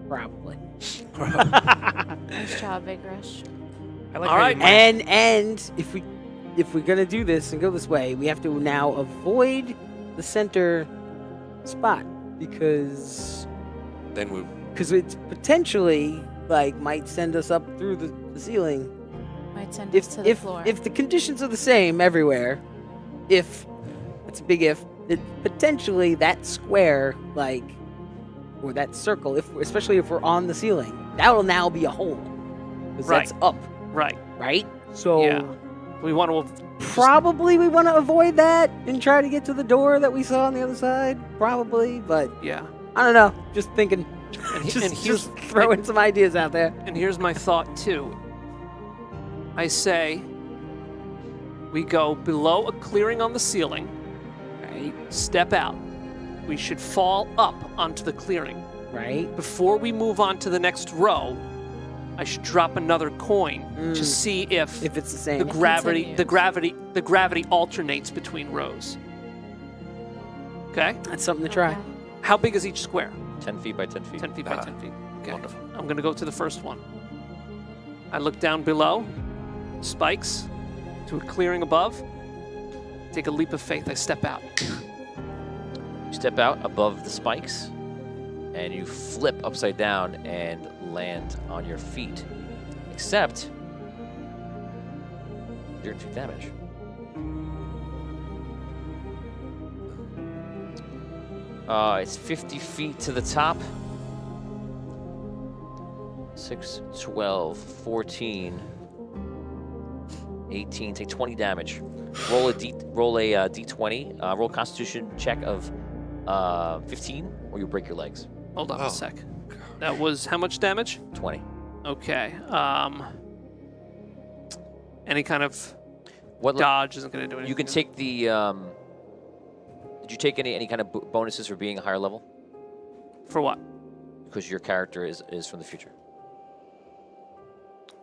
Probably. Nice job, Vigorish. I like All how right. you mind- And if we're gonna do this and go this way, we have to now avoid the center spot because Then we it's potentially like might send us up through the ceiling. Might send us to the floor. If the conditions are the same everywhere, if it's a big if, it, potentially that square or that circle, especially if we're on the ceiling, that will now be a hole because Right. that's up, Right. right? So Yeah. We want to. probably we want to avoid that and try to get to the door that we saw on the other side. Probably, but Yeah. I don't know. Just thinking. And, he- just, and here's just throwing some ideas out there. and here's my thought too. I say we go below a clearing on the ceiling. Right. Step out. We should fall up onto the clearing. right? Before we move on to the next row, I should drop another coin to see if it's the same. the gravity alternates between rows. Okay? That's something to try. Okay. How big is each square? 10 feet by 10 feet. 10 feet by 10 feet. Okay. Wonderful. I'm going to go to the first one. I look down below, spikes, to a clearing above. Take a leap of faith. I step out. You step out above the spikes, and you flip upside down and land on your feet. Except, you're going to take damage. It's 50 feet to the top. 6, 12, 14, 18. Take 20 damage. Roll a d20. Roll a Constitution check of 15, or you break your legs. Hold on a sec. That was how much damage? 20. Okay. Any kind of What dodge isn't going to do anything. you can take the. Did you take any kind of bonuses for being a higher level? For what? Because your character is from the future.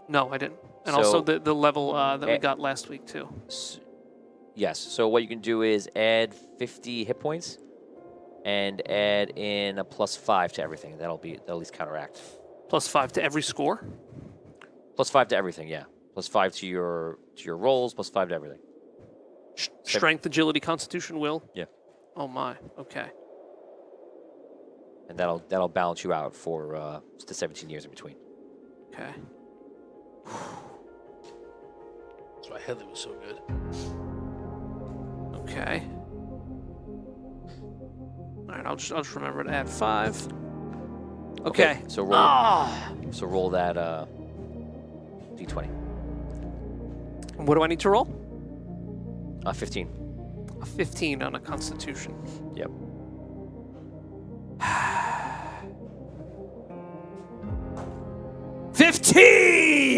No, I didn't. And So- also the level that we got last week too. Yes. So what you can do is add 50 hit points, and add in a +5 to everything. That'll at least counteract. +5 to every score. +5 to everything. Yeah. +5 to your rolls. +5 to everything. Strength, agility, constitution, will. Yeah. Oh my. Okay. And that'll balance you out for the 17 years in between. Okay. That's why Headley was so good. Okay. All right. I'll just remember to add 5. Okay. So roll. So roll that d20. What do I need to roll? 15. A 15 on a constitution. Yep.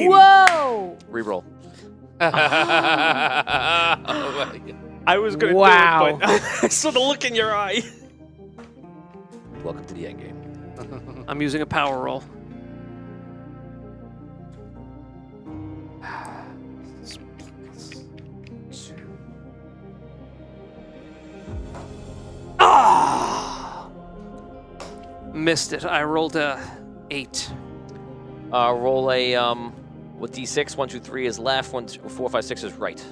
Whoa! Reroll. Oh my God. I was gonna Wow. do it, but I saw the look in your eye. Welcome to the end game. I'm using a power roll. Missed it. I rolled a 8. Roll a with d6. 1, 2, 3 is left. 1, 2, 4, 5, 6 is right.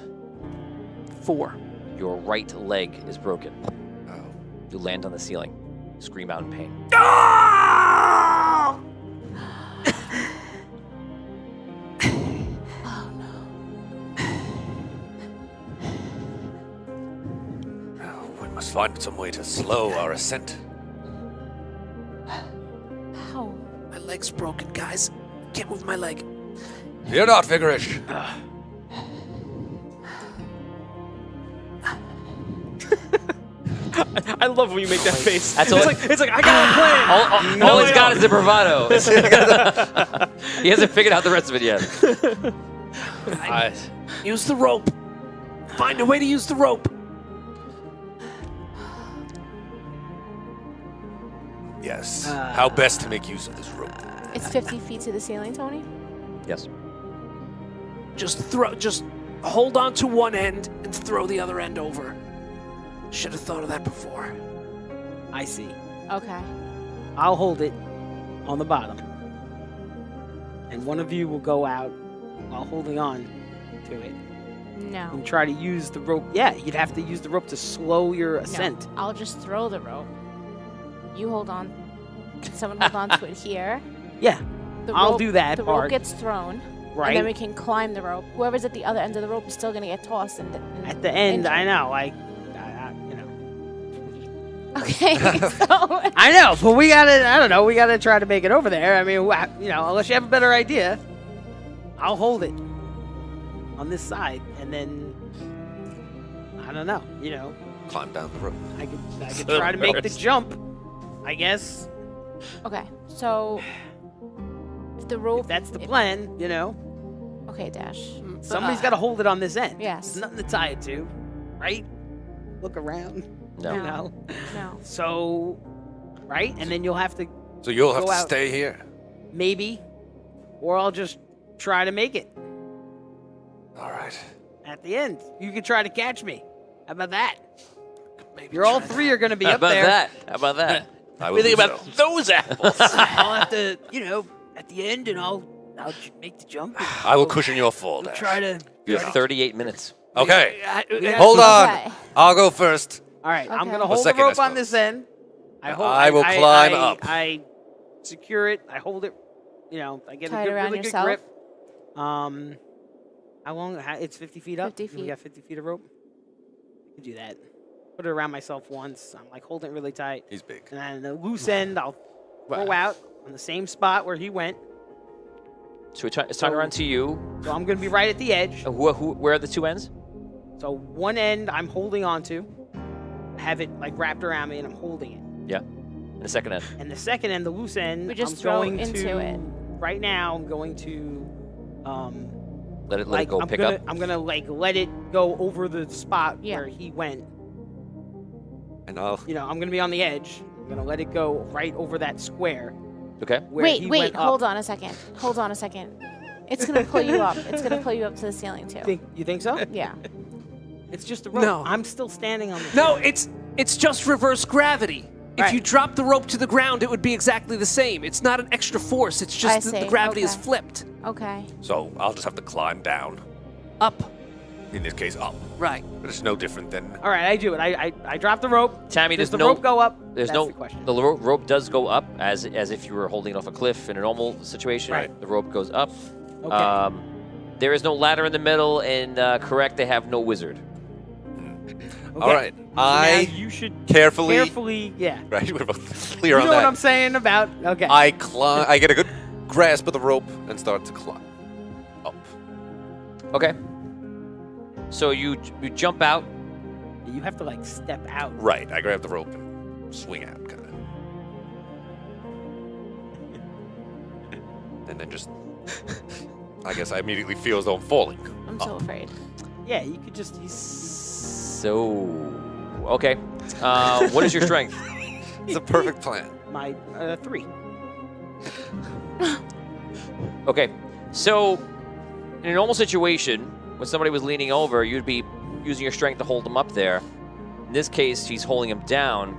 4. Your right leg is broken. You land on the ceiling. Scream out in pain. We must find some way to slow our ascent. Ow. My leg's broken, guys. Can't move my leg. Fear not, Vigorish. I love when you make that face. That's it's all- like I got a plan. All he's got is the bravado. He hasn't figured out the rest of it yet. Use the rope. Find a way to use the rope. Yes. How best to make use of this rope? It's 50 feet to the ceiling, Tony. Yes. Just hold on to one end and throw the other end over. Should have thought of that before. I see. Okay. I'll hold it on the bottom. And one of you will go out while holding on to it No. and try to use the rope. Yeah, you'd have to use the rope to slow your ascent. No. I'll just throw the rope. You hold on. Someone hold on to it here. Yeah, The I'll rope- do that The part. rope gets thrown, right? and then we can climb the rope. Whoever's at the other end of the rope is still gonna get tossed. And At the end, I know, you know. Okay. So I know, but we gotta try to make it over there. I mean, you know, unless you have a better idea, I'll hold it on this side, and then, I don't know, you know, Climb down the rope. I could try to make the jump, I guess. okay. So if the rope. If that's the plan, you know. Okay, Dash. Somebody's got to hold it on this end. Yes. There's nothing to tie it to, right? Look around. No. You know. No. So, right? And then you'll have to So you'll have Go to out. stay here. Maybe, or I'll just try to make it All right. at the end. You can try to catch me. How about that? Maybe You're all try three are going to be How up about there. that? How about that? I What do you will think do about so. those apples? I'll have to, at the end, and I'll make the jump. and I will we'll- cushion your fall, we'll Dash. try to. You have 38 minutes. Okay. Yeah. Hold on. Okay. I'll go first. All right, I'm Okay. gonna Or hold the second, I rope on suppose. this end. I will climb up. I secure it. I hold it. I get Tie a it around really good yourself? grip. How long? It's 50 feet up. 50 We feet. got 50 feet of rope. I can do that. Put it around myself once. I'm like holding it really tight, He's big. and then the loose end I'll throw out on the same spot where he went. So it's turned around to you. So I'm gonna be right at the edge. Where are the two ends? So one end I'm holding onto. I have it like wrapped around me, and I'm holding it. Yeah. And the second end. And the second end, the loose end, We just I'm throw going into to, it. Right now, I'm going to, Let it like, go. I'm Pick gonna, up. I'm gonna like let it go over the spot Yeah. where he went. And I'll. I'm gonna be on the edge. I'm gonna let it go right over that square. Okay. Where he Wait, went up. hold on a second. Hold on a second. It's gonna pull you up. It's gonna pull you up to the ceiling too. You think so? Yeah. It's just a rope. No. I'm still standing on the. No, ceiling. it's just reverse gravity. If you Right. drop the rope to the ground, it would be exactly the same. It's not an extra force. It's I just the see. gravity is Okay. flipped. Okay. So I'll just have to climb down. Up. In this case, up. Right. But it's no different than. All right, I do it. I drop the rope. Tammy, Does there's the no. rope go up? There's That's no. the question. The rope does go up as if you were holding it off a cliff in a normal situation. Right. The rope goes up. Okay. There is no ladder in the middle, and correct, they have no wizard. All right. Now you should carefully. Yeah. Right. We're both clear You on know that. what I'm saying about? Okay. I climb. I get a good grasp of the rope and start to climb up. Okay. So you jump out. You have to like step out. Right. I grab the rope and swing out, kind of. And then just. I guess I immediately feel as though I'm falling. I'm so afraid. Yeah, you could just. So, okay. What is your strength? It's a perfect plan. My 3. Okay. So, in a normal situation, when somebody was leaning over, you'd be using your strength to hold him up there. In this case, he's holding him down,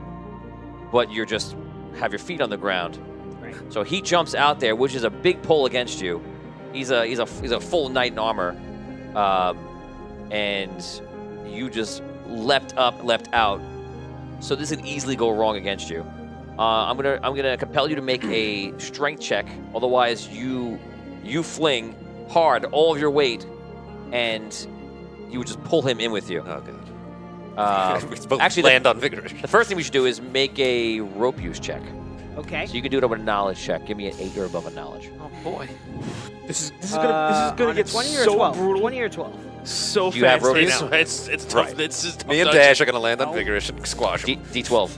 but you're just have your feet on the ground. Right. So he jumps out there, which is a big pull against you. He's a full knight in armor, and you just leapt out. So this can easily go wrong against you. I'm gonna compel you to make a strength check. Otherwise, you fling hard all of your weight, and you would just pull him in with you. Oh, good. We both actually, land on vigorous. The first thing we should do is make a rope use check. Okay. So you can do it with a knowledge check. Give me an 8 or above a knowledge. Oh boy. This is gonna on a get 20 or so 12? brutal, 20 or 12? so Do you have fast right rope now. use? It's tough. Right. It's just tough Me and dungeon. Dash are going to land on vigorous and squash him. D12.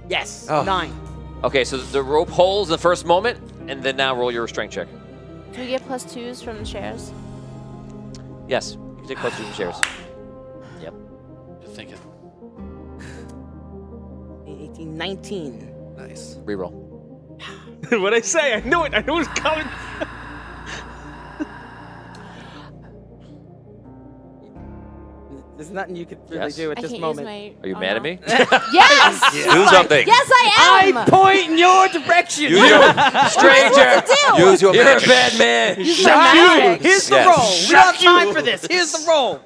Yes. Oh. 9. Okay, so the rope holds in the first moment, and then now roll your strength check. Do we get +2s from the shares? Yes, you can take +2 from shares. Yep. You're thinking. 18, 19. Nice. Reroll. What'd I say? I knew it. I knew it was coming. There's nothing you could really Yes. do at I this can't moment. use my. Are you oh, mad no. at me? Yes. Do something. Yes, I am. I point in your direction. Use your Stranger! do? Use your You're a magic. bad man! Use my magic. Here's the Yes. roll. We don't have time for this. Here's the roll.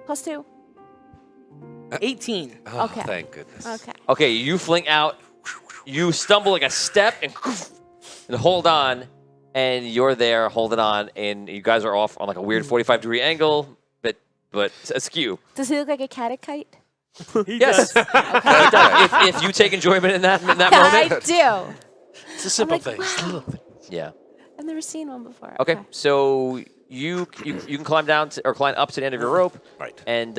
+2. 18. Oh, Okay. thank goodness. Okay. Okay, you fling out, you stumble like a step and hold on, and you're there holding on, and you guys are off on like a weird 45-degree angle, but askew. Does he look like a catechite? Yes. He does. If you take enjoyment in that moment. I do. It's a simple like, thing. It's a little thing. Yeah. I've never seen one before. Okay, so you can climb down or climb up to the end of your rope, Right. and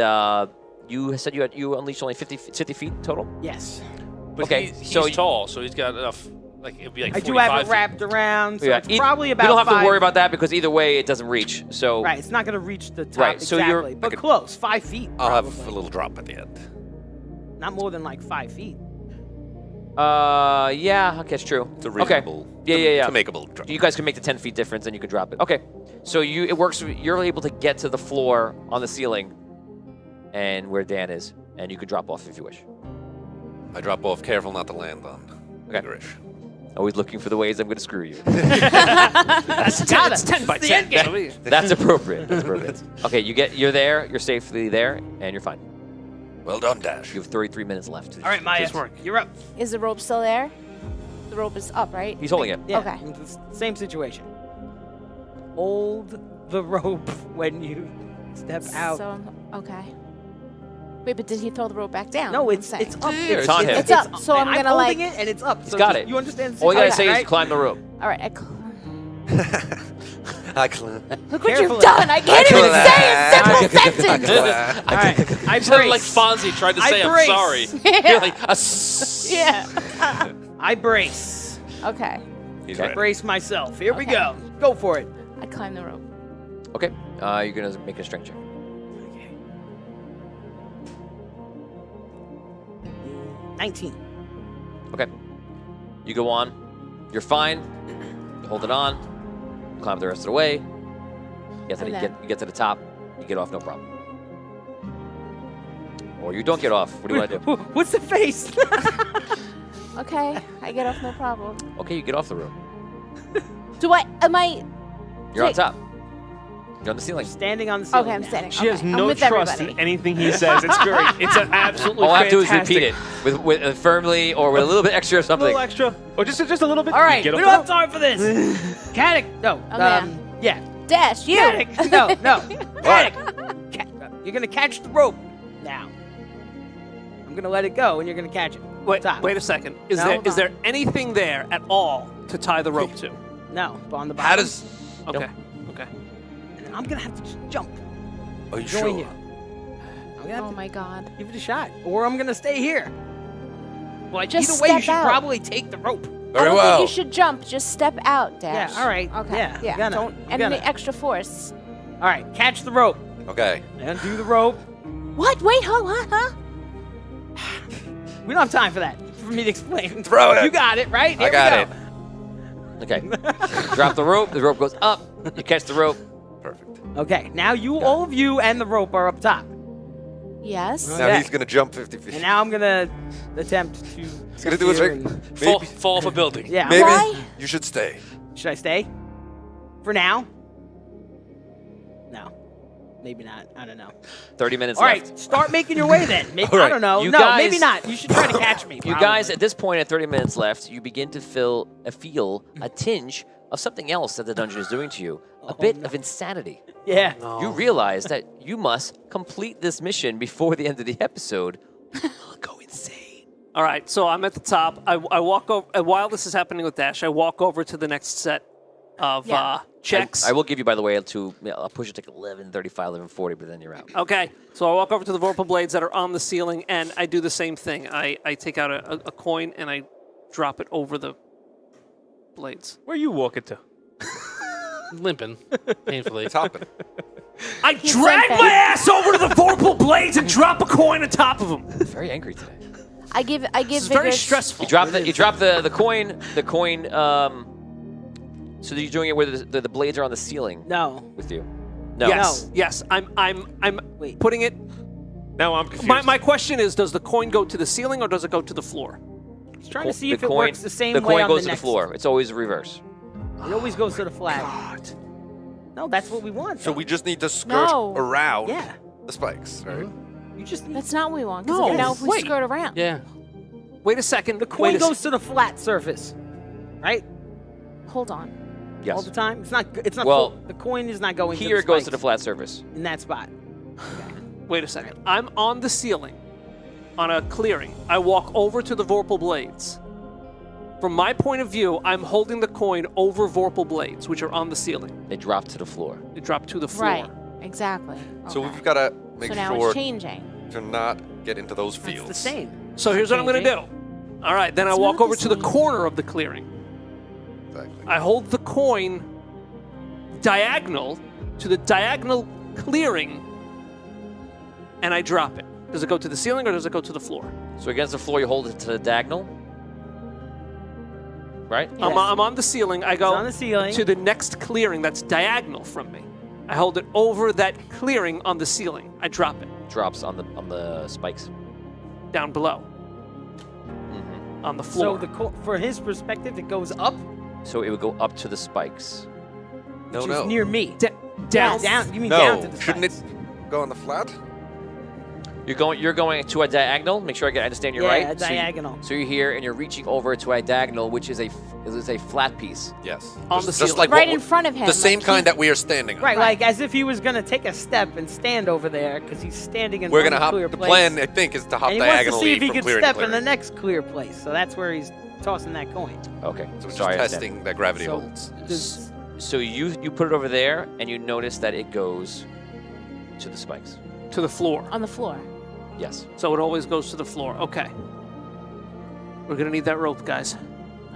you said you unleashed only 50 feet total. Yes. But Okay, he's so tall, so he's got enough. Like it'd be like I 45 do have it feet. wrapped around, so Yeah, it's probably about we don't have 5. to worry about that because either way it doesn't reach. So Right, it's not going to reach the top Right, so you're- exactly, but close, 5 feet. I'll have probably. a little drop at the end. Not more than like 5 feet. Yeah, okay, it's true. It's a Okay. reasonable. Yeah. To makeable drop. You guys can make the 10 feet difference, and you can drop it. Okay, so it works. You're able to get to the floor on the ceiling, and where Dan is, and you can drop off if you wish. I drop off, careful not to land on. Okay. Vigorish. Always looking for the ways I'm going to screw you. That's 10 by 10. That's appropriate. That's appropriate. Okay, you're there. You're safely there, and you're fine. Well done, Dash. You have 33 minutes left. All right, Maya, you're up. Is the rope still there? The rope is up, right? He's holding it. Yeah, Okay. it's the same situation. Hold the rope when you step out. So, okay. Wait, but did he throw the rope back down? No, I'm it's saying. up. It's on him. It's up, so I'm gonna, holding like- it and it's up. He's So got just- it. You understand the All you gotta situation, say right? is climb the rope. All right. I climb. Look what Carefully. you've done. I can't even say a simple sentence. All right, I You sounded brace. like Fonzie tried to I say, I'm brace. sorry. Yeah. You're like, Yeah. I brace. Okay. He's I ready. brace myself. Here we Okay. go. Go for it. I climb the rope. Okay, you're going to make a strength check. Okay. 19. Okay. You go on. You're fine. You hold it on. Climb the rest of the way. You get to the top. You get off, no problem. Or you don't get off. What do you want to do? What's the face? Okay. I get off no problem. Okay, you get off the room. Am I? You're on Wait. top. You're on the ceiling. Standing on the ceiling. Okay, I'm now. standing. She has Okay, I'm no with trust everybody. in anything he says. It's great. It's an absolutely All I have to do is fantastic. repeat it with firmly or with a little bit extra or A something. little extra. Or just a little bit. All right, You we get don't off have time for this. Caddick, no. man. Yeah. Dash, you. Caddick, no. Caddick. You're gonna catch the rope now. I'm gonna let it go, and you're gonna catch it. Wait, Top. wait a second. Is No? there anything there at all to tie the rope to? No, but on the bottom. How does... Okay. Okay. And I'm gonna have to just jump. Are you Join sure? you. I'm gonna have Oh to my God. give it a shot, or I'm gonna stay here. But Just either way, you step should out. probably take the rope. I Very don't well. think you should jump. Just step out, Dash. Yeah, all right. Okay. Yeah, Yeah. gonna, Don't. I'm Any gonna. extra force. All right, catch the rope. Okay. Undo the rope. What? Wait. Huh? We don't have time for that. For me to explain. Throw it. You got it, right? I Here got we it. go. Okay. Drop the rope. The rope goes up. You catch the rope. Perfect. Okay, now all of you and the rope are up top. Yes. Okay. Now he's going to jump 50 feet. And now I'm gonna attempt to. He's going to do a trick. Maybe, Fall off a building. Yeah. maybe Why? you should stay. Should I stay? For now? No. Maybe not. I don't know. 30 minutes All left. right, start making your way then. Maybe, All right. I don't know. You No, guys- maybe not. You should try to catch me. You probably. guys, at this point, at 30 minutes left, you begin to feel a tinge of something else that the dungeon is doing to you. A bit of insanity. Yeah. You realize that you must complete this mission before the end of the episode. Go insane. All right. So I'm at the top. I walk over. While this is happening with Dash, I walk over to the next set of Yeah. checks. I will give you, by the way, I'll push it to 11:35, 11:40, but then you're out. Okay, so I walk over to the Vorpal blades that are on the ceiling, and I do the same thing. I take out a coin, and I drop it over the blades. Where are you walking to? Limping, painfully. It's hopping. I drag like my that. ass over to the Vorpal blades and drop a coin on top of them. Very angry today. I give. It's very Vigorous- stressful. You drop the coin. So you're doing it where the blades are on the ceiling No. with you. No. Yes, No. yes. I'm Wait. putting it. Now I'm confused. My question is, does the coin go to the ceiling or does it go to the floor? Just trying to see The if it coin- works the same The way coin on goes the to next. the floor. It's always reverse. It always goes to the flat. No, that's what we want. So we just need to skirt No. around Yeah. the spikes, right? You just need That's not what we want. 'Cause No, now if we wait. skirt around. Yeah. Wait a second. the coin goes to the flat surface, right? Hold on. Yes. All the time. It's not. It's not. Well, full. The coin is not going. Here to the it goes to the spikes flat surface. in that spot. Wait a second. I'm on the ceiling, on a clearing. I walk over to the Vorpal blades. From my point of view, I'm holding the coin over Vorpal blades, which are on the ceiling. They drop to the floor. They drop to the floor. Right. Exactly. So Okay. we've got to make So now sure it's changing. to not get into those It's fields. the same. So here's what I'm going to do. All right, then I It's walk not the over to the same. corner of the clearing. Exactly. I hold the coin diagonal to the diagonal clearing, and I drop it. Does it go to the ceiling or does it go to the floor? So against the floor, you hold it to the diagonal. Right? Yes. I'm on the ceiling. I go on the ceiling. to the next clearing that's diagonal from me. I hold it over that clearing on the ceiling. I drop it Drops on the spikes. down below on the floor. So for his perspective, it goes up, So it would go up to the spikes. No, which no. is near me. down. Down. You mean No. down to the Shouldn't spikes. it go on the flat? You're going to a diagonal. Make sure I understand you're Yeah, right. a diagonal. So you're here and you're reaching over to a diagonal, which is a flat piece. Yes. On the Just ceiling. like Right what in front of him. The same like kind he's- that we are standing on. Right, like as if he was gonna take a step and stand over there because he's standing in We're front gonna of hop. clear The place. plan, I think, is to hop and he wants to diagonally see if he from could clearing to step in the clearing. next clear place. So that's where he's tossing that coin. Okay. So we're Sorry, I just understand. testing that gravity So holds. does- So you put it over there, and you notice that it goes to the spikes. to the floor. On the floor. Yes. So it always goes to the floor. Okay. We're gonna need that rope, guys.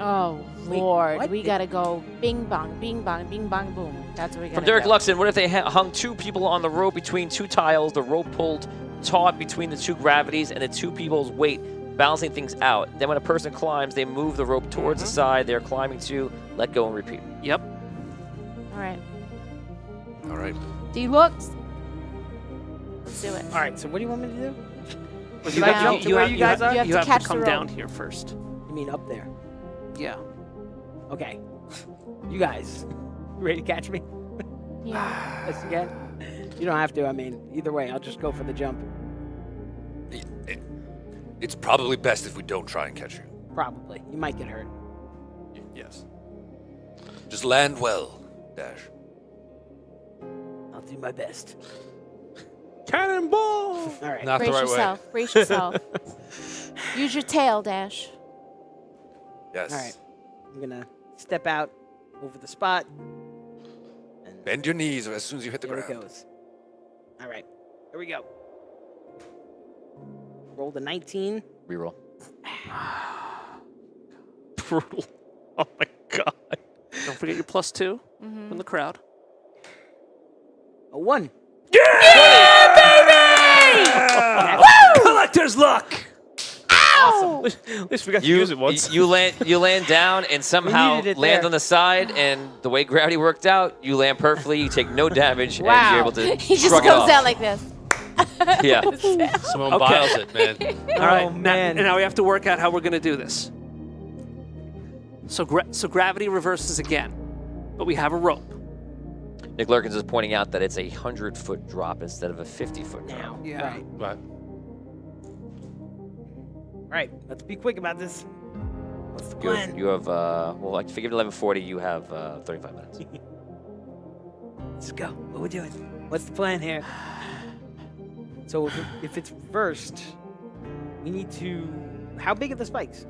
Oh, Wait, Lord. what? We gotta go bing bong, bing bong, boom. That's what we gotta From Derek go. Luxon, what if they hung two people on the rope between two tiles, the rope pulled taut between the two gravities, and the two people's weight balancing things out? Then when a person climbs, they move the rope towards the side they're climbing to, let go and repeat. Yep. All right. All right. Deluxe. Let's do it. All right. So what do you want me to do? Well, Should I jump to where you guys are? You have You to have catch to the come down rope. here first. You mean up there? Yeah. Okay. You guys, ready to catch me? Yeah. Yes, again. You don't have to. I mean, either way, I'll just go for the jump. It's probably best if we don't try and catch you. Probably. You might get hurt. Yes. Just land well, Dash. I'll do my best. Cannonball! All right. Not Brace the right yourself. Brace yourself. Use your tail, Dash. Yes. All right. I'm gonna step out over the spot. And Bend your knees as soon as you hit the there it ground. goes. All right. Here we go. Roll the 19. Reroll. Brutal. Oh my god. Don't forget your +2 from the crowd. A 1. Collector's luck. Ow! At least we got to use it once. You land down and somehow needed it land there. on the side, and the way gravity worked out, you land perfectly. You take no damage, and Wow. you're able to He just shrug it comes off. down like this. Yeah. Someone biles it, man. All right. Oh, man. Now we have to work out how we're going to do this. So gravity reverses again, but we have a rope. Nick Lurkins is pointing out that it's a 100-foot drop instead of a 50-foot drop. Now. Yeah. Right. Right. Right. Let's be quick about this. What's the You plan? have, well, I figured 11:40. You have 35 minutes. Let's go. What are we doing? What's the plan here? So if it's reversed, we need to. How big are the spikes?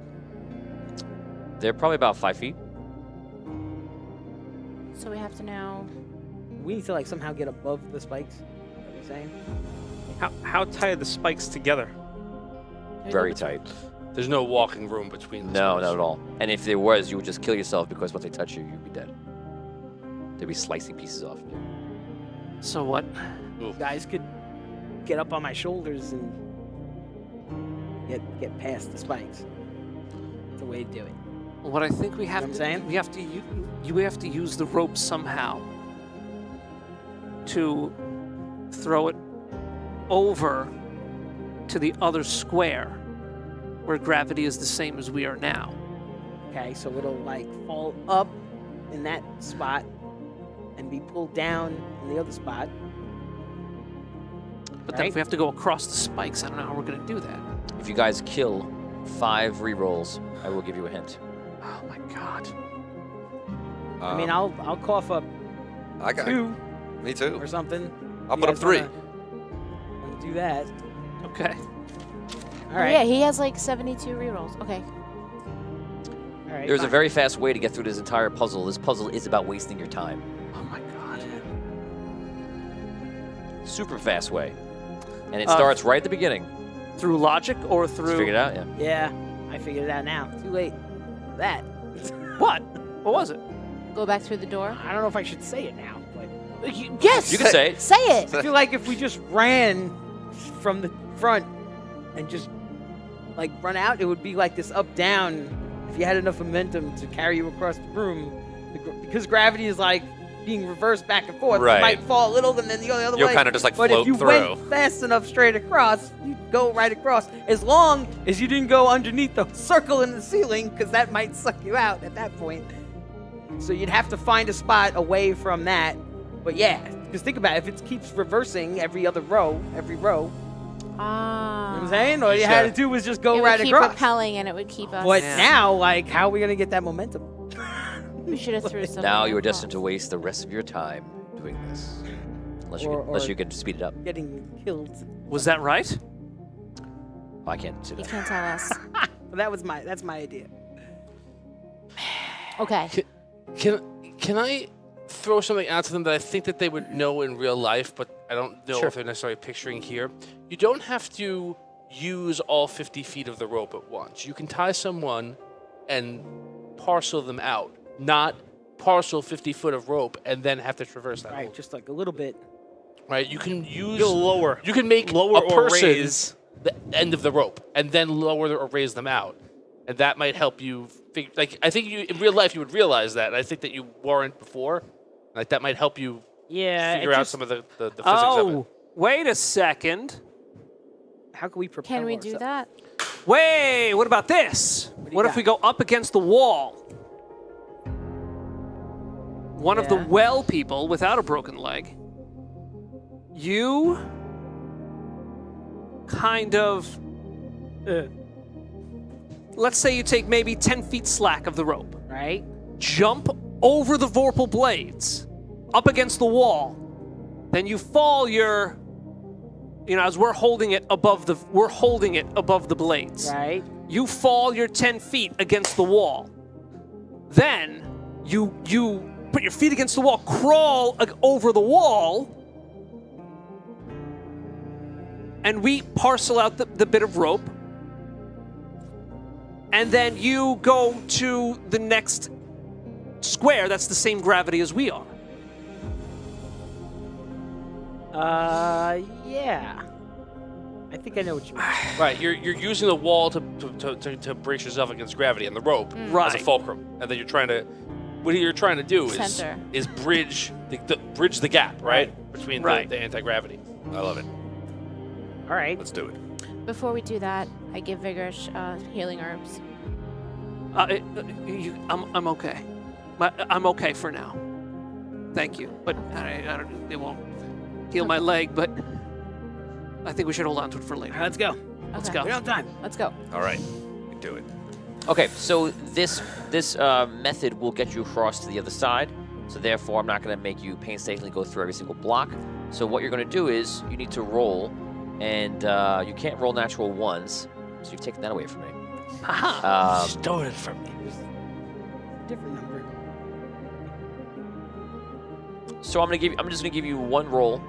They're probably about 5 feet. So we have to now. We need to like somehow get above the spikes. Is that what you're saying? How tight are the spikes together? Very tight. There's no walking room between the No, spikes. not at all. And if there was, you would just kill yourself because once they touch you, you'd be dead. They'd be slicing pieces off of you. So what? You guys could get up on my shoulders and get past the spikes. That's a way to do it. What I think we have You know to what I'm saying? we have to use the rope somehow to throw it over to the other square where gravity is the same as we are now. Okay, so it'll like fall up in that spot and be pulled down in the other spot. But then Right. if we have to go across the spikes, I don't know how we're going to do that. If you guys kill 5 rerolls, I will give you a hint. Oh my god. I mean, I'll cough up I got 2 Me too. or something. I'll You put up guys 3. wanna do that. Okay. All right. Yeah, he has like 72 rerolls. Okay. All right. There's a fine. very fast way to get through this entire puzzle. This puzzle is about wasting your time. Oh my god. Super fast way. And it Uh, starts right at the beginning. Through logic or Just through figured it out, yeah. Yeah, I figured it out now. Too late. That. what? What was it? Go back through the door. I don't know if I should say it now, but Yes. You can say it. Say it. I feel like if we just ran from the front and just like run out, it would be like this up down. If you had enough momentum to carry you across the room, because gravity is like being reversed back and forth. Right. You might fall a little, and then you go the other You'll way. kind of just like But float if you through. went fast enough straight across, you'd go right across. As long as you didn't go underneath the circle in the ceiling, because that might suck you out at that point. So you'd have to find a spot away from that. But yeah, because think about it, if it keeps reversing every row, you know what I'm saying? All you had to do was just go it right would keep across. repelling and it would keep us. But now, like, how are we gonna get that momentum? We should have threw something. Now you are across. destined to waste the rest of your time doing this. Unless Or you can speed it up. getting killed. Was that right? I can't see You that. can't tell us. But that's my idea. Okay. Can I throw something out to them that I think that they would know in real life, but I don't know if they're necessarily picturing here? You don't have to use all 50 feet of the rope at once. You can tie someone and parcel them out, not parcel 50 foot of rope and then have to traverse that. Right, whole- just like a little bit. right. You can use Go lower. You can make Lower a or person raise. the end of the rope and then lower or raise them out, and that might help you. Like I think you in real life you would realize that. And I think that you weren't before. Like that might help you Yeah. figure out some of the physics of it. Oh, wait a second. How can we propel Can we do ourselves? that? Wait, what about this? do you What if got? we go up against the wall? One of the Yeah. well people without a broken leg. You kind of. Let's say you take maybe 10 feet slack of the rope. Right? Jump over the vorpal blades, up against the wall. Then you fall your. As we're holding it above the blades. Right? You fall your 10 feet against the wall. Then you put your feet against the wall, crawl over the wall, and we parcel out the bit of rope. And then you go to the next square that's the same gravity as we are. Yeah. I think I know what you mean. Right, you're using the wall to brace yourself against gravity and the rope as a Right. fulcrum, and then what you're trying to do Center. is bridge the gap, right, between Right. the anti-gravity. I love it. All right. Let's do it. Before we do that, I give Vigorish healing herbs. I'm okay. I'm okay for now. Thank you, but it won't heal my leg. But I think we should hold on to it for later. All right, let's go. Let's Okay. go. We don't have time. Let's go. All right. We can do it. Okay, so this method will get you across to the other side. So therefore, I'm not going to make you painstakingly go through every single block. So what you're going to do is you need to roll, and you can't roll natural ones. So you've taken that away from me. Aha! Stole it from me. Different number. So I'm just going to give you one roll.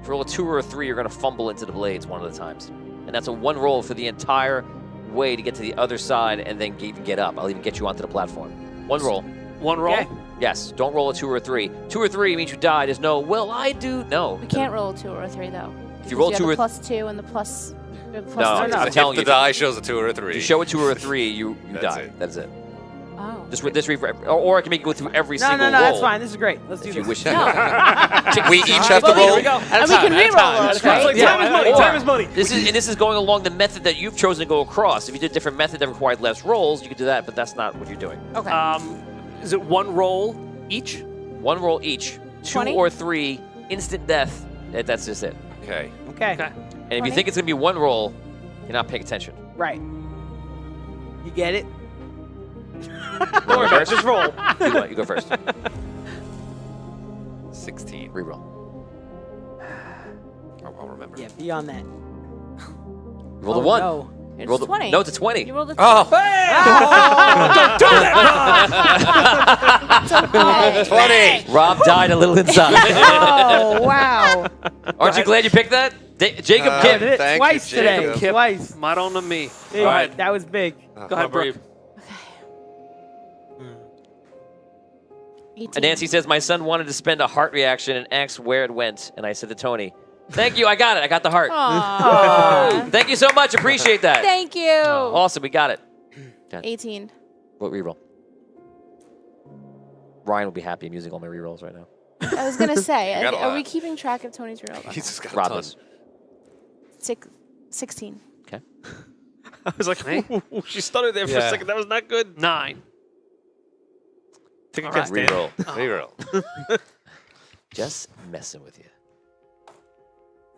If you roll a 2 or a 3, you're going to fumble into the blades one of the times. And that's a one roll for the entire way to get to the other side and then even get up. I'll even get you onto the platform. One roll. One roll. Okay. Yes, don't roll a 2 or a 3. 2 or 3 means you die. There's no, well, I do. No. We can't roll a 2 or a 3 though. If you roll because 2 have or the plus 2 and the plus. No, three. I'm telling If you. the die shows a 2 or a 3. If you show a 2 or a 3, you That's die. it. That is it. Oh. Or I can make you go through every No, single no, no, roll. that's fine. This is great. Let's do If this. you wish. No. We each have to Here roll. we go. And we can reroll those, right? Like, time is money. Or- Time is money. This is going along the method that you've chosen to go across. If you did a different method that required less rolls, you could do that, but that's not what you're doing. Okay. Is it one roll each? One roll each, 2 20? or 3, instant death. That's just it. Okay. Okay. Okay. And if you 20? think it's gonna be one roll, you're not paying attention. Right. You get it? Don't worry about it. Just roll. You go first. 16. Reroll. I'll remember. Yeah, be on that. You roll the Oh, 1. No. It's Roll the 20. No, it's a 20. You rolled a 20. Oh, It's okay. 20. Rob died a little inside. Oh, wow. Aren't you glad you picked that? Jacob Uh, Kim. Did it Thank you, twice today. Jacob. Kip. Twice. Madonna me. Big. All right. That was big. Go ahead, Brooke. 18. And Nancy says, my son wanted to spend a heart reaction and asked where it went. And I said to Tony, Thank you. I got it. I got the heart. Aw. Thank you so much. Appreciate that. Thank you. Awesome. We got it. 18. What reroll? Ryan will be happy. I'm using all my rerolls right now. I was gonna say, You got a are we lot. keeping track of Tony's real? He's just got a Robin. ton. 16. Okay. I was like, ooh, she stuttered there for a Yeah. second. That was not good. 9. Take a All guess, right. Dan. Reroll. Reroll. Just messing with you.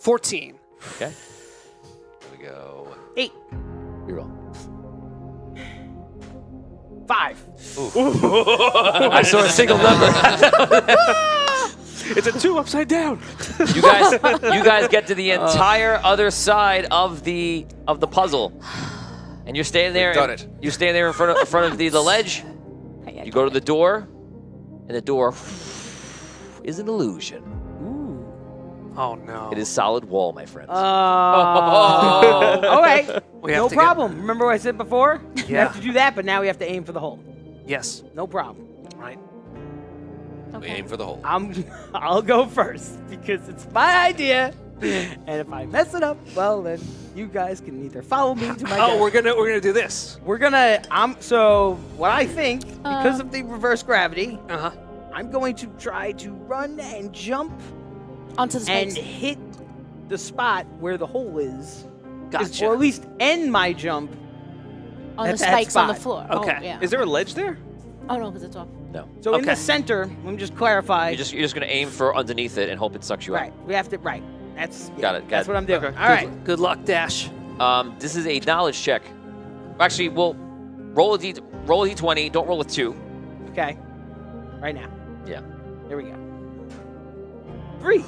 14. Okay. Here we go. 8, Reroll. 5. I saw a single number. It's a 2 upside down. You guys get to the entire other side of the puzzle, and you're standing there. We've done it. You're standing there in front of the ledge. You go to the door, and the door is an illusion. Oh, no. It is solid wall, my friends. All right. We have No to get- problem. Remember what I said before? We Yeah. have to do that, but now we have to aim for the hole. Yes. No problem. Right. We aim for the hole. I'll go first because it's my idea. And if I mess it up, well then you guys can either follow me to my Oh, death. we're gonna do this. So what I think, because of the reverse gravity, Uh-huh. I'm going to try to run and jump Onto the and spikes. hit the spot where the hole is. Gotcha. Or at least end my jump. On the at that spikes on the spot. floor. Okay. Oh, yeah. Is there a ledge there? Oh, no, because it's off. No. So in the Okay. center, let me just clarify. You're just gonna aim for underneath it and hope it sucks you Right. We have to. Right. That's Got it, got That's it. what I'm doing. Okay. All right. Good luck, Dash. out. This is a knowledge check. Actually, we'll roll a d20. Don't roll a 2. Okay. Right now. Yeah. Here we go. 3.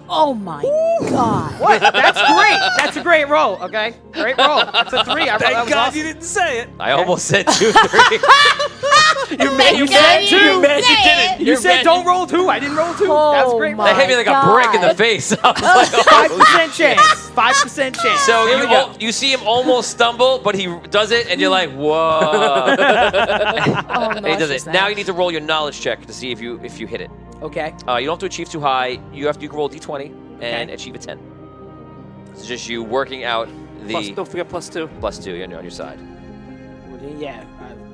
Oh, my God. What? That's great. That's a great roll. Okay. Great roll. That's a 3. I Thank that was God awesome. you didn't say it. I almost said 2, 3. You said two. You Man, you said didn't. You said don't roll 2. I didn't roll 2. That's a Oh great roll. my That hit me like a brick in the God. face. I was like, oh. 5% chance. 5% chance. So Here we go. you see him almost stumble, but he does it, and you're like, whoa. Oh, And he does it. nauseous Now you need to roll your knowledge check to see if you hit it. Okay. You don't have to achieve too high. You can roll d20 and Okay. achieve a 10. It's just you working out the Plus, don't forget +2. +2 on your side. Yeah.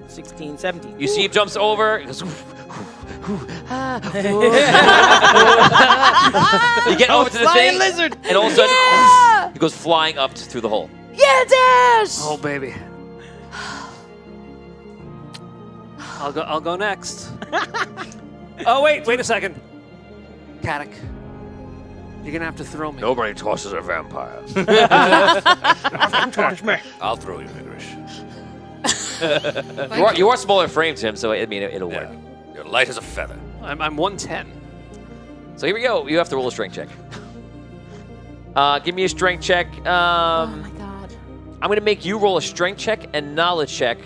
16, 17. You see him jumps over. He goes, you get over to the Flying thing, lizard. and all of a sudden Yeah. he goes flying up through the hole. Yeah, Dash! Oh, baby. I'll go next. Oh, wait a second. Caddick. You're gonna have to throw me. Nobody tosses a vampire. I'll throw you, Vigorish. You are smaller frame to him, so I mean it'll work. Yeah. You're light as a feather. I'm 110. So here we go. You have to roll a strength check. Give me a strength check. Oh, my God. I'm gonna make you roll a strength check and knowledge check.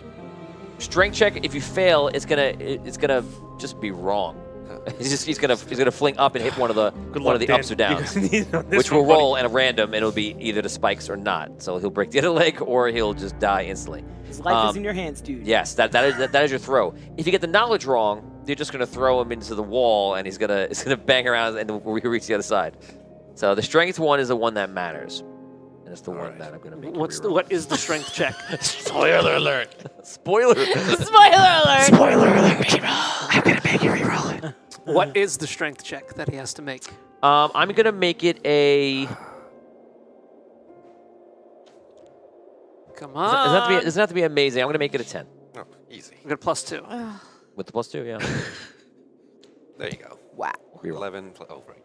Strength check. If you fail, it's gonna just be wrong. He's gonna fling up and hit one of the Dan. ups or downs, You need on this which will one, buddy. roll at a random, and it'll be either the spikes or not. So he'll break the other leg, or he'll just die instantly. His life is in your hands, dude. Yes, that is your throw. If you get the knowledge wrong, you're just gonna throw him into the wall, and it's gonna bang around and we'll reach the other side. So the strength one is the one that matters, and it's the one that I'm gonna make. What is the strength check? Spoiler alert! Spoiler! Spoiler alert! I'm gonna make you reroll it. What is the strength check that he has to make? I'm gonna make it a. Come It on. doesn't have to be amazing. I'm gonna make it a 10 Oh, easy. I got +2. with the +2. Yeah. There you go. Wow. 11. Oh, right.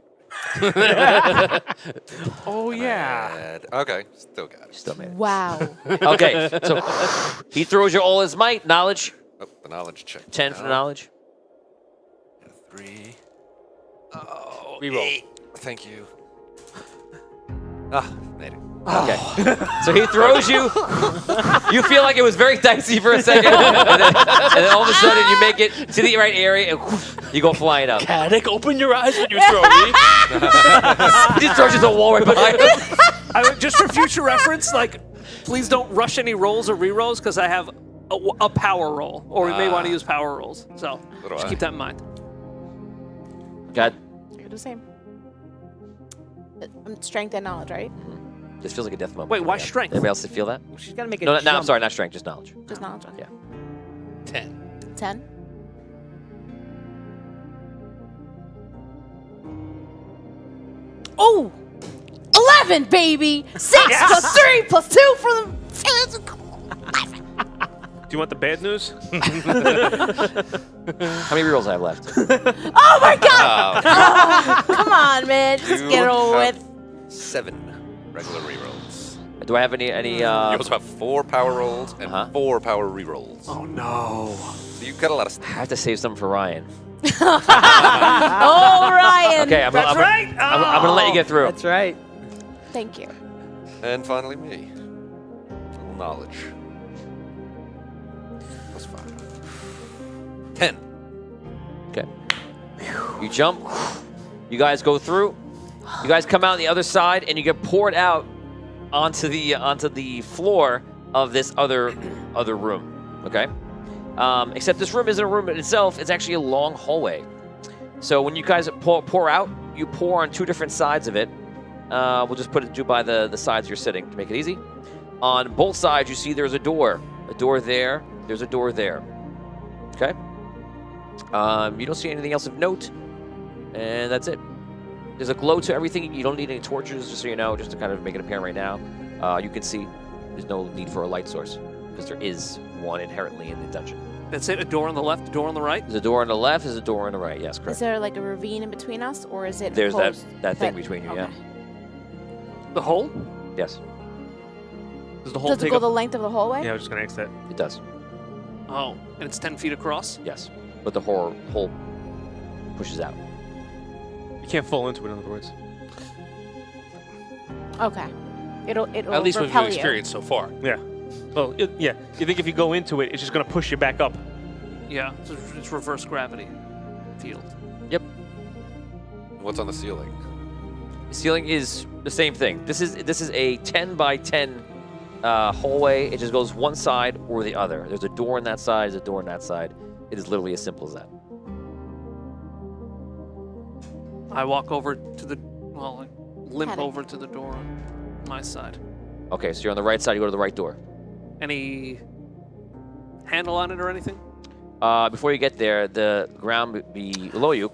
Oh, yeah. And, okay, still got it. Still made it. Wow. Okay, so he throws you all his might. Knowledge. Oh, the knowledge check. 10 for the knowledge. 3. Oh, Reroll. 8. Thank you. Ah, made it. Okay. So he throws you. You feel like it was very dicey for a second, and then all of a sudden you make it to the right area, and you go flying up. Caddick, open your eyes when you throw me. He just throws you to the wall right behind him. Just for future reference, like, please don't rush any rolls or re-rolls because I have a power roll, or we may want to use power rolls. So So do just I. keep that in mind. God. I do the same. Strength and knowledge, right? This feels like a death moment. Wait, for why me. strength? Anybody else feel that? She's got to make a No, jump. no, I'm sorry, not strength, just knowledge. Just knowledge. Yeah. 10. 10. Oh! 11, baby! 6 plus 3 plus 2 for the... Do you want the bad news? How many rerolls I have left? Oh my god! Oh, come on, man. Just get it over with. 7 regular rerolls. Do I have any You also have 4 power rolls and Uh-huh. 4 power rerolls. Oh no. So you've got a lot of I stuff. have to save some for Ryan. Oh, Ryan! Okay, I'm gonna let you get through. That's right. Thank you. And finally me. A little knowledge. Plus 5. 10. Okay. You jump. You guys go through. You guys come out on the other side, and you get poured out onto the floor of this other room. Okay. Except this room isn't a room in itself. It's actually a long hallway. So when you guys pour out, you pour on 2 different sides of it. We'll just put it by the sides you're sitting to make it easy. On both sides, you see there's a door. A door there. There's a door there. Okay. You don't see anything else of note, and that's it. There's a glow to everything. You don't need any torches, just so you know, just to kind of make it apparent right now. You can see there's no need for a light source, because there is one inherently in the dungeon. That's it? A door on the left, a door on the right? There's a door on the left, there's a door on the right. Yes, Is correct. there like a ravine in between us, or is it There's closed? that thing between you, yeah. The hole? Yes, Does the whole Does it take go up? the length of the hallway? Yeah, I was just gonna ask that. it does. Oh, and it's 10 feet across? Yes. But the hole pushes out. You can't fall into it, in other words. Okay. It'll At least what repel you've you. experienced so far. Yeah. Well, yeah. You think if you go into it, it's just gonna push you back up. Yeah, it's reverse gravity field. What's on the ceiling? The ceiling is the same thing. This is a 10 by 10 hallway. It just goes one side or the other. There's a door on that side, there's a door on that side. It is literally as simple as that. I walk over to the, well, I limp Heading. over to the door on my side. Okay, so you're on the right side, you go to the right door. Any handle on it or anything? Before you get there, the ground below you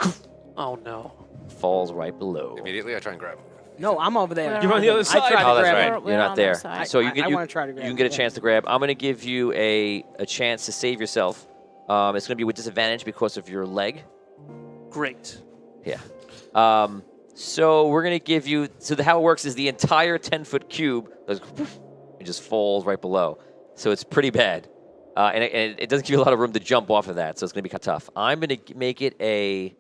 Oh no. falls right below. Immediately I try and grab him. No, I'm over there. You're on the other I side. tried Oh, to that's grab right. it. We're You're on not their there. side. So you get I wanna try to grab you can get a it, chance to grab. I'm going to give you a chance to save yourself. It's going to be with disadvantage because of your leg. Great. Yeah. So we're going to give you... So how it works is the entire 10-foot cube goes, it just falls right below. So it's pretty bad. And it doesn't give you a lot of room to jump off of that, so it's going to be kind of tough. I'm going to make it a...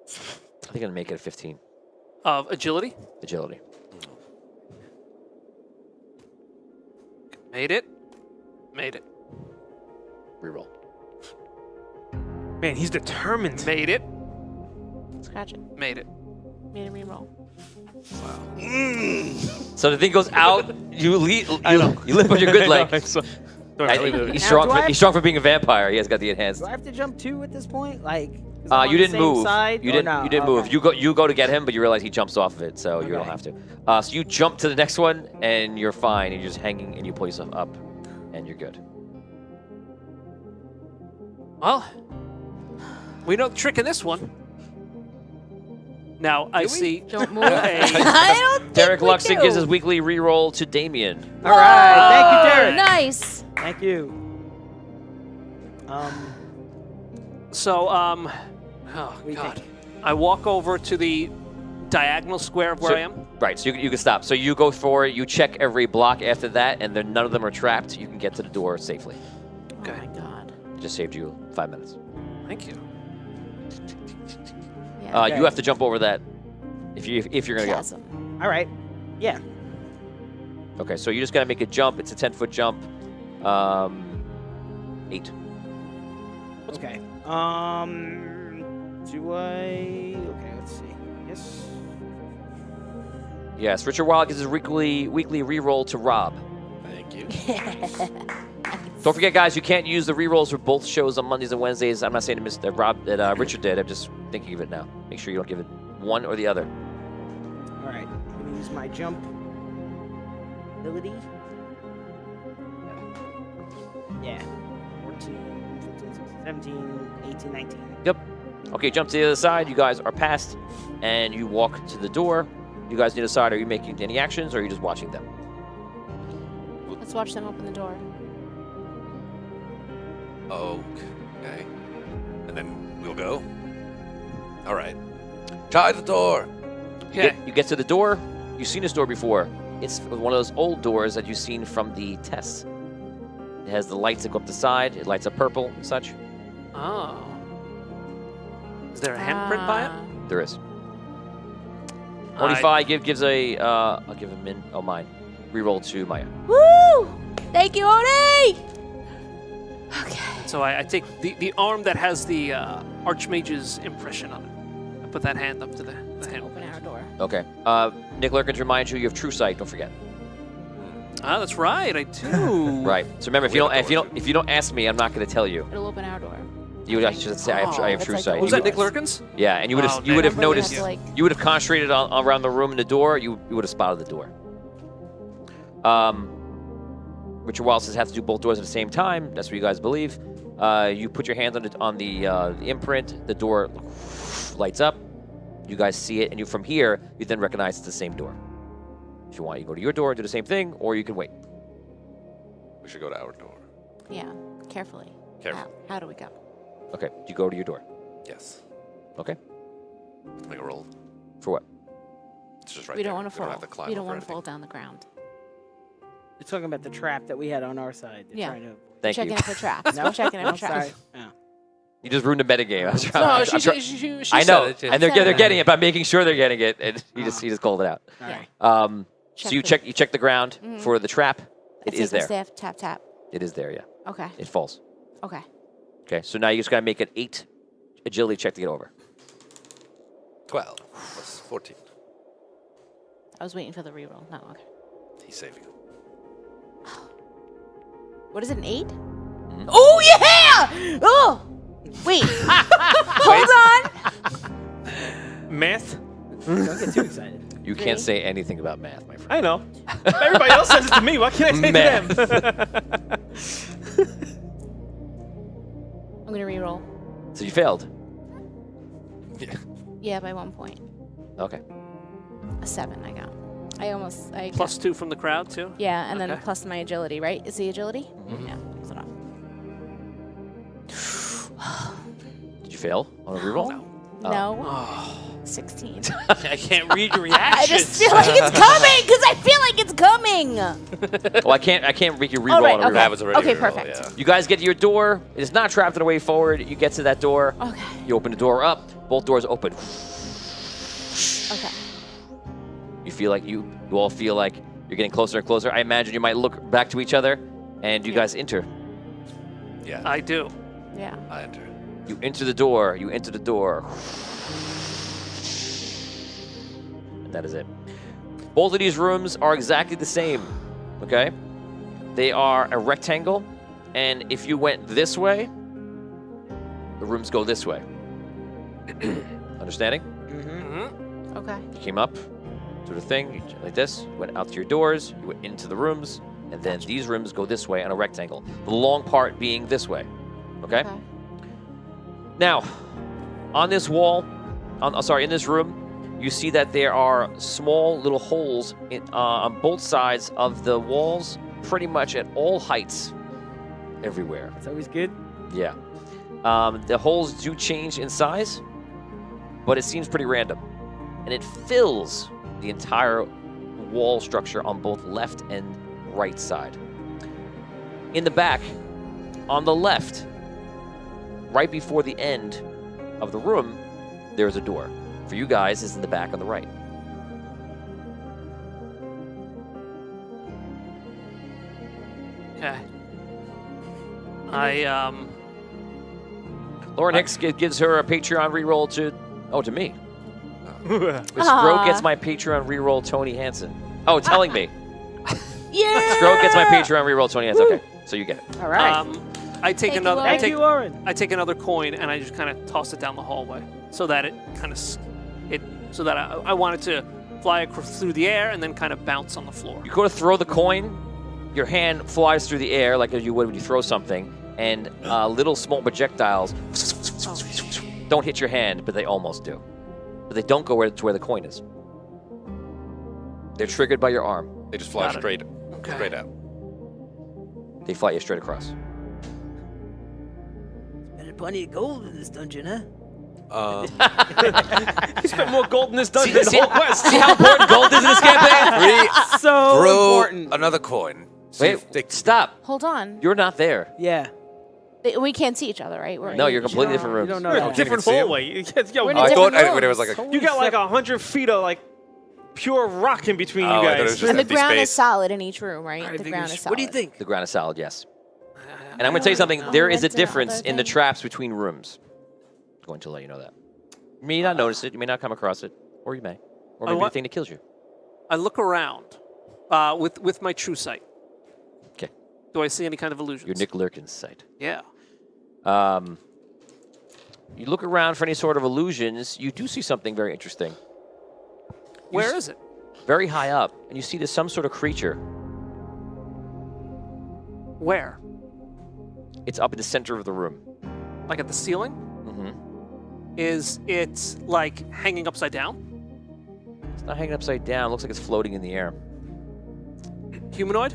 I think I'm going to make it a 15. Agility? Agility. Made it. Made it. Reroll. Man, he's determined. Made it. Scratch it. Made it. Made a reroll. So the thing goes out, you live on your good leg. He's strong for being a vampire. He has got the enhanced. Do I have to jump 2 at this point? Like, 'cause I'm on You the didn't same move. Side, You or didn't. no? You didn't move. Okay. You go to get him, but you realize he jumps off of it, so you don't Okay. have to. So you jump to the next one, and you're fine. You're just hanging, and you pull yourself up, and you're good. Well, we know the trick in this one. Now, I see... Don't move. Hey. I don't think Derek we Luxon do. gives his weekly reroll to Damien. All right. Thank you, Derek. Nice. Thank you. So, oh, you God. think? I walk over to the diagonal square of where I am. Right, so you can stop. So you go for it. You check every block after that, and then none of them are trapped. You can get to the door safely. Okay. Oh my god. It just saved you 5 minutes. Thank you. Yeah. You have to jump over that if you're gonna Chasm. All right. Yeah. go. Okay, so you just gotta make a jump. It's a 10-foot jump. 8. Okay. Do I? Okay. Let's see. Yes. Yes, Richard Wild gives his weekly reroll to Rob. Thank you. I can Don't forget, guys, you can't use the rerolls for both shows on Mondays and Wednesdays. I'm not saying that Richard did. I'm just thinking of it now. Make sure you don't give it one or the other. All right, I'm gonna use my jump ability. Yeah, 14, 15, 16, 17, 18, 19. Yep. Okay, jump to the other side. You guys are past, and you walk to the door. You guys need to decide, are you making any actions, or are you just watching them? Let's watch them open the door. Okay. And then we'll go. All right. Try the door. You get to the door. You've seen this door before. It's one of those old doors that you've seen from the tests. It has the lights that go up the side. It lights up purple and such. Oh. Is there a handprint by it? There is. Only 5 gives a. I'll give a mine. Reroll to Maya. Woo! Thank you, Oni! Okay. So I take the arm that has the Archmage's impression on it. I put that hand up to the hand. Open our door. Okay. Nick Lurkins reminds you have true sight. Don't forget. Ah, that's right. I do. Right. So remember, if you don't ask me, I'm not going to tell you. It'll open our door. You would actually say I have true like sight. Was that Nick Lurkins? Yeah, and you would have Nick. noticed. Remember we have to, You would have concentrated around the room and the door. You would have spotted the door. Richard Wallace says have to do both doors at the same time. That's what you guys believe. You put your hands on the imprint. The door lights up. You guys see it, and from here, you then recognize it's the same door. If you want, you go to your door, do the same thing, or you can wait. We should go to our door. Yeah, carefully. Careful. How do we go? Okay, you go to your door. Yes. Okay. Make a roll. For what? It's just right We there. don't want to fall. have to climb We don't over want to fall anything. down the ground. You're talking about the trap that we had on our side. They're Yeah. trying to... Thank Checking you. it for traps. No? Checking it No, for traps. sorry. Oh. You just ruined the metagame. No, she I know, said it. and they're getting it, but I'm making sure they're getting it, and he just called it out. All right. So you check the ground for the trap. It is there. Staff, tap, tap. It is there. Yeah. Okay. It falls. Okay. Okay. So now you just gotta make an 8 agility check to get over. 12 plus 14. I was waiting for the reroll. No, okay. He's saving it. What is it, an 8? Oh, yeah! Oh! Wait. Hold on. Math? Don't get too excited. You can't say anything about math, my friend. I know. Everybody else says it to me. Why can't I say it to them? I'm going to reroll. So you failed. Yeah. Yeah, by 1 point. Okay. A 7 I got. I Plus 2 from the crowd, too? Yeah, and then Okay. plus my agility, right? Is the agility? Yeah. Close it off. Did you fail on a reroll? No. 16. I can't read your reaction. I just feel like it's coming because I feel like it's coming. Well, I can't make you reroll All right. on a reroll. Okay. That was already Okay. a reroll, Perfect. yeah. You guys get to your door. It is not trapped on the way forward. You get to that door. Okay. You open the door up. Both doors open. Okay. You feel like you all feel like you're getting closer and closer. I imagine you might look back to each other, and you guys enter. Yeah. I do. Yeah. I enter. You enter the door. You enter the door. And that is it. Both of these rooms are exactly the same. Okay? They are a rectangle, and if you went this way, the rooms go this way. Understanding? Okay. You came up, do the thing, you like this, you went out to your doors, you went into the rooms, and then these rooms go this way on a rectangle. The long part being this way. Okay? Now, on this wall, in this room, you see that there are small little holes on both sides of the walls, pretty much at all heights, everywhere. That's always good. Yeah. The holes do change in size, but it seems pretty random. And it fills the entire wall structure on both left and right side. In the back, on the left, right before the end of the room, there's a door. For you guys, it's in the back on the right. Okay. Lauren Hicks gives her a Patreon reroll to me. Scroke gets my Patreon reroll Tony Hansen. Oh, telling me. Yeah. Scroke gets my Patreon reroll Tony Hansen. Okay. So you get it. All right. I take Thank you, another. Lauren. Thank you, Lauren. I take another coin and I just kind of toss it down the hallway so that it kind of so that I want it to fly through the air and then kind of bounce on the floor. You go to throw the coin, your hand flies through the air like you would when you throw something, and little small projectiles don't hit your hand, but they almost do. But they don't go where the coin is. They're triggered by your arm. They just fly Got it. straight out. They fly you straight across. There's plenty of gold in this dungeon, huh? He spent more gold in this dungeon than the See whole quest. see how important gold is in this campaign? So Throw important. another coin. See if they- Wait, stop. Hold on. You're not there. Yeah. We can't see each other, right? We're No, in you're each completely other. different You rooms. don't know We're in a that. different see him? hallway. Yo, We're in Oh, I different thought it was rooms. like a. you got like 100 feet of like pure rock in between Oh, you I thought it was guys. just And the empty ground space. is solid in each room, right? All right, The ground is Vigors, solid. what do you think? The ground is solid, yes. And I'm going to tell you something. Oh, There is a that's another difference in the thing. traps between rooms. I'm going to let you know that. You may not notice it. You may not come across it. Or you may. Or maybe the what? thing that kills you. I look around with my true sight. Okay. Do I see any kind of illusions? Your Nick Lurkin's sight. Yeah. You look around for any sort of illusions. You do see something very interesting. Where is it? Very high up. And you see there's some sort of creature. Where? It's up in the center of the room. Like at the ceiling? Mm-hmm. Is it like hanging upside down? It's not hanging upside down. It looks like it's floating in the air. Humanoid?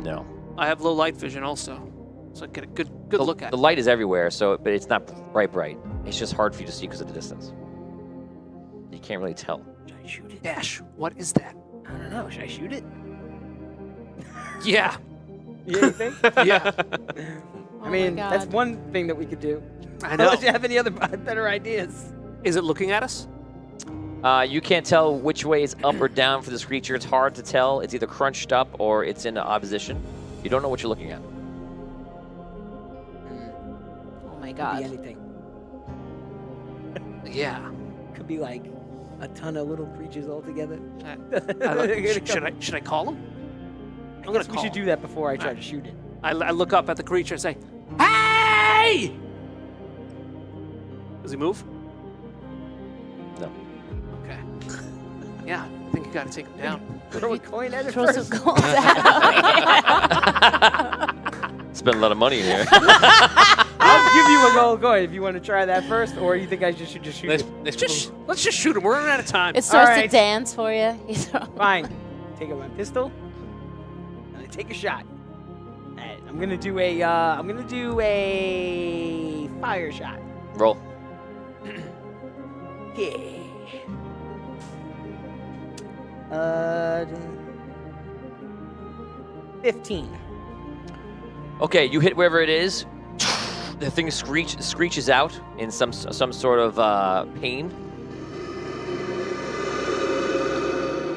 No. I have low light vision also, so I get a good look at The it. light is everywhere, but it's not bright. It's just hard for you to see because of the distance. You can't really tell. Should I shoot it? Dash, what is that? I don't know. Should I shoot it? Yeah. Yeah, you think? Yeah. Oh I mean, my that's God. one thing that we could do. I know. Unless you have any other better ideas. Is it looking at us? You can't tell which way is up or down for this creature. It's hard to tell. It's either crunched up or it's in opposition. You don't know what you're looking at. Oh my Could God. be anything. Yeah. Could be like a ton of little creatures all together. Should I call him? I I'm gonna guess we call should him. do that before I try to shoot it. I look up at the creature and say, "Hey!" Does he move? No. Okay. Yeah, I think you got to take him down. Throw a coin at it Throw first. some gold at Spend a lot of money in here. I'll give you a gold coin if you want to try that first, or you think I should just shoot it. Let's Let's just shoot him. We're running out of time. It starts Alright. to dance for you. You throw- Fine. Take out my pistol. And I take a shot. Alright, I'm gonna do a fire shot. Roll. Yeah. 15. Okay, you hit wherever it is. The thing screeches out in some sort of pain,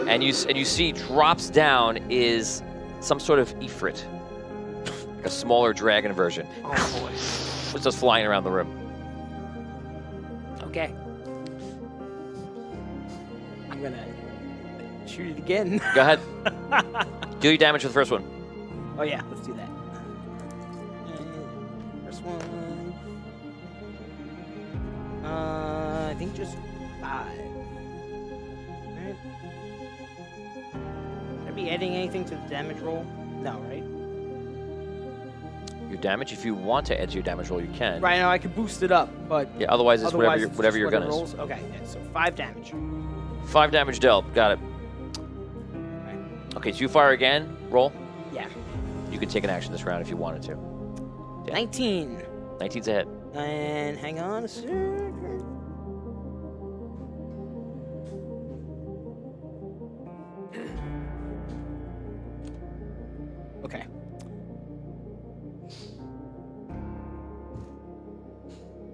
and you see drops down is some sort of ifrit, like a smaller dragon version. Oh boy. It's just flying around the room. Okay. I'm gonna shoot it again. Go ahead. Deal your damage with the first one. Oh yeah, let's do that. First one. I think just 5. Alright. Should I be adding anything to the damage roll? No, right? Your damage, if you want to add to your damage roll, you can. Right now I could boost it up, but Yeah. Otherwise, it's otherwise whatever your gun it is. rolls. Okay, yeah, so 5 damage. 5 damage dealt. Got it. Okay, so you fire again. Roll. Yeah. You can take an action this round if you wanted to. Yeah. 19. 19's a hit. And hang on a second. Okay.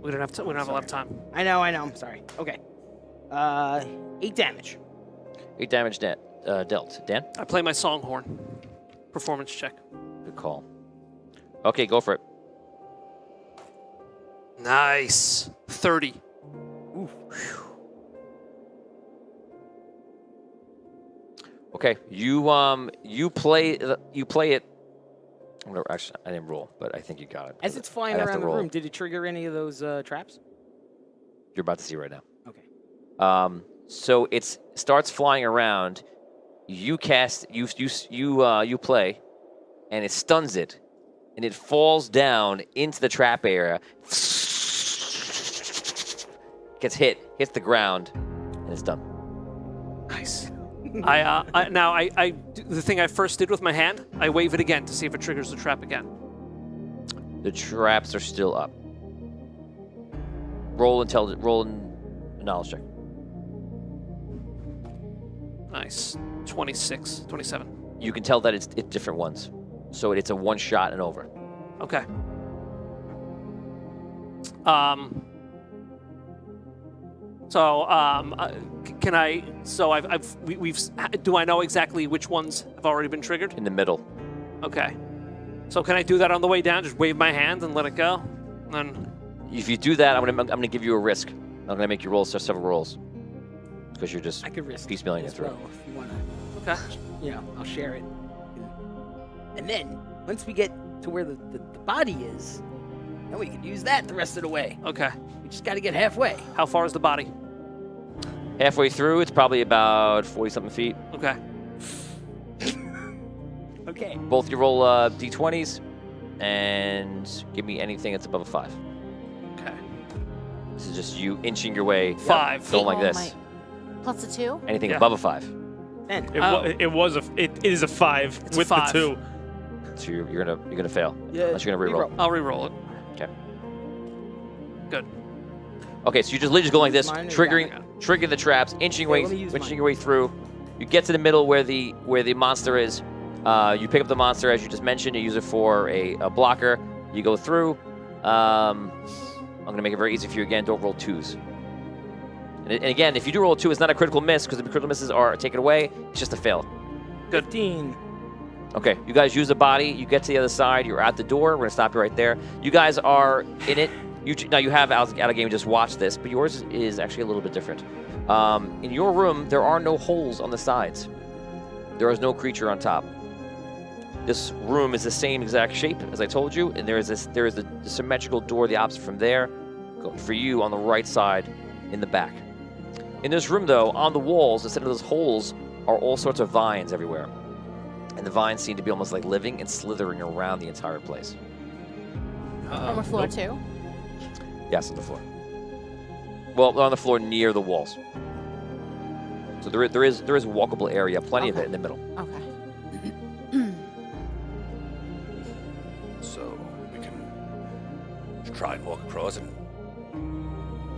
We don't have a lot of time. I know, I'm sorry. Okay. 8 damage. 8 damage dealt. Dan? I play my songhorn. Performance check. Good call. Okay, go for it. Nice. 30. Okay, you play it Actually, I didn't roll, but I think you got it. As it's flying I'd have to around the roll. room, did it trigger any of those traps? You're about to see right now. Okay. So it starts flying around. You cast, you play, and it stuns it, and it falls down into the trap area. Gets hits the ground, and it's done. Nice. The thing I first did with my hand, I wave it again to see if it triggers the trap again. The traps are still up. Roll a knowledge check. Nice. 26, 27. You can tell that it's different ones. So it's a one shot and over. Okay. Can I? So do I know exactly which ones have already been triggered? In the middle. Okay. So can I do that on the way down? Just wave my hand and let it go? And then. If you do that, I'm gonna give you a risk. I'm gonna make you roll several rolls. Because you're just I could risk piecemealing it as through. well if you want to. Okay. I'll share it. And then, once we get to where the body is, then we can use that the rest of the way. Okay. We just got to get halfway. How far is the body? Halfway through, it's probably about 40-something feet. Okay. Okay. Both you roll d20s and give me anything that's above a 5. Okay. This is just you inching your way. 5. Going like Oh, this. Plus a 2? Anything Yeah. above a 5. Then, It is a 5 It's a with 5. the 2. So you're gonna fail. Yeah, Unless you're gonna reroll. I'll re-roll it. Okay. Good. Okay, so you just literally just go like this, Mine or triggering the traps, inching let me use your mine. way through. You get to the middle where the monster is. You pick up the monster as you just mentioned. You use it for a blocker. You go through. I'm gonna make it very easy for you again. Don't roll 2s. And again, if you do roll a 2, it's not a critical miss because the critical misses are taken away. It's just a fail. 15. Okay, you guys use the body. You get to the other side. You're at the door. We're gonna stop you right there. You guys are in it. Now you have out of game. Just watch this, but yours is actually a little bit different. In your room, there are no holes on the sides. There is no creature on top. This room is the same exact shape as I told you, and there is the symmetrical door the opposite from there. For you on the right side, in the back. In this room, though, on the walls, instead of those holes, are all sorts of vines everywhere. And the vines seem to be almost like living and slithering around the entire place. On the floor, too? Yes, on the floor. Well, they're on the floor near the walls. So there is a walkable area, plenty of it in the middle. Okay. So we can try and walk across and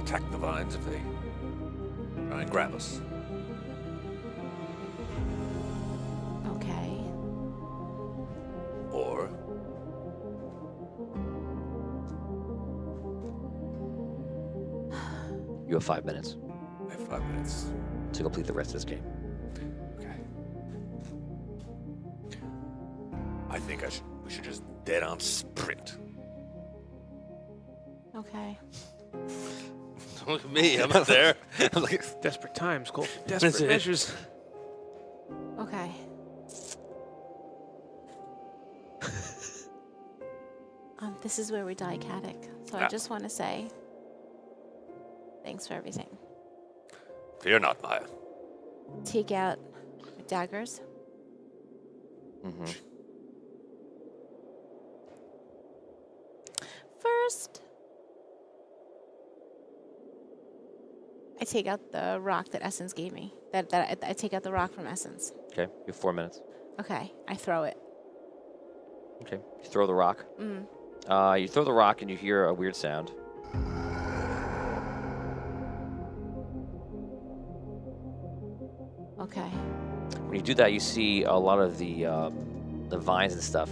attack the vines if they try and grab us. Okay. Or You have 5 minutes I have 5 minutes. to complete the rest of this game. Okay. I think we should just dead on sprint. Okay. Look at me, I'm up there. I'm like, Desperate times call for desperate measures. Okay. This is where we die catic. So I just want to say thanks for everything. Fear not, Maya. Take out my daggers. Mm-hmm. First, I take out the rock that Essence gave me. I take out the rock from Essence. Okay, you have 4 minutes. Okay, I throw it. Okay, you throw the rock. Mm. You throw the rock and you hear a weird sound. Okay. When you do that, you see a lot of the vines and stuff,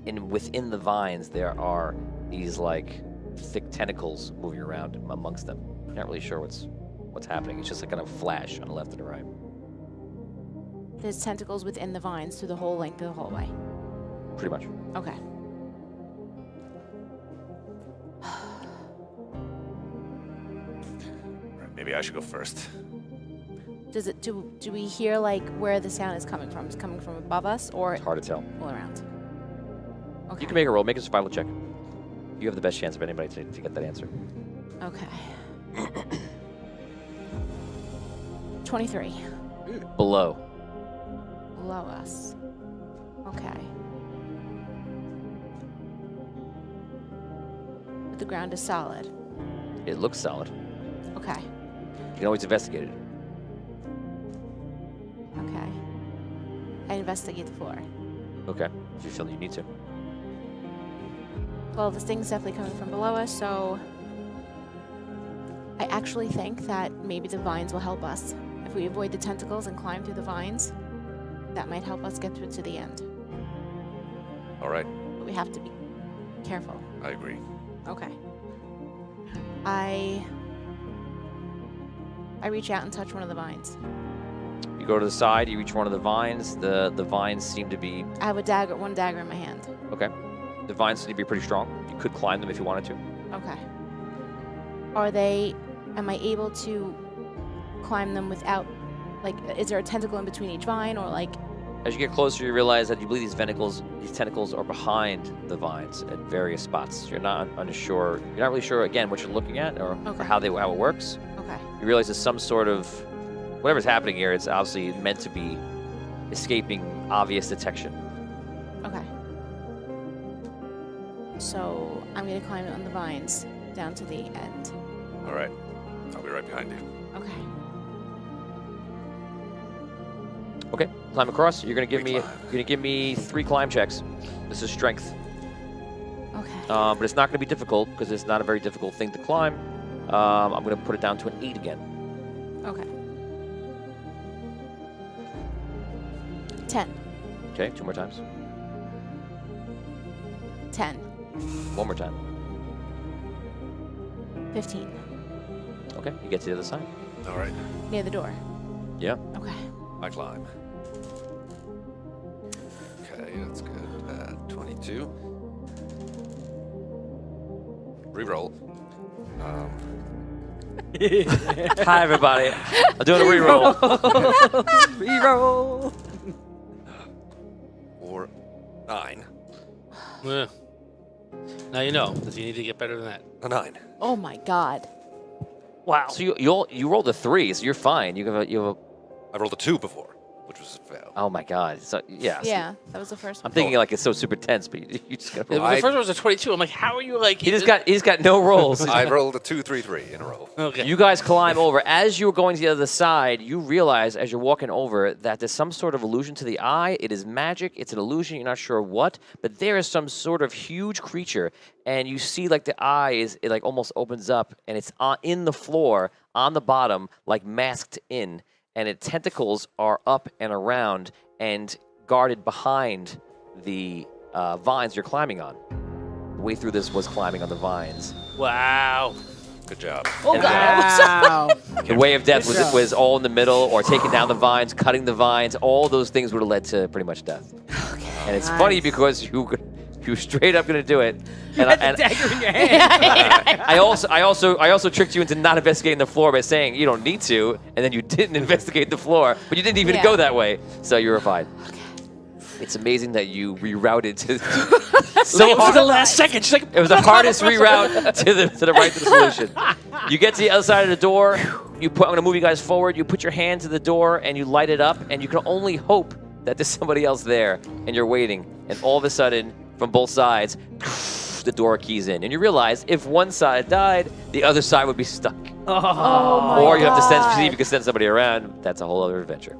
and within the vines there are these like thick tentacles moving around amongst them. You're not really sure what's happening. It's just like kind of flash on the left and the right. There's tentacles within the vines through the whole length of the hallway. Pretty much. Okay. Right, maybe I should go first. Does it do we hear like where the sound is coming from? Is it coming from above us or It's hard to tell. all around? Okay. You can make a roll. Make a survival check. You have the best chance of anybody to get that answer. Okay. 23. Below. Below us. Okay. But the ground is solid. It looks solid. Okay. You can always investigate it. Okay. I investigate the floor. Okay. If you feel you need to. Well, this thing's definitely coming from below us, so I actually think that maybe the vines will help us. If we avoid the tentacles and climb through the vines, that might help us get through to the end. All right. But we have to be careful. I agree. Okay. I reach out and touch one of the vines. You go to the side. You reach one of the vines. The vines seem to be I have one dagger in my hand. okay. The vines seem to be pretty strong. You could climb them if you wanted to. Okay. Am I able to climb them without, like, is there a tentacle in between each vine, or like? As you get closer, you realize that you believe these tentacles are behind the vines at various spots. You're not unsure. You're not really sure again what you're looking at or how it works. Okay. You realize there's some sort of whatever's happening here. It's obviously meant to be escaping obvious detection. Okay. So I'm gonna climb on the vines down to the end. All right. I'll be right behind you. Okay. Okay, climb across. You're gonna give Climb. me 3 climb checks. This is strength, Okay. but it's not gonna be difficult because it's not a very difficult thing to climb. I'm gonna put it down to an 8 again. Okay. 10. Okay, 2 more times. 10. 1 more time. 15. Okay, you get to the other side. All right. Near the door. Yeah. Okay. I climb. Okay, that's good. 22. Reroll. Hi, everybody. I'm doing a reroll. Reroll. 4, 9. Yeah. Now you know that you need to get better than that. A 9. Oh my God. Wow. So you rolled a 3, so you're fine. You have a. I rolled a 2 before, which was a fail. Oh my God. So yeah. so Yeah, that was the first I'm one. thinking like it's so super tense, but you just got. The first one was a 22. I'm like, how are you like? He's got no rolls. I rolled a 2, 3, 3 in a row. Okay. You guys climb over. As you were going to the other side, you realize as you're walking over that there's some sort of illusion to the eye. It is magic. It's an illusion. You're not sure what, but there is some sort of huge creature, and you see like the eye it like almost opens up, and it's in the floor on the bottom, like masked in, and its tentacles are up and around and guarded behind the vines you're climbing on. The way through this was climbing on the vines. Wow. Good job. Oh God. Wow. The way of death Good job. was all in the middle, or taking down the vines, cutting the vines. All those things would have led to pretty much death. Okay. And it's funny because you were straight up going to do it. You And, had the and dagger in your hand. I also tricked you into not investigating the floor by saying you don't need to, and then you didn't investigate the floor, but you didn't even go that way, so you were fine. It's amazing that you rerouted to so It was the last second. She's like, It was the hardest reroute to the right to the solution. You get to the other side of the door. I'm going to move you guys forward. You put your hand to the door and you light it up, and you can only hope that there's somebody else there, and you're waiting. And all of a sudden, from both sides, the door keys in, and you realize if one side died, the other side would be stuck. Oh my Or you have to God. see if you can send somebody around. That's a whole other adventure.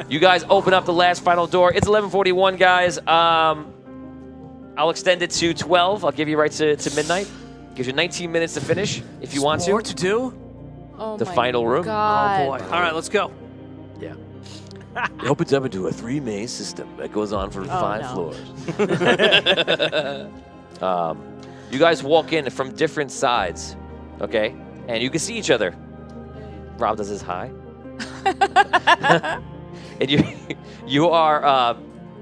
You guys open up the last final door. It's 11:41, guys. I'll extend it to 12. I'll give you right to midnight. Gives you 19 minutes to finish if you want More to. to do? Oh The my final room. God. Oh boy. All right, let's go. Yeah. It opens up into a 3-maze system that goes on for 5 no. floors. You guys walk in from different sides, okay? And you can see each other. Rob does his hi. And you are,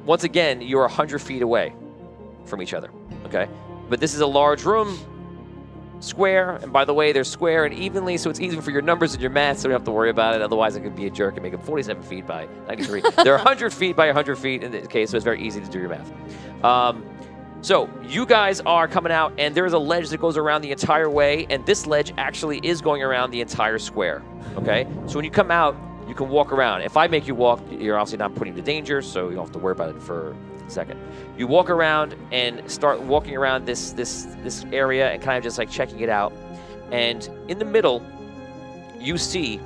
once again, you're 100 feet away from each other, okay? But this is a large room, square, and by the way, they're square and evenly, so it's easy for your numbers and your math, so you don't have to worry about it. Otherwise, I could be a jerk and make them 47 feet by 93. They're 100 feet by 100 feet in this case, so it's very easy to do your math. So you guys are coming out, and there is a ledge that goes around the entire way, and this ledge actually is going around the entire square. Okay? So when you come out, you can walk around. If I make you walk, you're obviously not putting you to danger, so you don't have to worry about it for a second. You walk around and start walking around this area and kind of just like checking it out. And in the middle, you see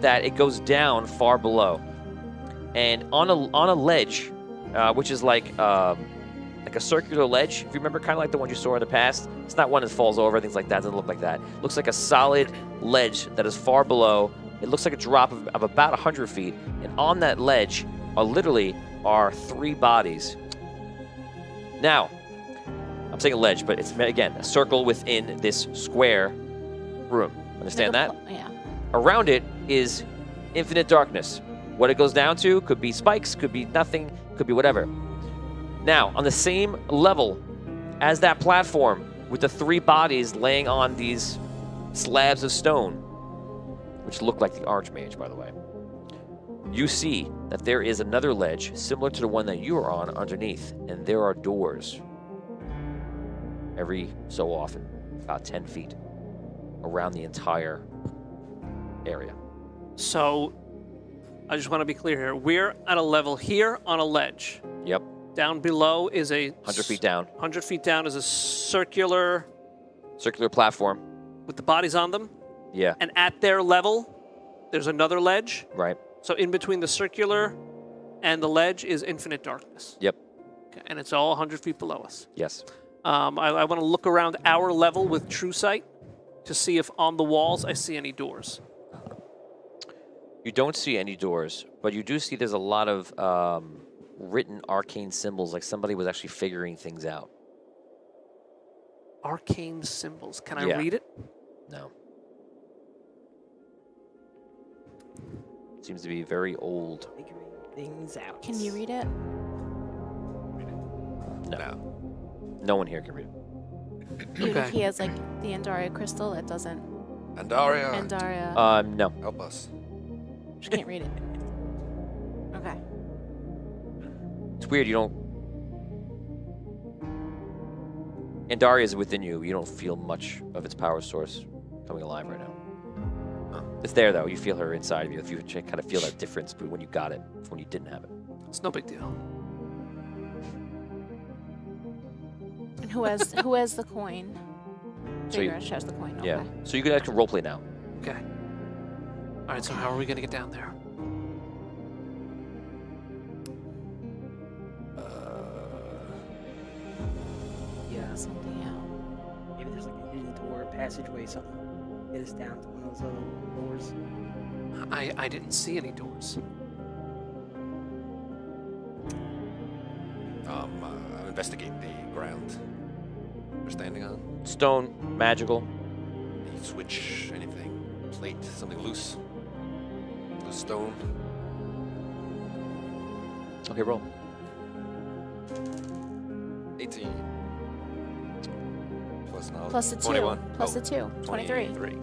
that it goes down far below. And on a ledge, which is like a circular ledge, if you remember, kind of like the one you saw in the past. It's not one that falls over, things like that. It doesn't look like that. It looks like a solid ledge that is far below. It looks like a drop of about 100 feet. And on that ledge are 3 bodies. Now, I'm saying a ledge, but it's, again, a circle within this square room. Understand that? Yeah. Around it is infinite darkness. What it goes down to could be spikes, could be nothing, could be whatever. Now, on the same level as that platform, with the 3 bodies laying on these slabs of stone, which look like the Archmage, by the way, you see that there is another ledge similar to the one that you are on underneath, and there are doors every so often, about 10 feet, around the entire area. So, I just want to be clear here. We're at a level here on a ledge. Yep. Down below is a 100 feet down. 100 feet down is a circular Platform. with the bodies on them. Yeah. And at their level, there's another ledge. Right. So in between the circular and the ledge is infinite darkness. Yep. Okay, and it's all 100 feet below us. Yes. I want to look around our level with true sight to see if on the walls I see any doors. You don't see any doors, but you do see there's a lot of written arcane symbols, like somebody was actually figuring things out. Arcane symbols. Can I Yeah. read it? No. Seems to be very old. Figuring things out. Can you read it? No. No one here can read it. Even if Okay. he has like the Andaria crystal, it doesn't. Andaria, Andaria. No. help us. Just can't read it. Okay. It's weird, you don't... Andaria is within you. You don't feel much of its power source coming alive right now. It's there, though. You feel her inside of you. If you kind of feel that difference between when you got it from when you didn't have it. It's no big deal. And who has the coin? So you- Figure has the coin. Okay. Yeah. So you can actually roleplay now. Okay. All right, so how are we going to get down there? Yeah. Something out. Maybe there's like a hidden door, passageway, something. Get us down to one of those little doors. I didn't see any doors. Investigate the ground we're standing on. Stone, magical. Any switch, anything, plate, something loose. Loose stone. Okay, roll. 18. Plus knowledge. Plus the 2. 21. Plus the 2. 23. 23.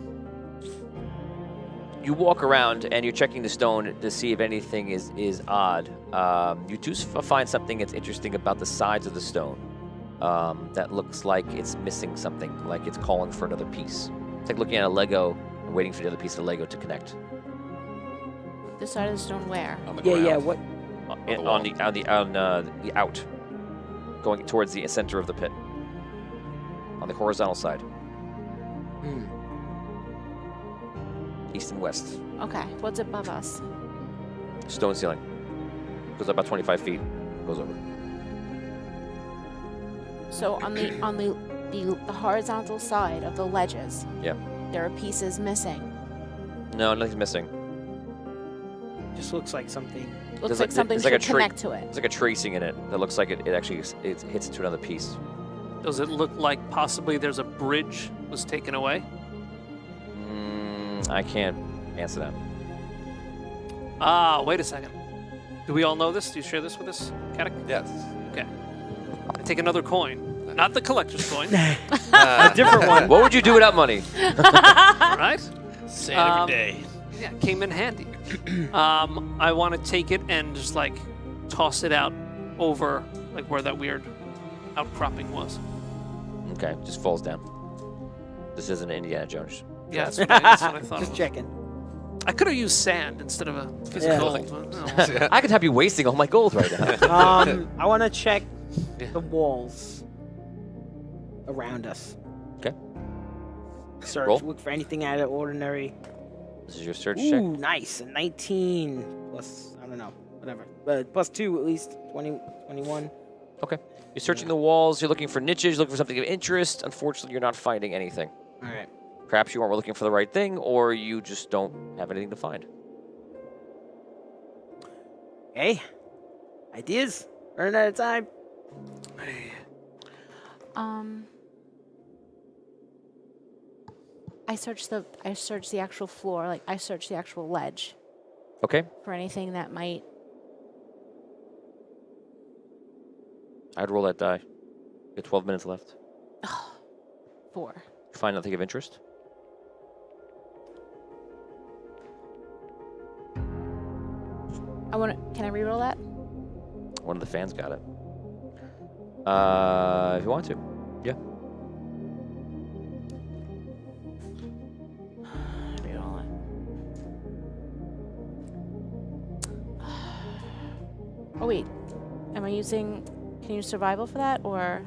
You walk around and you're checking the stone to see if anything is odd. You do find something that's interesting about the sides of the stone. That looks like it's missing something, like it's calling for another piece. It's like looking at a Lego and waiting for the other piece of Lego to connect. The side of the stone where? On the Yeah, ground. yeah. What? On the out, going towards the center of the pit, on the horizontal side, Hmm. east and west. Okay. What's above us? Stone ceiling. Goes up about 25 feet. Goes over. So on the horizontal side of the ledges. Yeah. There are pieces missing. No, nothing's missing. Just looks like something. Looks There's like something there's like should a connect to it. There's like a tracing in it that looks like it actually it hits into another piece. Does it look like possibly there's a bridge was taken away? I can't answer that. Ah, wait a second. Do we all know this? Do you share this with us, Katic? Yes. Okay. I take another coin. Not the collector's coin. A different one. What would you do without money? All right? Say it every Um, day. Yeah, came in handy. I want to take it and just like toss it out over like where that weird outcropping was. Okay, just falls down. This isn't Indiana Jones. Yeah, that's what I thought. Just it was. checking. I could have used sand instead of a piece of gold. But no. I could have you wasting all my gold right now. I want to check Yeah. the walls around us. Okay. Search, Roll. look for anything out of ordinary. This is your search Ooh, check. nice. A 19 plus, I don't know, whatever. But plus 2 at least, 20, 21. Okay. You're searching the walls. You're looking for niches. You're looking for something of interest. Unfortunately, you're not finding anything. All right. Perhaps you weren't looking for the right thing, or you just don't have anything to find. Hey, ideas. Running out of time. I searched the actual floor, like I searched the actual ledge Okay. for anything that might. I'd roll that die. You have 12 minutes left. 4. Find nothing of interest. Can I reroll that? One of the fans got it. If you want to. Yeah. Reroll it. Oh wait, am I using? Can you use survival for that or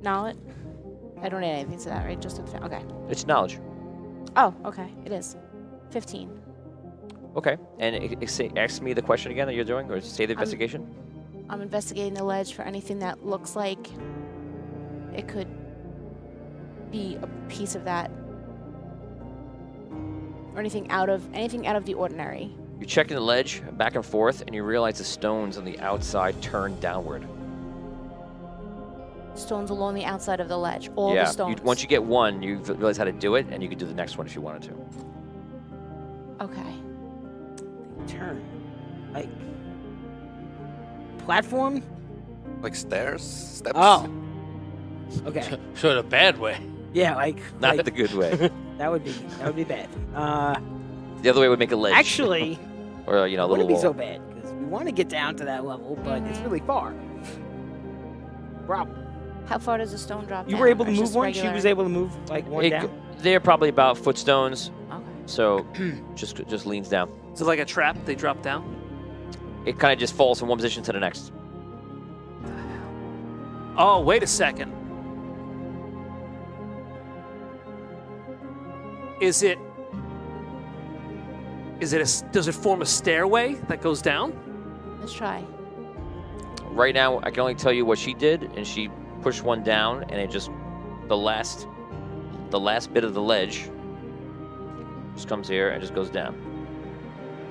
knowledge? I don't add anything to that, right? Just okay. It's knowledge. Oh, okay. It is 15. Okay. And ask me the question again that you're doing, or say the investigation. I'm investigating the ledge for anything that looks like it could be a piece of that, or anything out of the ordinary. You're checking the ledge back and forth, and you realize the stones on the outside turn downward. Stones along the outside of the ledge. All yeah. the stones. Once you get one, you realize how to do it, and you can do the next one if you wanted to. Okay. Turn. Like. Platform? Like stairs? Steps? Oh. Okay. So in a bad way. Yeah, like. Not like, the good way. That would be bad. The other way would make a ledge. Actually, or a it little wouldn't be wall. so bad because we want to get down to that level, but it's really far. Problem. How far does the stone drop You down? were able Or to it's move just one. regular? She was able to move like one down. They're probably about footstones, Okay. so just leans down. Is it like a trap? They drop down? It kind of just falls from one position to the next. Oh, wait a second. Does it form a stairway that goes down? Let's try. Right now, I can only tell you what she did, and she pushed one down, and it just the last bit of the ledge just comes here and just goes down.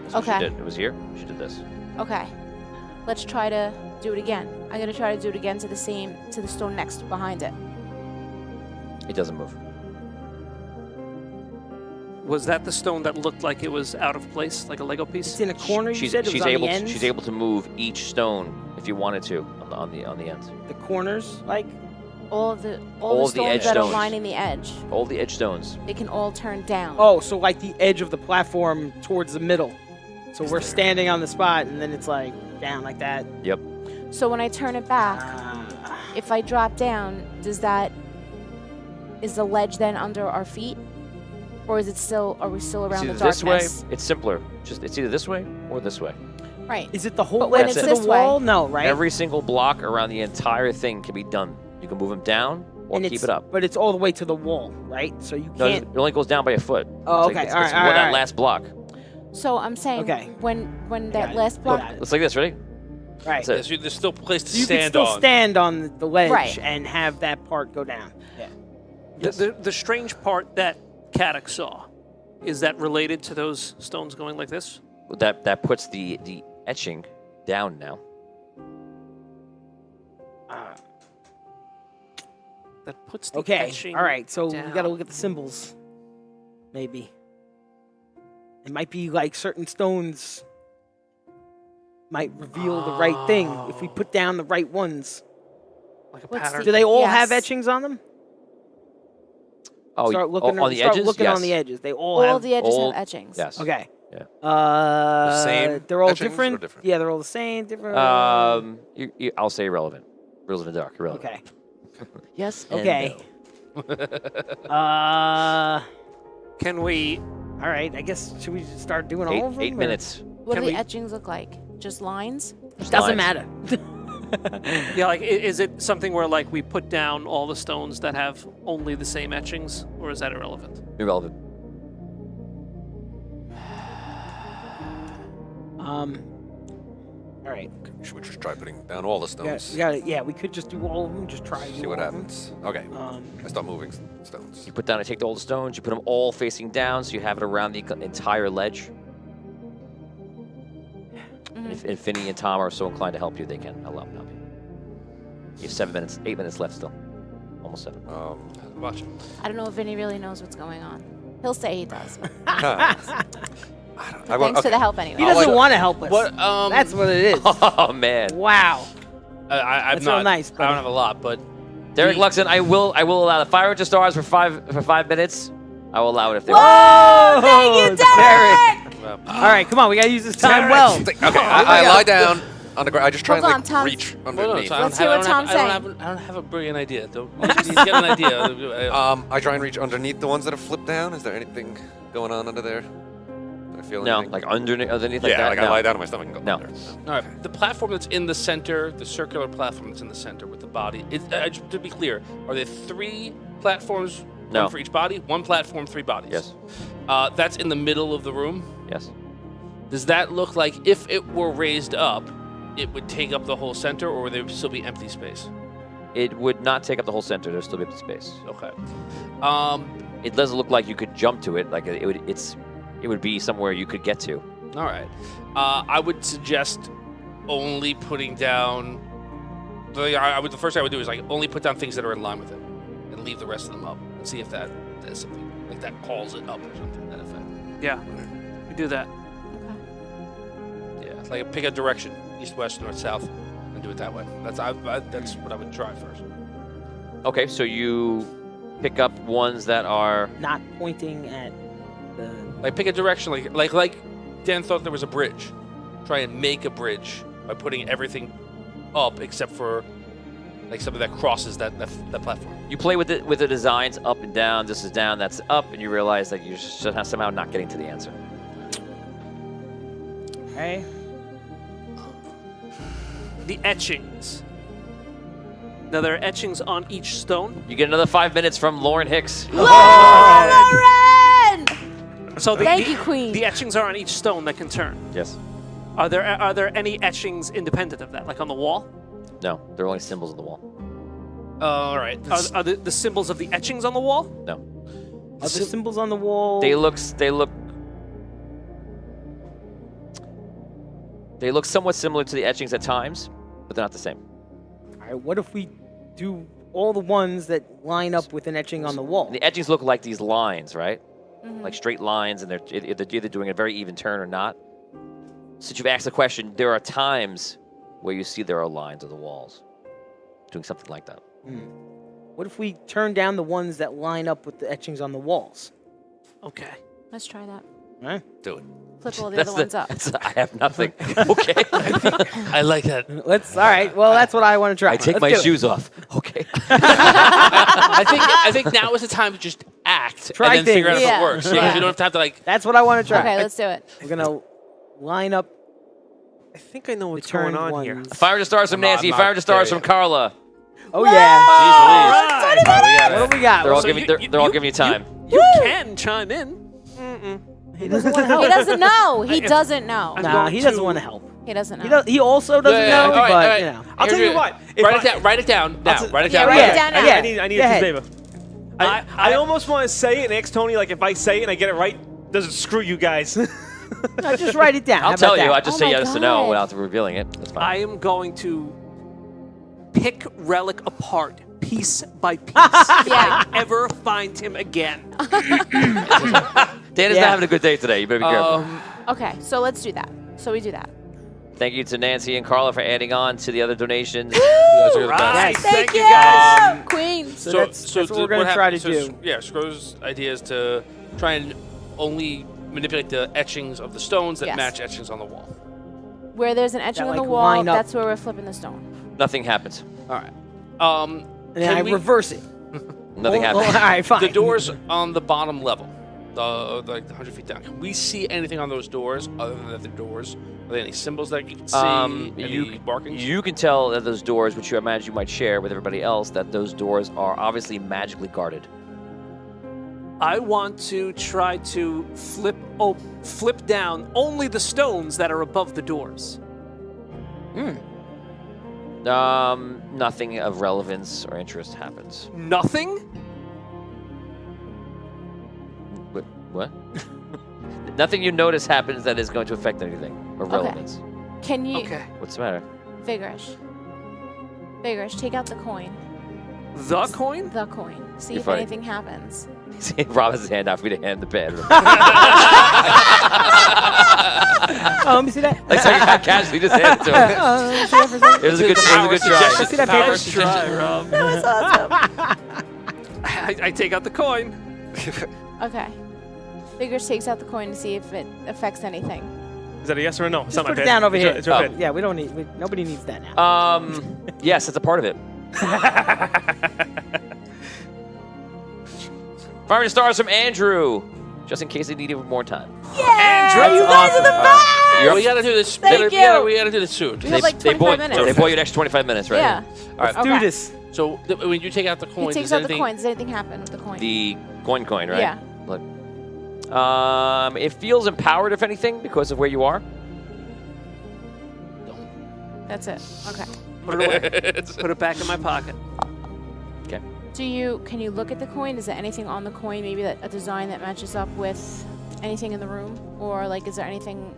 That's what Okay. she did. It was here. She did this. Okay. Let's try to do it again. I'm gonna try to do it again to the stone next behind it. It doesn't move. Was that the stone that looked like it was out of place, like a Lego piece? It's in a corner. You She's said it was on able the ends. she's able to move each stone if you wanted to on the ends. The corners, like. All of the the edge stones that are stones. lining the edge, All the edge stones. they can all turn down. Oh, so like the edge of the platform towards the middle. So we're standing on the spot, and then it's like down like that. Yep. So when I turn it back, Ah. if I drop down, is the ledge then under our feet? Or are we still It's around either the darkness? this way. It's simpler. It's either this way or this way. Right. Is it the whole But when length it's of this the wall? way- No, right? Every single block around the entire thing can be done. You can move them down or And keep it's- it up. But it's all the way to the wall, right? So you No, can't. it only goes down by a foot. Oh, It's okay. It's, All it's right, all that right, all right. last block. So I'm saying Okay. when Got that it. last block, Got it. It's like this, ready? Right. That's it. There's still a place to You can stand still on. stand on the ledge Right. and have that part go down. Yeah. The strange part that Kaddock saw, is that related to those stones going like this? That puts the etching down now. That puts the Okay. etching All right. So we down. got to look at the symbols. Maybe. It might be like certain stones might reveal the right thing if we put down the right ones. Like a What's pattern. Do they all have Yes. etchings on them? Oh, Start looking on the start edges? looking Yes. on the edges. They all all have. the edges all- have etchings. Yes. Okay. Yeah. same They're all etchings or different? different? Yeah, they're all the same. Different. I'll say irrelevant. Rules in the dark. Irrelevant. Okay. Yes. and Okay. no. Can we? All right. I guess should we just start doing all of them? 8 or- minutes. What Can do the we- etchings look like? Just lines? Doesn't Lines. matter. Yeah, like is it something where like we put down all the stones that have only the same etchings, or is that irrelevant? Irrelevant. All right. Should we just try putting down all the stones? Yeah. We could just do all of them. Just try. See do what all of them. happens. Okay. Um, I start moving stones. You put down, take all the stones, you put them all facing down, so you have it around the entire ledge. And if Finny and Tom are so inclined to help you, they can allow them to help you. You have 7 minutes, 8 minutes left still. Almost 7. Watch. I don't know if Vinny really knows what's going on. He'll say he does. But I thanks for the help anyway. he doesn't want to help us. What? That's what it is. Oh, man. Wow. I'm That's not. real nice, I buddy. don't have a lot, but Derek Luxon, I will allow the fire to stars for 5 minutes. I will allow it if they Whoa! Thank you, Derek! All right, come on. We gotta use this time well. Okay, I lie down on the ground. I just try Hold and on, Tom. reach no, underneath. I Let's don't hear have- what I don't Tom's have- saying. I don't have a brilliant idea. Don't you just get an idea. I try and reach underneath the ones that are flipped down. Is there anything going on under there? Do I feel No, anything? like underneath like yeah, that? like No. I lie down on my stomach and go No. under. All right, the platform that's in the center, the circular platform that's in the center with the body. To be clear, are there 3 platforms? No. One for each body. 1 platform, 3 bodies. Yes. That's in the middle of the room. Yes. Does that look like if it were raised up, it would take up the whole center, or would there still be empty space? It would not take up the whole center. There'll still be space. Okay. It doesn't look like you could jump to it. Like it would be somewhere you could get to. All right. I would suggest only putting down. The first thing I would do is like only put down things that are in line with it, and leave the rest of them up, and see if that does something like that calls it up or something. That effect. Yeah, we do that. Yeah, like pick a direction, east, west, north, south, and do it that way. That's what I would try first. Okay, so you pick up ones that are Not pointing at the. Like pick a direction, like Dan thought there was a bridge. Try and make a bridge by putting everything up except for like something that crosses that platform. you play with the designs up and down. This is down, that's up, and you realize that you're somehow not getting to the answer. Okay. The etchings. Now there are etchings on each stone. You get another 5 minutes from Lauren Hicks. Lauren! So Thank you, Queen. The etchings are on each stone that can turn. Yes. Are there any etchings independent of that, like on the wall? No, they're only symbols on the wall. All right. Are the symbols of the etchings on the wall? No. Are the symbols on the wall? They look somewhat similar to the etchings at times, but they're not the same. All right. What if we do all the ones that line up with an etching on the wall? And the etchings look like these lines, right? Like straight lines, and they're either doing a very even turn or not. Since you've asked the question, there are times where you see there are lines on the walls, doing something like that. What if we turn down the ones that line up with the etchings on the walls? Okay. Let's try that. Huh? Do it. Flip all the other ones up. I have nothing. Okay. I like that. Let's. All right. Well, that's what I want to try. I take Let's my do it. shoes off. Okay. I think now is the time to just act Try and then figure out things. if Yeah. it works. You don't have to have to like. That's what I want to try. Okay, let's do it. We're gonna line up I think I know the what's going turned on ones. here. Fire to stars from I'm not- Nancy. I'm Fire not to stars there from Carla. Oh yeah. Jeez Louise. What do we got? They're all So giving. you- They're all you- giving you time. You can chime in. He doesn't want to help. He doesn't know. He doesn't know. I'm Nah, going he doesn't to- want to help. He doesn't know. He does. He also doesn't Yeah, know, all right, but all right. you know. I'll tell you what. if Write I- it down. Write it down now. Write it Yeah, down. write right it down Yeah. now. I need Go a ahead. favor. I almost want to say it and ask Tony, like, if I say it and I get it right, does it screw you guys? No, just write it down. How I'll about tell you. that? I just Oh say my yes or no God. without revealing it. That's fine. I am going to pick Relic apart piece by piece if Yeah. I ever find him again. Dan is Yeah. not having a good day today. You better be careful. Okay, so let's do that. So we do that. Thank you to Nancy and Carla for adding on to the other donations. You guys are the best. Right. Thank you, guys. Queen. So that's what we're gonna try to do. Yeah, Scrow's idea is to try and only manipulate the etchings of the stones that Yes. match etchings on the wall. Where there's an etching on like, the wall, line up. that's where we're flipping the stone. Nothing happens. All right. And and then I reverse it. Nothing All happened. right, fine. The doors on the bottom level, like 100 feet down. Can we see anything on those doors other than the doors? Are there any symbols that you can see? Any markings? You can tell that those doors, which you imagine you might share with everybody else, that those doors are obviously magically guarded. I want to try to flip down only the stones that are above the doors. Nothing of relevance or interest happens. Nothing? What? Nothing you notice happens that is going to affect anything of relevance. Can you, Okay. What's the matter? Vigorish, take out the coin. The coin? The coin. See You're if funny. anything happens. Rob has his hand out for me to hand the bed. Oh, let me see that. Like so you casually just hand it to him. Let me see that for a second. It was a good try. See that Power paper? try, Rob. That was awesome. I take out the coin. Okay. Vigorish takes out the coin to see if it affects anything. Is that a yes or a no? It's Just not my put it bed. down over It's here. your- it's your bed. Yeah, we don't need. Nobody needs that now. Yes, that's a part of it. Fire and stars from Andrew, just in case they needed more time. Andrew, you guys are the best! We gotta do this. Thank you. We gotta do this soon. We have like 25 minutes. They bought you an extra 25 minutes, right? Yeah. All right. Let's do Okay. this. So when you take out the He coin, takes does out the anything? coin. Does anything happen with the coin? The coin, right? Yeah. Look. It feels empowered, if anything, because of where you are. That's it. Okay. Put it away. Put it back in my pocket. Okay. Can you look at the coin? Is there anything on the coin, maybe a design that matches up with anything in the room? Or like, is there anything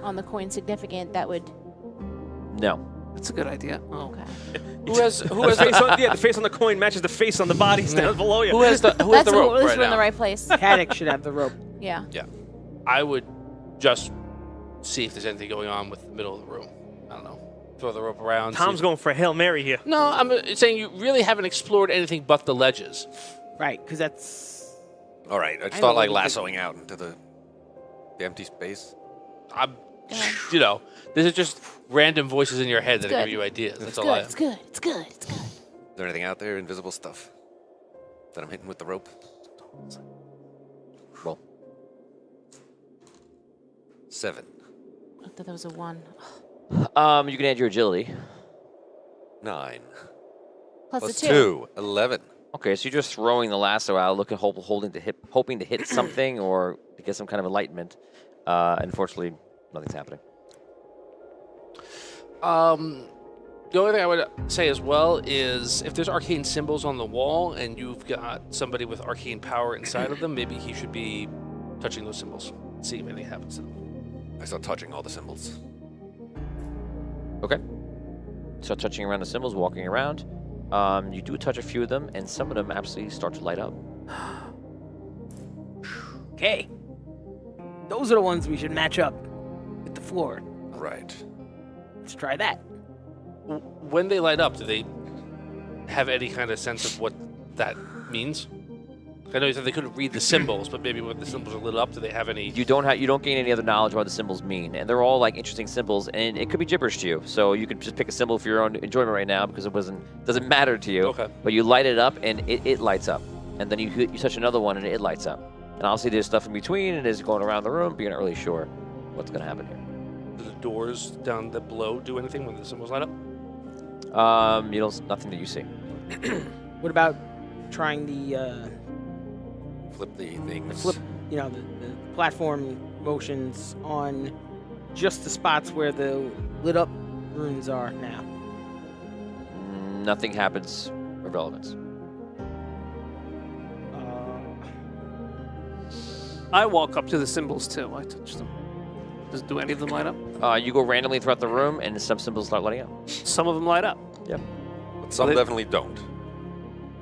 on the coin significant that would? No. That's a good idea. Oh. Okay. Who has The face on, the face on the coin matches the face on the bodies down below you. who has the That's rope at least right we're in the now? right place. Caddick should have the rope. Yeah. I would just see if there's anything going on with the middle of the room. I don't know. Throw the rope around. see Tom's if- going for a Hail Mary here. No, I'm saying you really haven't explored anything but the ledges. Right, because that's. All right, I just I thought know like what we lassoing out into the empty space. I'm, you know, these are just random voices in your head that good. give you ideas. That's It's all good. I am. It's good. It's good. It's good. Is there anything out there, invisible stuff, that I'm hitting with the rope? Roll. 7. I thought that was a 1. You can add your agility. 9. Plus Plus a 2. 2. 11. Okay, so you're just throwing the lasso out, hoping to hit something or to get some kind of enlightenment. Unfortunately, nothing's happening. The only thing I would say as well is if there's arcane symbols on the wall and you've got somebody with arcane power inside of them, maybe he should be touching those symbols, see if anything happens to them. I start touching all the symbols. Okay. Start touching around the symbols, walking around. You do touch a few of them, and some of them absolutely start to light up. Okay. Those are the ones we should match up with the floor. Right. Let's try that. When they light up, do they have any kind of sense of what that means? I know you said they couldn't read the symbols, but maybe when the symbols are lit up, do they have any? You don't gain any other knowledge of what the symbols mean, and they're all like interesting symbols, and it could be gibberish to you. So you could just pick a symbol for your own enjoyment right now because it doesn't matter to you. Okay. But you light it up, and it lights up, and then you touch another one, and it lights up. And obviously there's stuff in between, and it's going around the room, but you're not really sure what's going to happen here. Do the doors down below do anything when the symbols light up? Nothing that you see. What about trying the Flip the things. flip, the platform motions on just the spots where the lit up runes are now? Nothing happens of relevance. I walk up to the symbols too. I touch them. Do any of them light up? You go randomly throughout the room, and some symbols start lighting up. Some of them light up. Yep. But some they- definitely don't.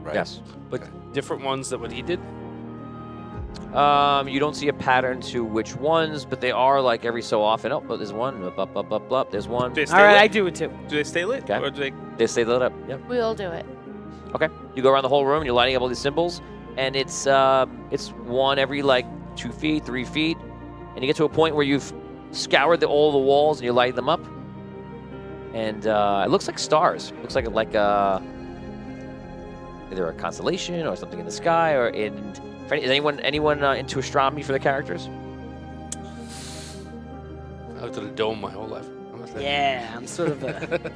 Right? Yes. But different ones than what he did? You don't see a pattern to which ones, but they are like every so often. Oh, there's one. Up. There's one. Do they stay All right, lit? I do it too. Do they stay lit? Okay. Or do they... They stay lit up. Yep. We all do it. Okay. You go around the whole room, and you're lighting up all these symbols, and it's one every like 2 feet, 3 feet, and you get to a point where you've scoured all the walls and you're lighting them up, and it looks like stars. It looks like either a constellation or something in the sky, or is anyone into astronomy for the characters? I looked at a dome my whole life. Yeah, I'm sort of a.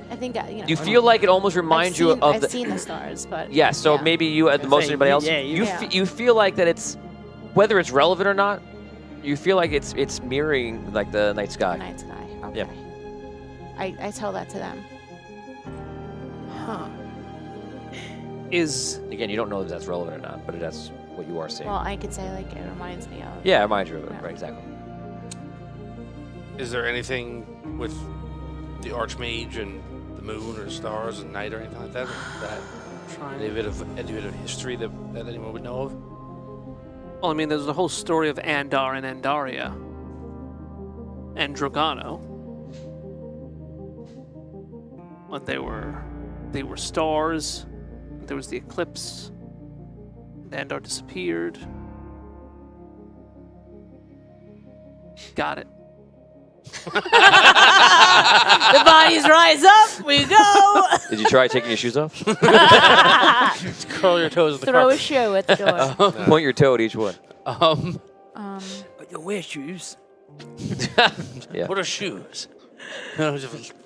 I think you know. Do you feel like it almost reminds you of I've seen the stars, but Yeah, so maybe you, at the most anybody else, yeah, you feel like that it's, whether it's relevant or not, you feel like it's mirroring like the night sky. night sky. Okay. Yeah. I tell that to them. Huh. Again, you don't know if that's relevant or not, but that's what you are seeing. Well, I could say like it reminds me of. Yeah, it reminds you of it. Yeah. Right, exactly. Is there anything with the Archmage and the moon or stars and night or anything like that? Any bit of history that anyone would know of? Well, I mean, there's the whole story of Andar and Andaria and Dragano. When they were stars. There was the eclipse. Andar disappeared. Got it. The bodies rise up. We go. Did you try taking your shoes off? Just curl your toes in the Throw a carpet. shoe at the door. Point your toe at each one. I don't wear shoes. Yeah. What are shoes?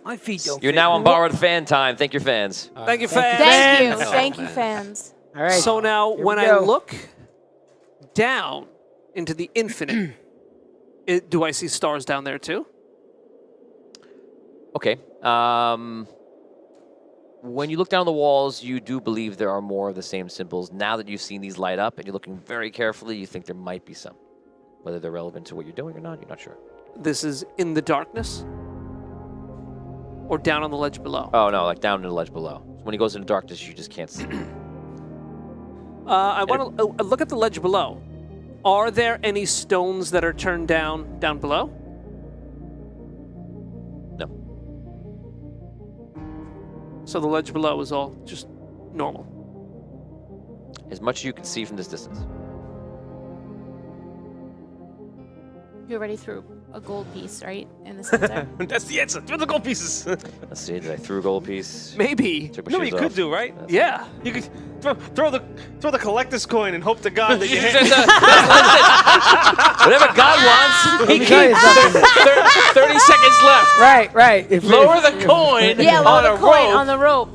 My feet don't. You're fit. now on borrowed fan time. Thank your fans. Thank you, fans. Thank you. Fans. Thank you, fans. All right. So now, Here when we I go. look down into the infinite, do I see stars down there too? Okay. When you look down the walls, you do believe there are more of the same symbols. Now that you've seen these light up and you're looking very carefully, you think there might be some. Whether they're relevant to what you're doing or not, you're not sure. This is in the darkness? Or down on the ledge below? Oh, no, like down in the ledge below. When he goes into darkness, you just can't see. I want to look at the ledge below. Are there any stones that are turned down below? No. So the ledge below is all just normal. As much as you can see from this distance. You already threw a gold piece, right? In the center. That's the answer. Throw the gold pieces. Let's see, did I throw a gold piece? Maybe. Took my You know what shoes you could off. do, right? Yeah. You could throw the collector's coin and hope to God that you hit. Whatever God wants, he Let me tell you keeps. something. 30 seconds left. Right. If Lower the coin Yeah, on lower a the coin rope. on the rope.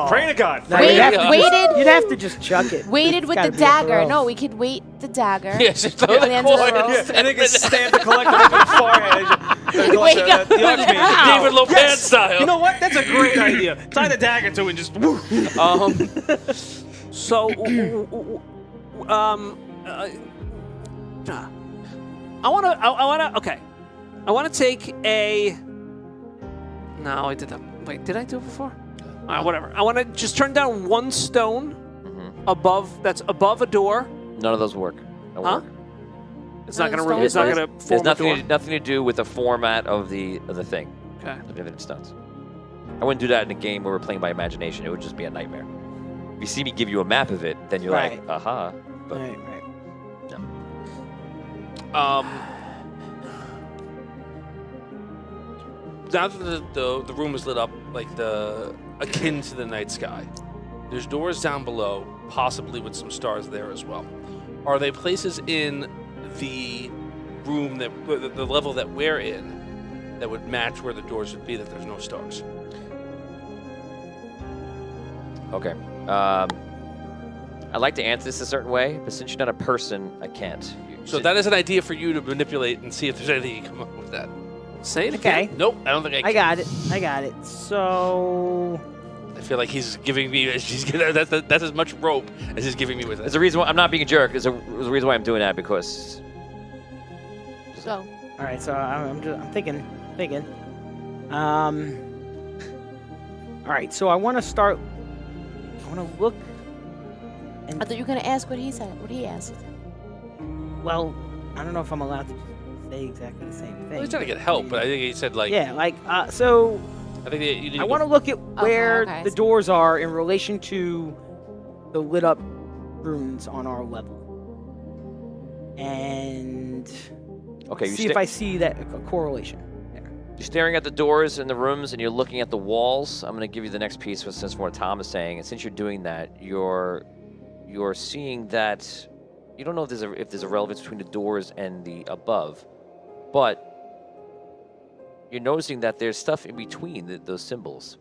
Pray to God. Now, Wait, you'd have to- waited. You'd have to just chuck it. Waited It's with gotta the be at dagger. rope. No, we could wait the dagger. Yes, just throw At the the end of the coin. rope. Yeah, and they can stab the collector right in the forehead. Wake up. The Archmage. David Lopan Yes. style. You know what? That's a great idea. Tie the dagger to it and just woo. So, I want to take a. No, I did that. Wait, did I do it before? All right, whatever. I want to just turn down one stone that's above a door. None of those work. No Huh? work. It's not Those gonna. stones It's not work? gonna There's form a door. nothing to do with the format of the thing. Okay. Of Infinite Stones. I wouldn't do that in a game where we're playing by imagination. It would just be a nightmare. If you see me give you a map of it, then you're like, Right. aha. But Right. Now that the room is lit up like akin to the night sky, there's doors down below, possibly with some stars there as well. Are they places in the room the level that we're in that would match where the doors would be that there's no stars? okay. I'd like to answer this a certain way, but since you're not a person, I can't. So that is an idea for you to manipulate and see if there's anything you can come up with that. Say it Okay. again. Nope, I don't think I can. I got it. So. I feel like he's giving me. That's as much rope as he's giving me with There's it. a reason why I'm not being a jerk. There's a reason why I'm doing that because Go. All right. So I'm thinking. All right. So I want to start. I want to look. I thought you were gonna ask what he said. What he asked. Well, I don't know if I'm allowed to say exactly the same thing. Well, he's trying to get help, but I think he said like. Yeah. So. I think that you need I want to look at where okay, I the see. doors are in relation to the lit up rooms on our level, and okay, see if I see that a correlation there. You're staring at the doors in the rooms, and you're looking at the walls. I'm going to give you the next piece since what Tom is saying. And since you're doing that, you're seeing that you don't know if there's a relevance between the doors and the above, but you're noticing that there's stuff in between those symbols.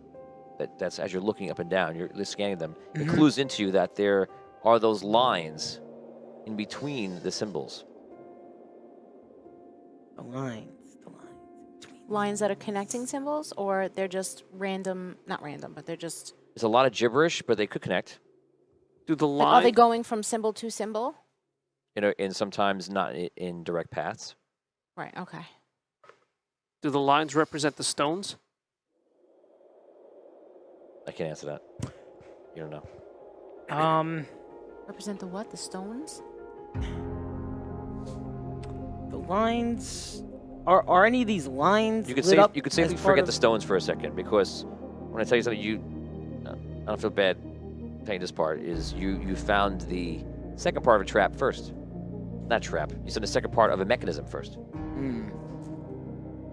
That's as you're looking up and down, you're scanning them. It clues into you that there are those lines in between the symbols. The lines. Lines that are connecting symbols, or they're just random, not random, but they're just... There's a lot of gibberish, but they could connect. Do the Like, are they going from symbol to symbol? And sometimes not in direct paths. Right, okay. Do the lines represent the stones? I can't answer that. You don't know. Represent the what? The stones? The lines... Are any of these lines You could lit up safely as part forget of- the stones for a second, because when I tell you something, I don't feel bad telling you this part, is you found the second part of a trap first. Not trap. You found the second part of a mechanism first. And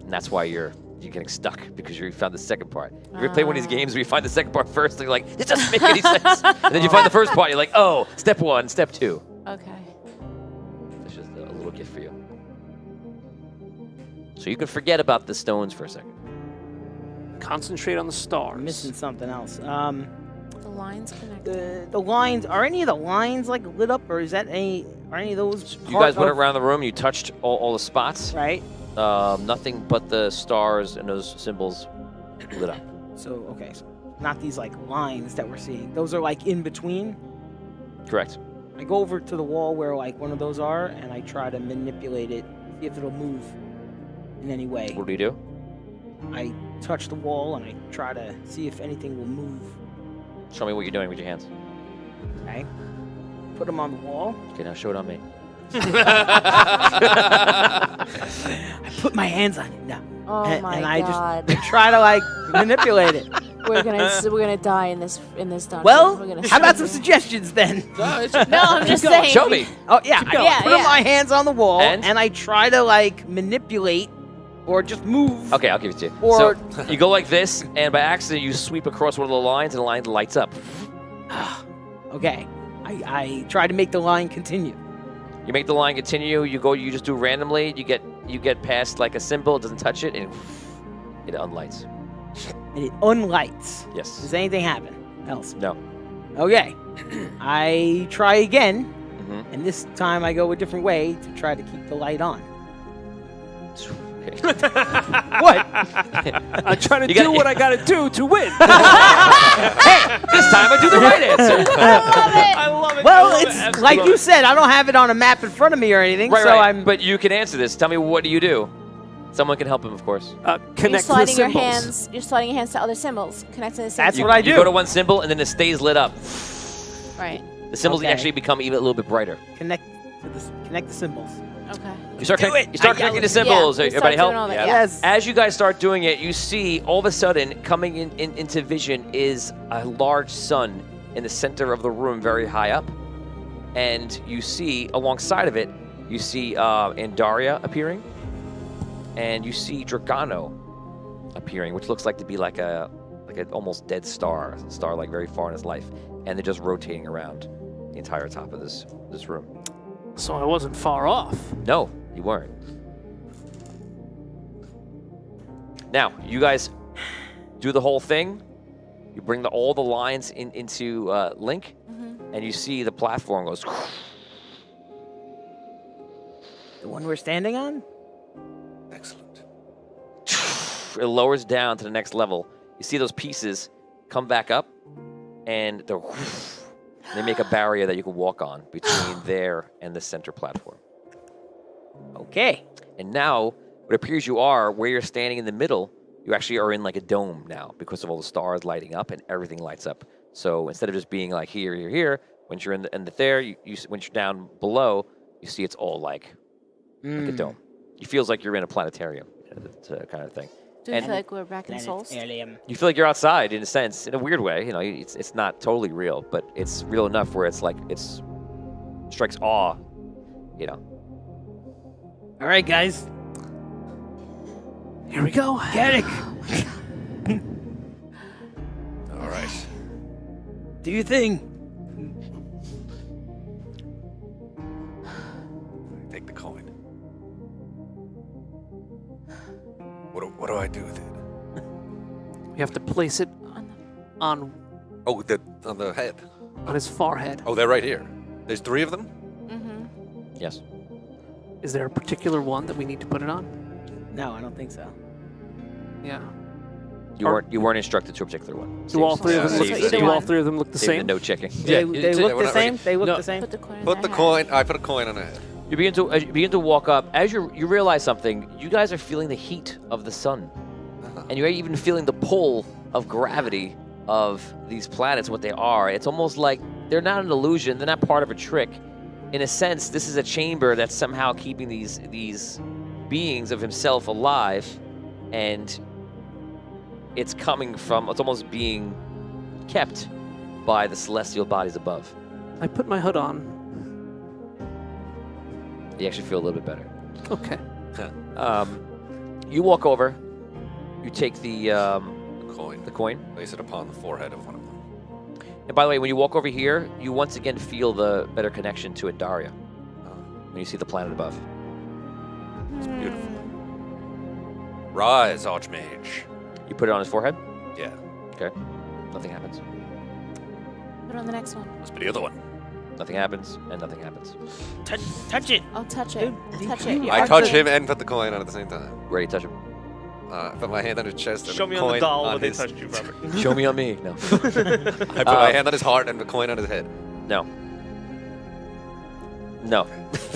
that's why you're getting stuck, because you found the second part. You ever play one of these games where you find the second part first, and you're like, this doesn't make any sense. And then you find the first part, you're like, oh, step 1, step 2. Okay. That's just a little gift for you. So you can forget about the stones for a second. Concentrate on the stars. I'm missing something else. The lines connect. The lines, are any of the lines like lit up, or are any of those You guys went around the room, you touched all the spots. right? Nothing but the stars and those symbols lit up. So okay, so not these like lines that we're seeing. Those are like in between. Correct. I go over to the wall where like one of those are, and I try to manipulate it, see if it'll move in any way. What do you do? I touch the wall and I try to see if anything will move. Show me what you're doing with your hands. Okay. Put them on the wall. Okay, now show it on me. I put my hands on it now. Oh and, my and I god. just try to like manipulate it. we're gonna die in this dungeon. Well, We're gonna how about some suffer. suggestions then? No, I'm just saying. Show me. Oh yeah, Keep going. I put my hands on the wall And? I try to like manipulate or just move. Okay, I'll give it to you. Or- So you go like this, and by accident you sweep across one of the lines, and the line lights up. Okay. I try to make the line continue. You make the line continue. You just do it randomly. You get past like a symbol, it doesn't touch it, and it unlights. And it unlights. Yes. Does anything happen else? No. Okay. I try again, Mhm. and this time I go a different way to try to keep the light on. Okay. What? I try to You do gotta- what I gotta do to win. This time I do the right answer. I love it. Well, it's like you said, I don't have it on a map in front of me or anything, Right, so right. I'm. But you can answer this. Tell me, what do you do? Someone can help him, of course. You're Connect the sliding your symbols. hands. You're sliding your hands to other symbols. Connect to the symbols. That's You, what I you do. go to one symbol, and then it stays lit up. Right. The symbols Okay. actually become even a little bit brighter. Connect the symbols. Okay. You start, Do connect- it. you start I connecting yell the it. symbols. Yeah, we start Everybody help? doing all that, Yeah. yeah. Yes. As you guys start doing it, you see all of a sudden coming into vision is a large sun in the center of the room, very high up. And you see alongside of it, you see Andaria appearing, and you see Dragano appearing, which looks like to be like an almost dead star, a star like very far in his life, and they're just rotating around the entire top of this room. So I wasn't far off. No, you weren't. Now, you guys do the whole thing. You bring all the lines into link, and you see the platform goes. The one we're standing on? Excellent. It lowers down to the next level. You see those pieces come back up, and they make a barrier that you can walk on between there and the center platform. Okay. And now, what appears you are, where you're standing in the middle, you actually are in like a dome now because of all the stars lighting up and everything lights up. So instead of just being like here, once you're in the there, once you're down below, you see it's all like a dome. It feels like you're in a planetarium, kind of thing. Do we And- feel like we're back in Planet Souls? alien. You feel like you're outside in a sense, in a weird way. You know, it's not totally real, but it's real enough where it's like it strikes awe. You know. All right, guys. Here we go. Get it. All right. Do your thing. Take the coin. What do I do with it? We have to place it on Oh, on the head. his forehead. Oh, they're right here. There's 3 of them? Yes. Is there a particular one that we need to put it on? No, I don't think so. Yeah. You weren't instructed to a particular one. Do all three of them Saves look? the- Do all three of them look the Save the same? note checking. They, Yeah, they it's- look we're the not same. ready. They look No. the same. Put the coin in Put their the hat. coin. I put a coin on the head. You begin to walk up. As you realize something, you guys are feeling the heat of the sun. And you're even feeling the pull of gravity of these planets, what they are. It's almost like they're not an illusion, they're not part of a trick. In a sense, this is a chamber that's somehow keeping these beings of himself alive, and it's almost being kept by the celestial bodies above. I put my hood on. You actually feel a little bit better. Okay. You walk over, you take the Coin. coin. Place it upon the forehead of one of them. And by the way, when you walk over here, you once again feel the better connection to Daria when you see the planet above. It's beautiful. Rise, Archmage. You put it on his forehead. Yeah. Okay. Nothing happens. Put it on the next one. Must be the other one. Nothing happens, and nothing happens. Touch it. I'll touch it. Touch it. you I are touch good. him and put the coin on at the same time. Ready to touch him? Put my hand on his chest and Show the me coin on the doll on when they his... touched you, Robert. Show me on me. No. I put my hand on his heart and the coin on his head. No. No.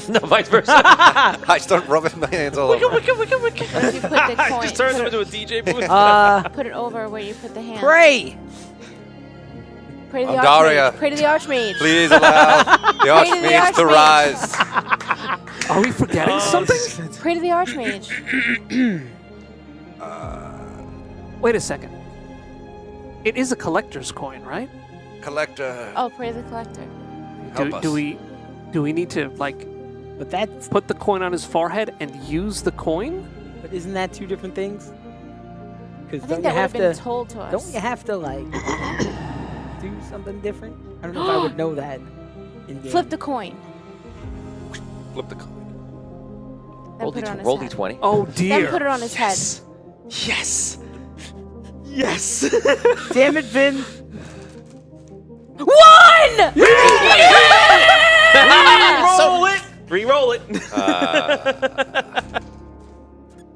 No, vice versa. I start rubbing my hands all over. What if you put the coin? Just turns him into a DJ booth. Put it over where you put the hand. Pray. Pray to the Daria. Archmage. Pray to the Archmage. Please allow the Archmage to rise. Are we forgetting something? Pray to the Archmage. Wait a second. It is a collector's coin, right? Collector, Oh, pray to the collector. help us. Do we need to like But that's. put the coin on his forehead and use the coin? But isn't that 2 different things? I Because think don't you that would have have been to? told to us. Don't you have to like do something different? I don't know if I would know that. In game. Flip the coin. Flip the coin. Then put it on his Roll head. D20. Oh Then dear. put it on his head. Yes. Yes. Damn it, Vin! One! Roll it. Re-roll it.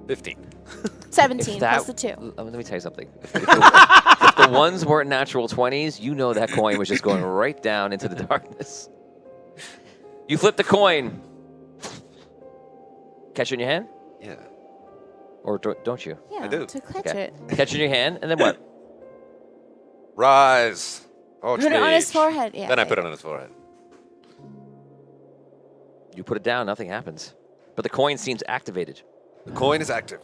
15. 17 plus the 2. Let me tell you something. If the ones weren't natural 20s, you know that coin was just going right down into the darkness. You flip the coin. Catch it in your hand? Yeah. Or don't you? Yeah, do. to catch Okay. it. Catch it in your hand, and then what? Rise, Archmage. Put it on his forehead. Yeah. Then I put it on his forehead. You put it down, nothing happens. But the coin seems activated. The coin is active.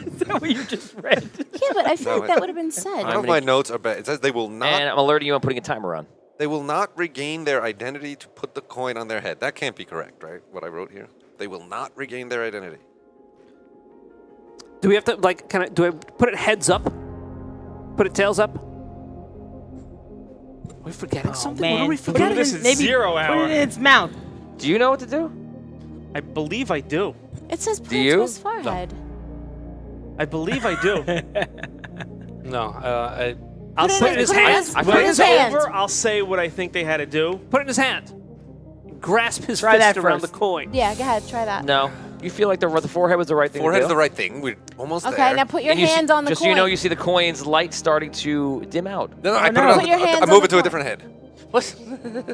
Is that what you just read? Yeah, but I feel No, like that would have been said. One of my notes are bad. It says they will not. And I'm alerting you, I'm putting a timer on. They will not regain their identity to put the coin on their head. That can't be correct, right? What I wrote here. They will not regain their identity. Do we have to like do I put it heads up? Put it tails up? Are we forgetting something? What are we Put forgetting? it This in- is maybe 0 Put hour. it in its mouth. Do you know what to do? I believe I do. It says put Do it you? to his forehead. I believe I do. No, I'll Put it say in his put it in hand. his- I put put it in his hand. over. I'll say what I think they had to do. Put it in his hand. Grasp his Try fist that around the first. coin. Yeah, go ahead. Try that. No. You feel like the forehead was the right thing Forehead to is do? the right thing. We're almost Okay, there. now put your And you see- hand on the just coin. so you know, you see the coin's light starting to dim out. No, I no. put it on. Put your hands I on move the it to a coin. different head.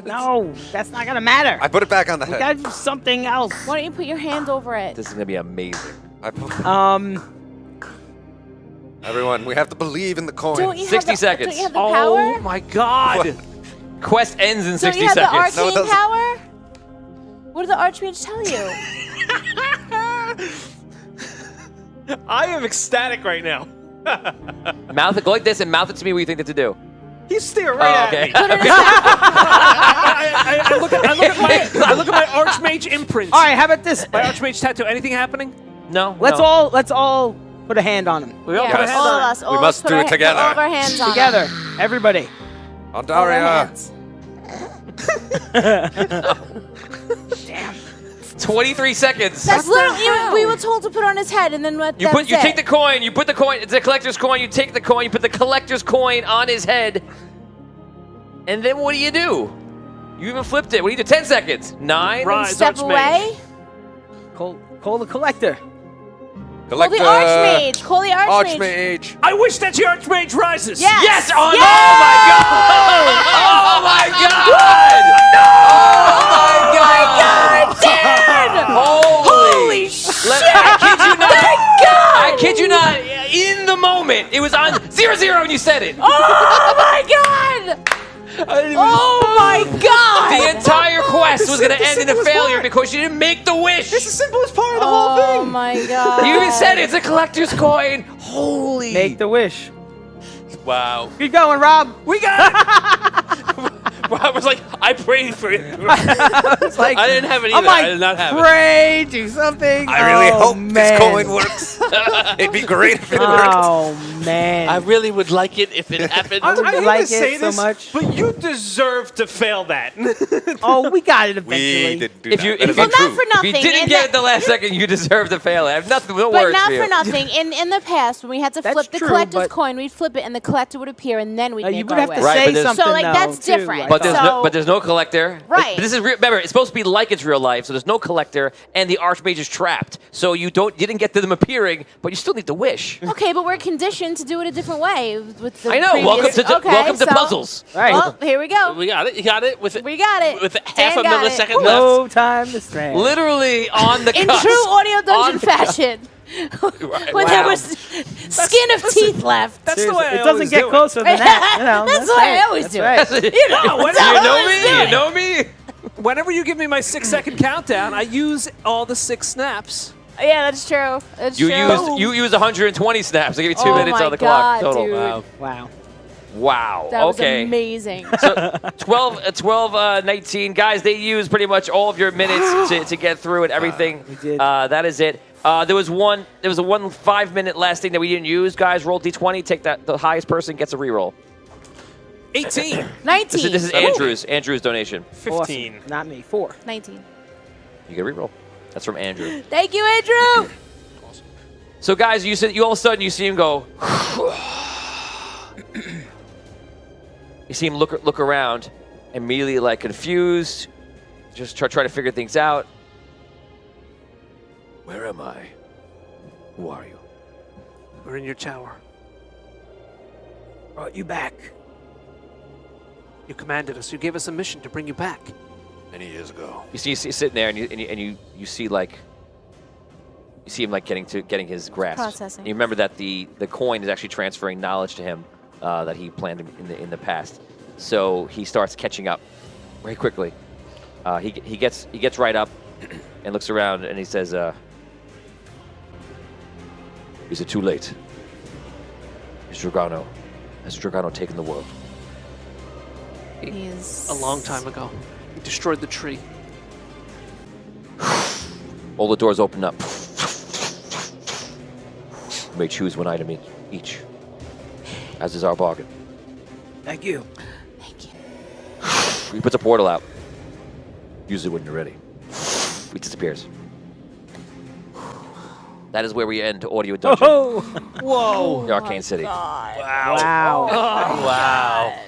No, that's not gonna matter. I put it back on the We head. gotta do something else. Why don't you put your hand over it? This is going to be amazing. I put, Everyone, we have to believe in the coin. Don't you 60 have the, seconds. Don't you have the Oh power? my god! Quest ends in Don't 60 you have seconds. the arcane No, it doesn't. power? What did the Archmage tell you? I am ecstatic right now. Mouth it, go like this and mouth it to me what you think that to do. He's staring right Oh, at okay. me. Put it in his I look at my Archmage imprint. all right, how about this? My Archmage tattoo. Anything happening? No. Let's no. all put a hand on him. We all Yeah, put a Yes. hand all on of it. us. All We of must us put do our it together. All of our hands on Together, everybody. All of our Andaria. hands. 23 seconds. That's literally we were told to put on his head, and then what? You take the coin. You put the coin. It's a collector's coin. You take the coin. You put the collector's coin on his head, and then what do? You even flipped it. What do you do? 10 seconds. 9. Rise, step Archmage. away. Call the collector. Call the Archmage. Call the Archmage. Archmage. I wish that your Archmage rises. Yes. Yes! Yay! Oh my god! Oh my god! Oh my god! Holy shit! I kid you not. I kid you not. In the moment, it was on 0-0 and you said it. Oh my god! Oh my god! The entire quest was going to end in a failure because you didn't make the wish. It's the simplest part of the whole Oh thing. my god! You even said it's a collector's coin. Holy. Make the wish. Wow. Keep going, Rob. We got Rob was like, I prayed for it. It's like, I didn't have it I'm either. like, I did not have it. pray, do something. I really Oh, hope man. this coin works. It'd be great if it worked. Oh man. I really would like it if it happened. I hate like to it say so this, much. but you deserve to fail that. Oh, we got it We eventually. did do If that. you- That if is you- Well, not untrue. for If nothing. you didn't in get the- it the last second, you deserve to fail. I have nothing. No But words not for you. for nothing. In the past, when we had to That's flip the true, collector's but- coin, we'd flip it, and the collector would appear, and then we'd You make would our have to wish. Right, but say there's- something. So, like, though, that's too, different. I But there's thought. no, but there's no collector. Right. But this is remember, it's supposed to be like it's real life, so there's no collector, and the Archmage is trapped. So you didn't get to them appearing, but you still need to wish. Okay, but we're conditioned to do it a different way. With the I know. previous- Welcome to Okay, so- puzzles. Right. Well, here we go. We got it. You got it with We got it. with Dan half a got it. millisecond left. No time to spare. Literally on the In cusp. true audio dungeon On the fashion. When there Wow. was skin of teeth left. That's the way I It doesn't always get do it. cusser than that. You know, That's the way I right. always That's do it. right. You know, that's how I You know always me. do You it. know me. Whenever you give me my 6-second countdown, I use all the 6 snaps. Yeah, that's true. That's You true. used 120 snaps. I give you 2 Oh minutes my on the clock God, total. dude. Wow. Wow. Wow. That was Okay. amazing. So 12, 19 guys. They used pretty much all of your minutes to get through it. Everything. We did. That is it. There was a 1 5-minute last thing that we didn't use. Guys, roll d20. Take that. The highest person gets a reroll. 18. 19. This is Andrew's donation. 15. Awesome. Not me. 4. 19. You get a reroll. That's from Andrew. Thank you, Andrew. So guys, you all of a sudden you see him go. You see him look around, immediately like confused, just try to figure things out. Where am I? Who are you? We're in your tower. Brought you back. You commanded us. You gave us a mission to bring you back. Many years ago. You see he's sitting there, and you see like. You see him like getting his grasp. Processing. And you remember that the coin is actually transferring knowledge to him that he planned in the past. So he starts catching up very quickly. He gets right up and looks around and he says, "Is it too late? Has Dragano taken the world?" He's A long time ago. We destroyed the tree. All the doors open up. You may choose one item each, as is our bargain. Thank you. Thank you. He puts a portal out. Use it when you're ready. He disappears. That is where we end Audio Dungeon, Oh. Whoa. the Arcane City. God. Wow. Wow.